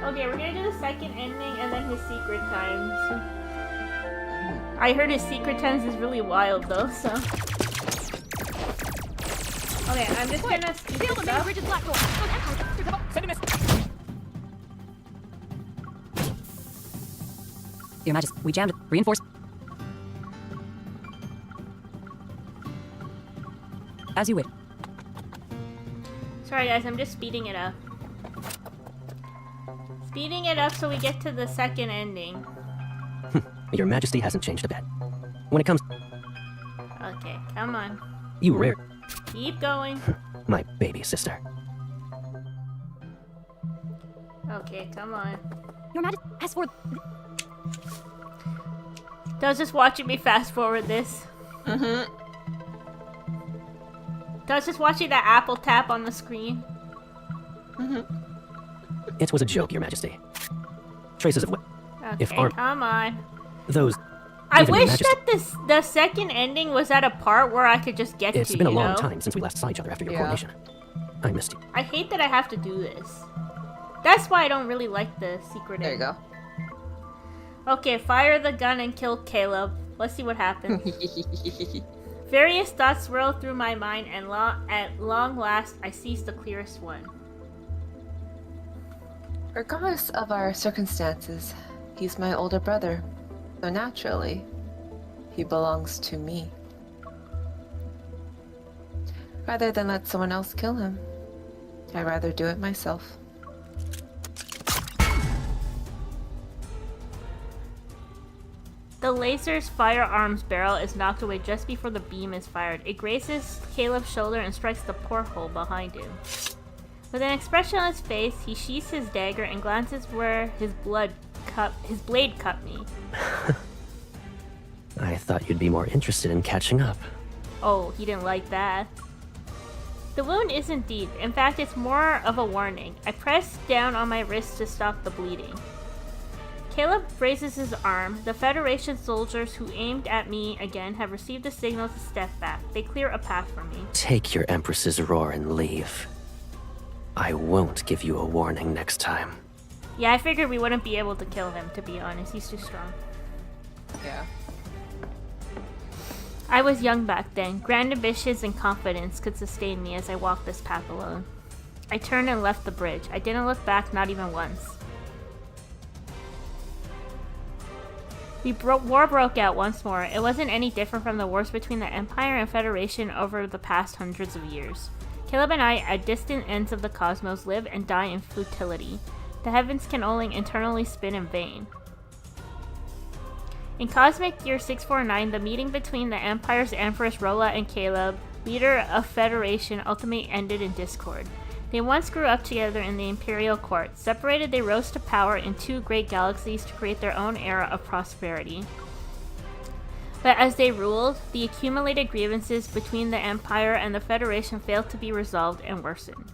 Speaker 2: Okay, we're gonna do the second ending and then his secret times. I heard his secret tens is really wild though, so. Okay, I'm just gonna speed this up.
Speaker 6: Your Majesty, we jammed it. Reinforce. As you wish.
Speaker 2: Sorry guys, I'm just speeding it up. Speeding it up so we get to the second ending.
Speaker 1: Your Majesty hasn't changed a bit. When it comes...
Speaker 2: Okay, come on.
Speaker 1: You rare...
Speaker 2: Keep going.
Speaker 1: My baby sister.
Speaker 2: Okay, come on.
Speaker 4: Your Majesty, as for...
Speaker 2: Does just watching me fast forward this. Does just watching that apple tap on the screen.
Speaker 1: It was a joke, Your Majesty. Traces of what...
Speaker 2: Okay,
Speaker 1: If our...
Speaker 2: come on.
Speaker 1: Those...
Speaker 2: I
Speaker 1: Even Your
Speaker 2: wish
Speaker 1: Majesty...
Speaker 2: that the second ending was at a part where I could just get
Speaker 1: It's
Speaker 2: to,
Speaker 1: been a
Speaker 2: you
Speaker 1: long
Speaker 2: know?
Speaker 1: time since we last saw each other after your coronation. I missed you.
Speaker 2: I hate that I have to do this. That's why I don't really like the secret
Speaker 3: There you
Speaker 2: ending.
Speaker 3: go.
Speaker 2: Okay, fire the gun and kill Caleb. Let's see what happens. Various thoughts swirl through my mind, and at long last, I seize the clearest one.
Speaker 8: Regardless of our circumstances, he's my older brother. So naturally, he belongs to me. Rather than let someone else kill him, I'd rather do it myself.
Speaker 2: The laser's firearms barrel is knocked away just before the beam is fired. It grazes Caleb's shoulder and strikes the porthole behind him. With an expression on his face, he sheaths his dagger and glances where his blade cut me.
Speaker 1: I thought you'd be more interested in catching up.
Speaker 2: Oh, he didn't like that. The wound isn't deep. In fact, it's more of a warning. I press down on my wrist to stop the bleeding. Caleb raises his arm. The Federation soldiers who aimed at me again have received the signal to step back. They clear a path for me.
Speaker 1: Take your Empress's roar and leave. I won't give you a warning next time.
Speaker 2: Yeah, I figured we wouldn't be able to kill him, to be honest. He's too strong.
Speaker 3: Yeah.
Speaker 2: I was young back then. Grand ambitions and confidence could sustain me as I walked this path alone. I turned and left the bridge. I didn't look back, not even once. War broke out once more. It wasn't any different from the wars between the Empire and Federation over the past hundreds of years. Caleb and I, at distant ends of the cosmos, live and die in futility. The heavens can only internally spin in vain. In Cosmic Year 649, the meeting between the Empire's Empress Rolla and Caleb, leader of Federation, ultimately ended in discord. They once grew up together in the Imperial court. Separated, they rose to power in two great galaxies to create their own era of prosperity. But as they ruled, the accumulated grievances between the Empire and the Federation failed to be resolved and worsened.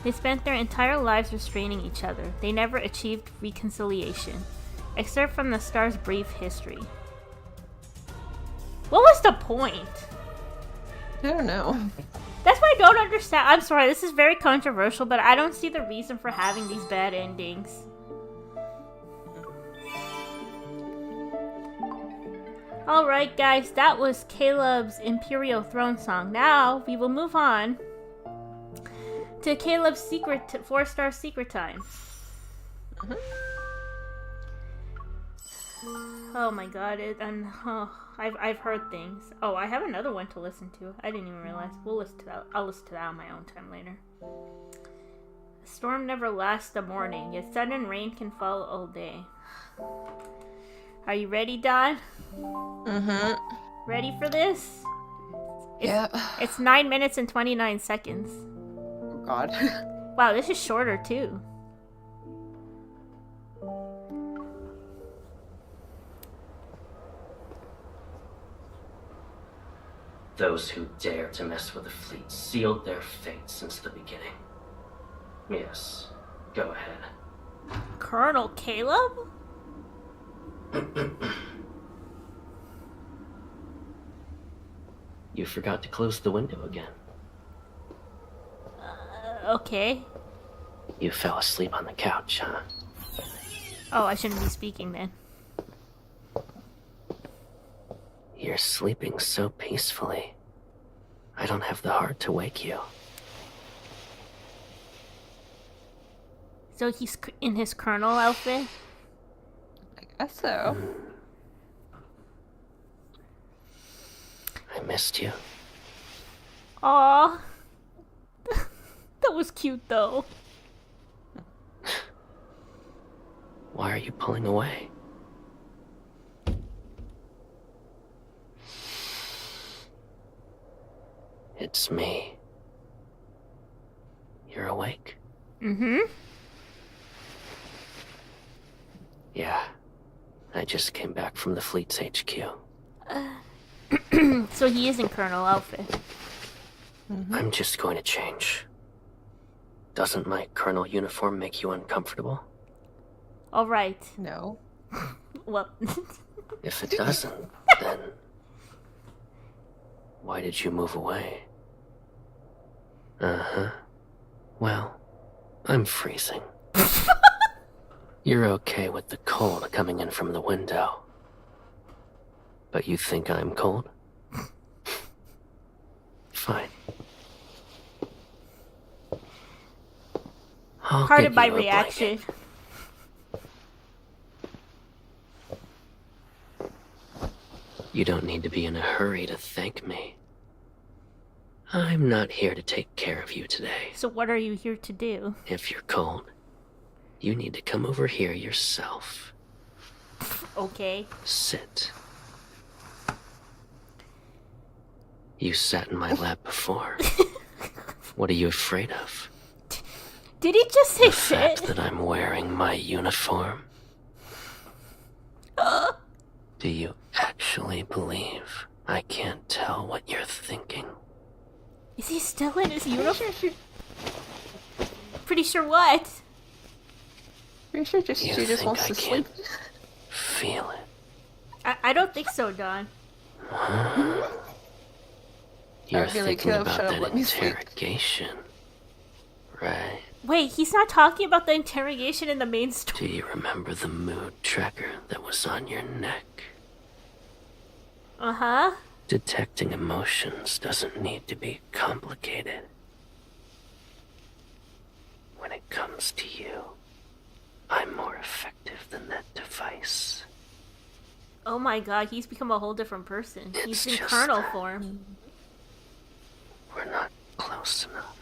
Speaker 2: They spent their entire lives restraining each other. They never achieved reconciliation, except from the star's brief history. What was the point?
Speaker 8: I don't know.
Speaker 2: That's why I don't understand. I'm sorry, this is very controversial, but I don't see the reason for having these bad endings. Alright guys, that was Caleb's Imperial Thronesong. Now, we will move on to Caleb's 4-star secret time. Oh my god, I've heard things. Oh, I have another one to listen to. I didn't even realize. We'll listen to that. I'll listen to that on my own time later. A storm never lasts the morning, yet sudden rain can fall all day. Are you ready, Don? Ready for this? It's 9 minutes and 29 seconds.
Speaker 8: Oh god.
Speaker 2: Wow, this is shorter too.
Speaker 1: Those who dare to mess with the fleet sealed their fate since the beginning. Yes, go ahead.
Speaker 2: Colonel Caleb?
Speaker 1: You forgot to close the window again.
Speaker 2: Okay.
Speaker 1: You fell asleep on the couch, huh?
Speaker 2: Oh, I shouldn't be speaking then.
Speaker 1: You're sleeping so peacefully. I don't have the heart to wake you.
Speaker 2: So he's in his colonel outfit?
Speaker 8: I guess so.
Speaker 1: I missed you.
Speaker 2: Aww. That was cute though.
Speaker 1: Why are you pulling away? It's me. You're awake?
Speaker 2: Mm-hmm.
Speaker 1: Yeah. I just came back from the fleet's HQ.
Speaker 2: So he is in colonel outfit.
Speaker 1: I'm just going to change. Doesn't my colonel uniform make you uncomfortable?
Speaker 2: Alright.
Speaker 8: No.
Speaker 2: Well...
Speaker 1: If it doesn't, then... Why did you move away? Uh-huh. Well, I'm freezing. You're okay with the cold coming in from the window. But you think I'm cold? Fine. I'll
Speaker 2: Part
Speaker 1: get
Speaker 2: of my
Speaker 1: you a
Speaker 2: reaction.
Speaker 1: blanket. You don't need to be in a hurry to thank me. I'm not here to take care of you today.
Speaker 2: So what are you here to do?
Speaker 1: If you're cold, you need to come over here yourself.
Speaker 2: Okay.
Speaker 1: Sit. You sat in my lap before. What are you afraid of?
Speaker 2: Did he just say
Speaker 1: The fact
Speaker 2: shit?
Speaker 1: that I'm wearing my uniform? Do you actually believe I can't tell what you're thinking?
Speaker 2: Is he still in his uniform? Pretty sure what?
Speaker 8: Pretty sure just
Speaker 1: You
Speaker 8: she just
Speaker 1: think
Speaker 8: wants
Speaker 1: I
Speaker 8: to
Speaker 1: can't
Speaker 8: sleep.
Speaker 1: feel it?
Speaker 2: I don't think so, Don.
Speaker 1: You're
Speaker 8: really
Speaker 1: thinking
Speaker 8: could have
Speaker 1: about
Speaker 8: shut up,
Speaker 1: that
Speaker 8: let me sleep.
Speaker 1: interrogation, right?
Speaker 2: Wait, he's not talking about the interrogation in the main
Speaker 1: Do
Speaker 2: story.
Speaker 1: you remember the mood tracker that was on your neck?
Speaker 2: Uh-huh.
Speaker 1: Detecting emotions doesn't need to be complicated. When it comes to you, I'm more effective than that device.
Speaker 2: Oh my god, he's become a whole different person.
Speaker 1: It's
Speaker 2: He's in
Speaker 1: just
Speaker 2: colonel
Speaker 1: that.
Speaker 2: form.
Speaker 1: We're not close enough.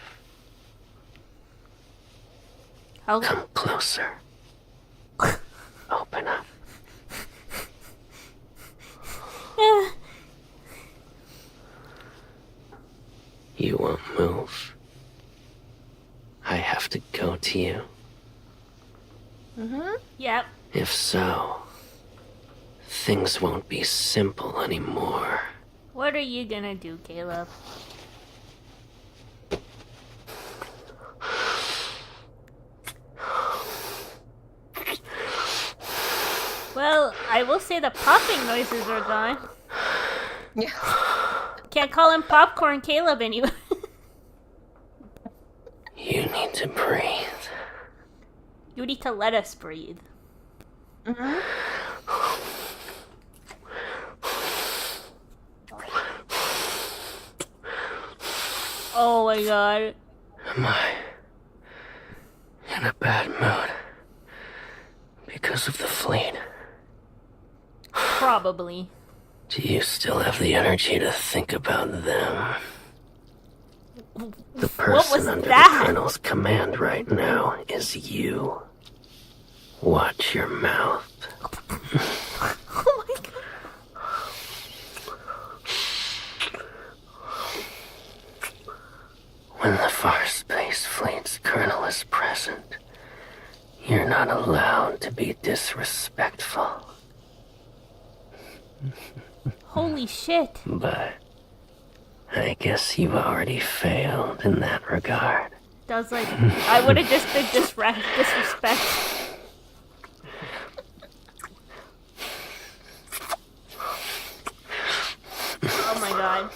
Speaker 2: How...
Speaker 1: Come closer. Open up. You won't move. I have to go to you.
Speaker 2: Yep.
Speaker 1: If so, things won't be simple anymore.
Speaker 2: What are you gonna do, Caleb? Well, I will say the popping noises are gone.
Speaker 8: Yeah.
Speaker 2: Can't call him Popcorn Caleb anymore.
Speaker 1: You need to breathe.
Speaker 2: You need to let us breathe. Oh my god.
Speaker 1: Am I in a bad mood because of the fleet?
Speaker 2: Probably.
Speaker 1: Do you still have the energy to think about them? The
Speaker 2: What was
Speaker 1: person under
Speaker 2: that?
Speaker 1: the colonel's command right now is you. Watch your mouth.
Speaker 2: Oh my god.
Speaker 1: When the Far Space Fleet's colonel is present, you're not allowed to be disrespectful.
Speaker 2: Holy shit.
Speaker 1: But I guess you've already failed in that regard.
Speaker 2: That was like, I would have just been disrespect. Oh my god.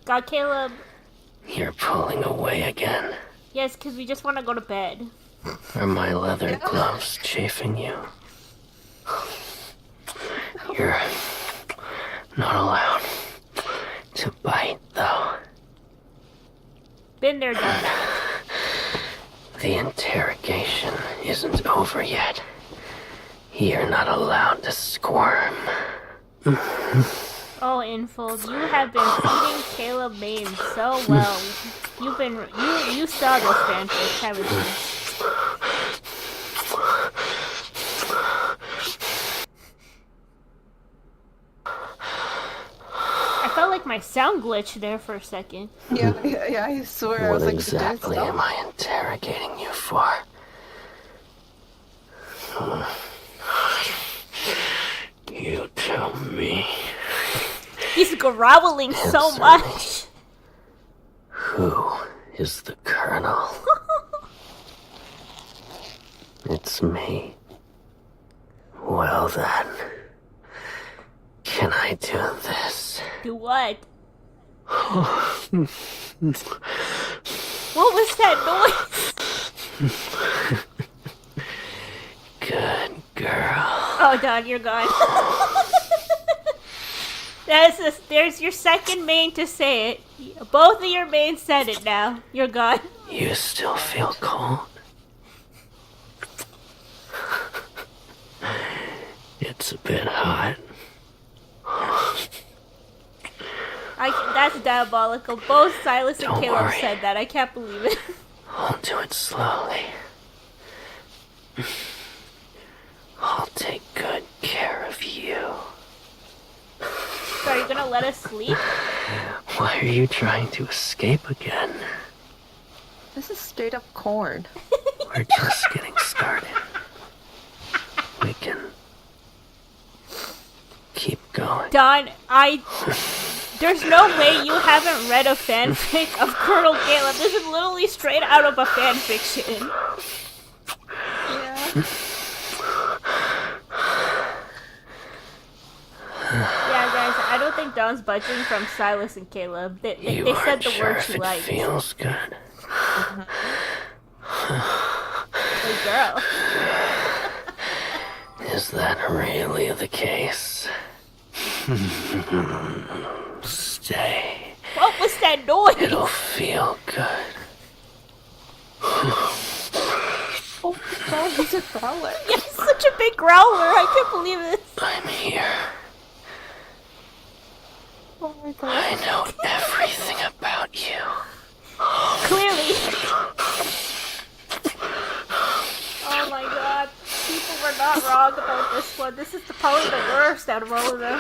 Speaker 2: God, Caleb.
Speaker 1: You're pulling away again.
Speaker 2: Yes, because we just want to go to bed.
Speaker 1: Are my leather gloves chafing you? You're not allowed to bite, though.
Speaker 2: Been there, done that.
Speaker 1: The interrogation isn't over yet. You're not allowed to squirm.
Speaker 2: Oh, Infold, you have been feeding Caleb Maine so well. You saw this fanfic, haven't you? I felt like my sound glitched there for a second.
Speaker 8: Yeah, I swear. I
Speaker 1: What
Speaker 8: was like,
Speaker 1: exactly am I interrogating you for? You tell me.
Speaker 2: He's groveling so
Speaker 1: Answer
Speaker 2: much.
Speaker 1: Who is the Colonel? It's me. Well then, can I do this?
Speaker 2: Do what? What was that noise?
Speaker 1: Good girl.
Speaker 2: Oh, Don, you're gone. There's your second main to say it. Both of your mains said it now. You're gone.
Speaker 1: You still feel cold? It's a bit hot.
Speaker 2: That's diabolical. Both Silas and
Speaker 1: Don't
Speaker 2: Caleb
Speaker 1: worry.
Speaker 2: said that. I can't believe it.
Speaker 1: I'll do it slowly. I'll take good care of you.
Speaker 2: So are you gonna let us sleep?
Speaker 1: Why are you trying to escape again?
Speaker 8: This is straight up corn.
Speaker 1: We're just getting started. We can keep going.
Speaker 2: Don, there's no way you haven't read a fanfic of Colonel Caleb. This is literally straight out of a fanfiction.
Speaker 8: Yeah.
Speaker 2: Yeah, guys, I don't think Don's budging from Silas and Caleb. They
Speaker 1: You
Speaker 2: said
Speaker 1: aren't
Speaker 2: the
Speaker 1: sure
Speaker 2: word
Speaker 1: if
Speaker 2: she
Speaker 1: it
Speaker 2: liked.
Speaker 1: feels good.
Speaker 2: Hey, girl.
Speaker 1: Is that really the case? Stay.
Speaker 2: What was that noise?
Speaker 1: It'll feel good.
Speaker 8: Oh my god, he's a growler.
Speaker 2: Yeah, he's such a big growler. I can't believe this.
Speaker 1: I'm here.
Speaker 8: Oh my god.
Speaker 1: I know everything about you.
Speaker 2: Clearly. Oh my god. People were not wrong about this one. This is probably the worst out of all of them.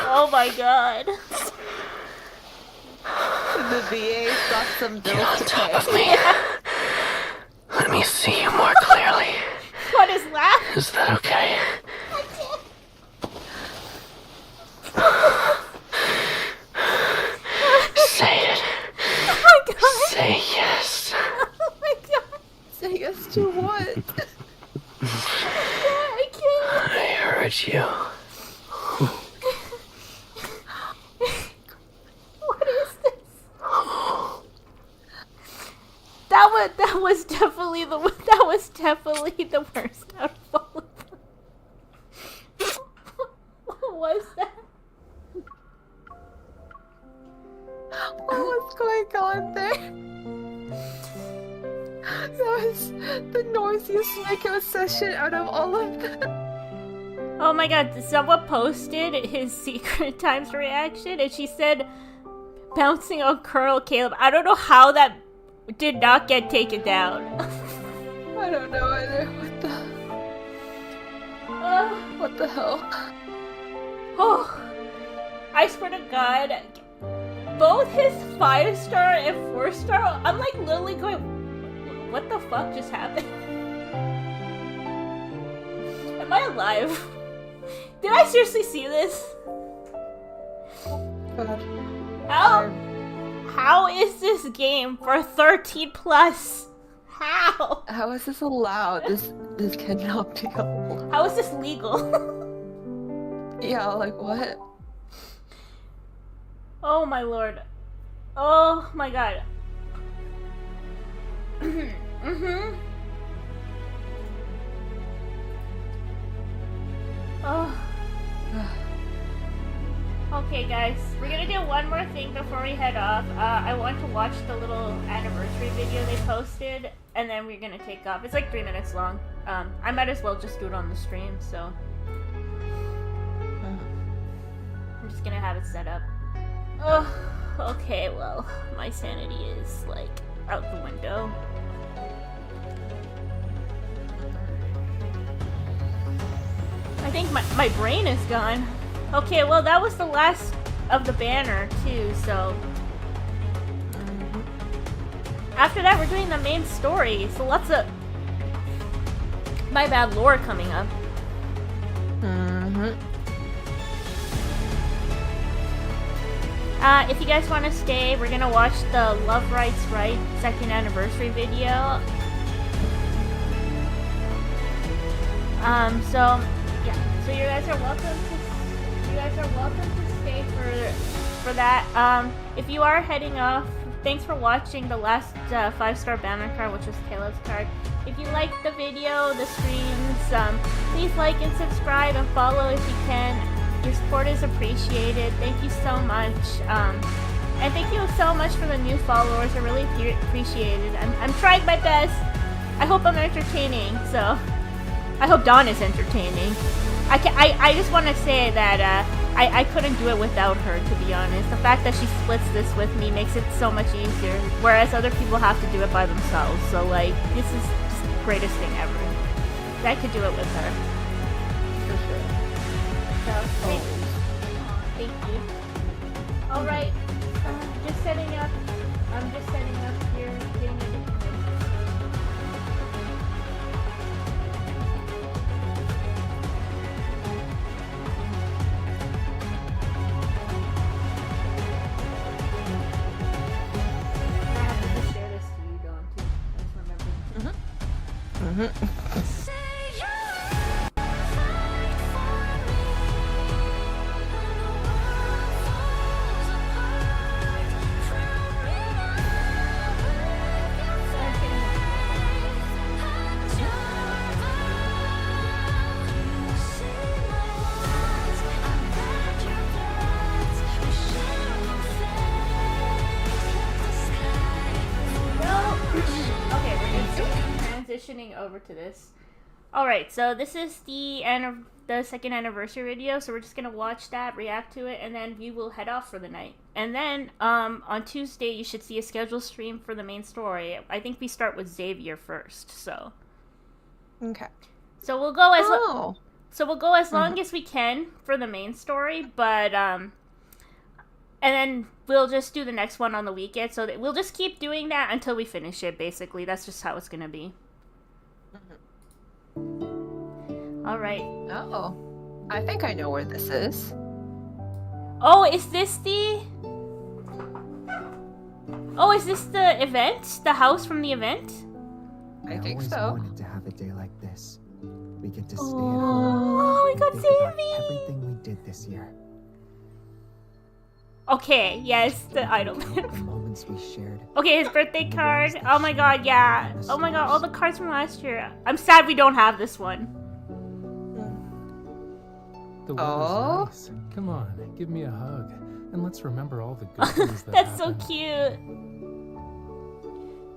Speaker 2: Oh my god.
Speaker 8: The VA's got some
Speaker 1: Get
Speaker 8: bills
Speaker 1: on
Speaker 8: to
Speaker 1: top
Speaker 8: pay.
Speaker 1: of me. Let me see you more clearly.
Speaker 2: What is that?
Speaker 1: Is that okay? Say it.
Speaker 2: Oh my god.
Speaker 1: Say yes.
Speaker 2: Oh my god.
Speaker 8: Say yes to what?
Speaker 2: I can't.
Speaker 1: I heard you.
Speaker 2: What is this? That was definitely the worst out of all of them. What was that?
Speaker 8: What was going on there? That was the noisiest Mako session out of all of them.
Speaker 2: Oh my god, someone posted his secret times reaction and she said bouncing on Colonel Caleb. I don't know how that did not get taken down.
Speaker 8: I don't know either. What the hell?
Speaker 2: Oh, I swear to God, both his 5-star and 4-star, I'm like literally going, what the fuck just happened? Am I alive? Did I seriously see this?
Speaker 8: God.
Speaker 2: How is this game for 13 plus? How?
Speaker 8: How is this allowed? This cannot be allowed.
Speaker 2: How is this legal?
Speaker 8: Yeah, like what?
Speaker 2: Oh my lord. Oh my god. Mm-hmm. Oh. Okay, guys, we're gonna do one more thing before we head off. I want to watch the little anniversary video they posted, and then we're gonna take off. It's like 3 minutes long. I might as well just do it on the stream, so. I'm just gonna have it set up. Oh, okay, well, my sanity is, like, out the window. I think my brain is gone. Okay, well, that was the last of the banner, too, so... After that, we're doing the main story, so lots of... my bad lore coming up. If you guys want to stay, we're gonna watch the Love Rights Right 2nd anniversary video. So you guys are welcome to stay for that. If you are heading off, thanks for watching the last 5-star banner card, which was Caleb's card. If you liked the video, the streams, please like and subscribe and follow if you can. Your support is appreciated. Thank you so much. And thank you so much for the new followers. I really appreciate it. I'm trying my best. I hope I'm entertaining. So I hope Dawn is entertaining. I just want to say that I couldn't do it without her, to be honest. The fact that she splits this with me makes it so much easier, whereas other people have to do it by themselves. So, like, this is just the greatest thing ever. I could do it with her. For sure. So, thank you. Alright, just setting up. I'm just setting up here, getting everything ready. I have to just share this to you, Dawn, too. I just remembered. Transitioning over to this. Alright, so this is the second anniversary video, so we're just gonna watch that, react to it, and then we will head off for the night. And then on Tuesday you should see a scheduled stream for the main story. I think we start with Xavier first, so.
Speaker 8: Okay.
Speaker 2: So we'll go as long as we can for the main story, but and then we'll just do the next one on the weekend. So we'll just keep doing that until we finish it, basically. That's just how it's gonna be. Alright.
Speaker 8: Oh, I think I know where this is.
Speaker 2: Oh, is this the... Oh, is this the event? The house from the event?
Speaker 8: I think so.
Speaker 11: I always wanted to have a day like this. We get to stay at
Speaker 2: Oh,
Speaker 11: home
Speaker 2: we
Speaker 11: and
Speaker 2: got
Speaker 11: think about
Speaker 2: Sammy!
Speaker 11: everything we did this year.
Speaker 2: Okay, yes, the idol.
Speaker 11: The moments we shared.
Speaker 2: Okay, his birthday card. Oh my god, yeah. Oh my god, all the cards from last year. I'm sad we don't have this one.
Speaker 12: The weather's nice. Come on, give me a hug, and let's remember all the good things that
Speaker 2: That's so
Speaker 12: happened.
Speaker 2: cute.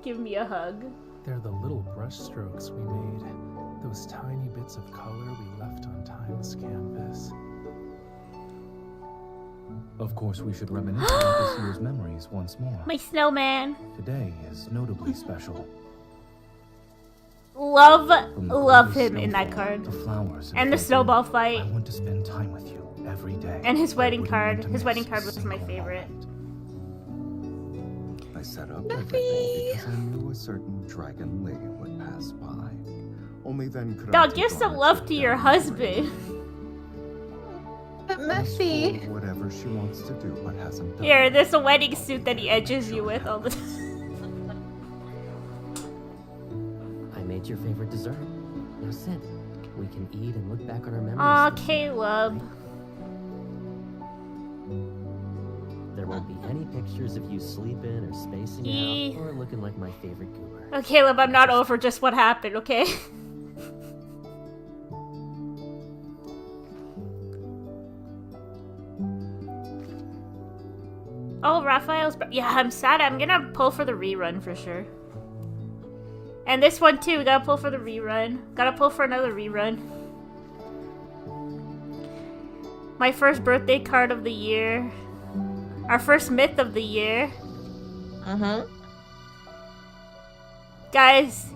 Speaker 2: Give me a hug.
Speaker 12: They're the little brush strokes we made, those tiny bits of color we left on time's canvas.
Speaker 13: Of course, we should reminisce about this year's memories once more.
Speaker 2: My snowman.
Speaker 13: Today is notably special.
Speaker 2: Love
Speaker 13: early
Speaker 2: him in that
Speaker 13: snowfall,
Speaker 2: card.
Speaker 13: The flowers
Speaker 2: And the
Speaker 13: fragrance.
Speaker 2: snowball
Speaker 13: I
Speaker 2: fight.
Speaker 13: want to spend time with you every day.
Speaker 2: And his wedding
Speaker 13: I wouldn't
Speaker 2: card.
Speaker 13: want to
Speaker 2: His
Speaker 13: miss
Speaker 2: wedding
Speaker 13: a
Speaker 2: card was my
Speaker 13: single
Speaker 2: favorite.
Speaker 13: moment.
Speaker 11: I set up everything because I knew a certain dragon lady would pass by. Only then could I
Speaker 2: Dog,
Speaker 11: take
Speaker 2: give some
Speaker 11: on a
Speaker 2: love
Speaker 11: trip
Speaker 2: to your
Speaker 11: down memory
Speaker 2: husband.
Speaker 8: But
Speaker 11: lane.
Speaker 8: Messy.
Speaker 11: Whatever she wants to do but hasn't done.
Speaker 2: Here, there's a wedding suit that he edges you with all the time.
Speaker 1: I made your favorite dessert. Now sit. We can eat and look back on our memories.
Speaker 2: Aw,
Speaker 1: together.
Speaker 2: Caleb.
Speaker 1: There won't be any pictures of you sleeping or spacing out or looking like my favorite goober.
Speaker 2: Oh, Caleb, I'm not over just what happened, okay? Oh, Raphael's... Yeah, I'm sad. I'm gonna pull for the rerun for sure. And this one too, we gotta pull for the rerun. Gotta pull for another rerun. My first birthday card of the year. Our first myth of the year. Guys,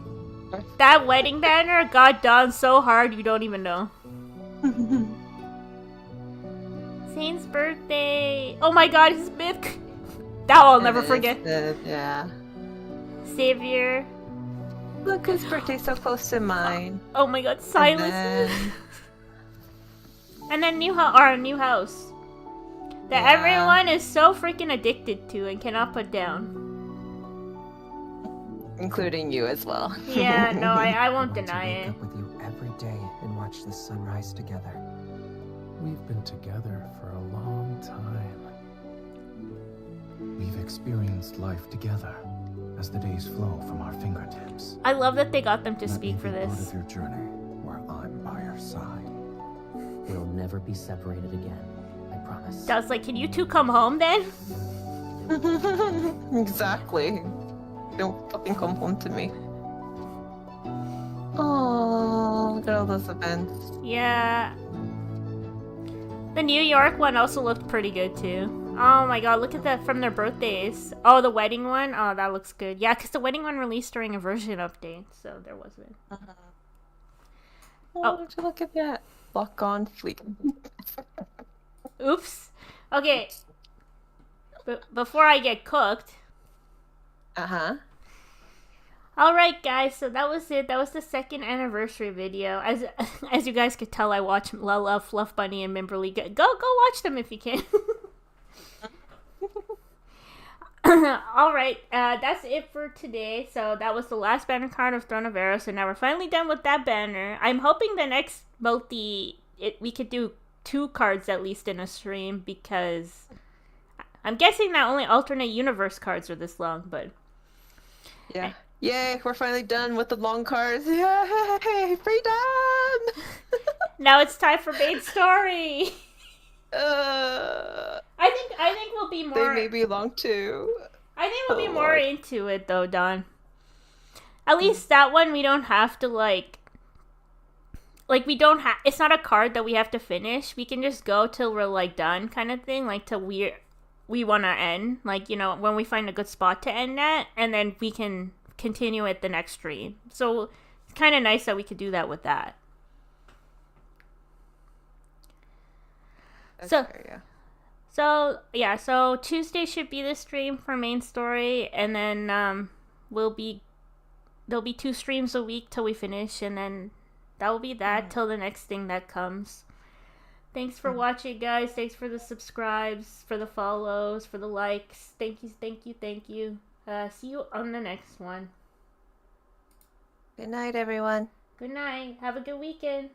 Speaker 2: that wedding banner got done so hard you don't even know. Saint's birthday. Oh my god, his myth. That I'll never forget.
Speaker 8: Yeah.
Speaker 2: Savior.
Speaker 8: Look, his birthday's so close to mine.
Speaker 2: Oh my god, Silas. And then our new house. That everyone is so freaking addicted to and cannot put down.
Speaker 8: Including you as well.
Speaker 2: Yeah, no, I won't deny it.
Speaker 14: Wake up with you every day and watch the sunrise together.
Speaker 12: We've been together for a long time.
Speaker 13: We've experienced life together as the days flow from our fingertips.
Speaker 2: I love that they got them to
Speaker 11: Let
Speaker 2: speak
Speaker 11: me
Speaker 2: for
Speaker 11: be part
Speaker 2: this.
Speaker 11: of your journey where I'm by your side.
Speaker 1: We'll never be separated again. I promise.
Speaker 2: I was like, can you two come home then?
Speaker 8: Exactly. Don't fucking come home to me. Oh, look at all those events.
Speaker 2: Yeah. The New York one also looked pretty good too. Oh my god, look at that from their birthdays. Oh, the wedding one? Oh, that looks good. Yeah, because the wedding one released during a version update, so there wasn't.
Speaker 8: Oh, look at that. Lock on fleet.
Speaker 2: Oops. Okay. Before I get cooked. Alright guys, so that was it. That was the second anniversary video. As you guys could tell, I watch Lala, Fluff Bunny, and Mimberly. Go watch them if you can. Alright, that's it for today. So that was the last banner card of Throne of Eros, and now we're finally done with that banner. I'm hoping the next we could do 2 cards at least in a stream, because I'm guessing that only alternate universe cards are this long, but...
Speaker 8: Yeah. Yay, we're finally done with the long cards. Yay, freedom!
Speaker 2: Now it's time for main story. I think we'll be more.
Speaker 8: They may be long too.
Speaker 2: I think we'll be more into it though, Don. At least that one we don't have to like we don't have. It's not a card that we have to finish. We can just go till we're like done, kind of thing. Like till we want to end. Like, you know, when we find a good spot to end at, and then we can continue it the next stream. So it's kind of nice that we could do that with that.
Speaker 8: Okay,
Speaker 2: So Tuesday should be the stream for main story, and then there'll be 2 streams a week till we finish, and then that will be that till the next thing that comes. Thanks for watching, guys. Thanks for the subscribes, for the follows, for the likes. Thank you. See you on the next one.
Speaker 8: Good night, everyone.
Speaker 2: Good night. Have a good weekend.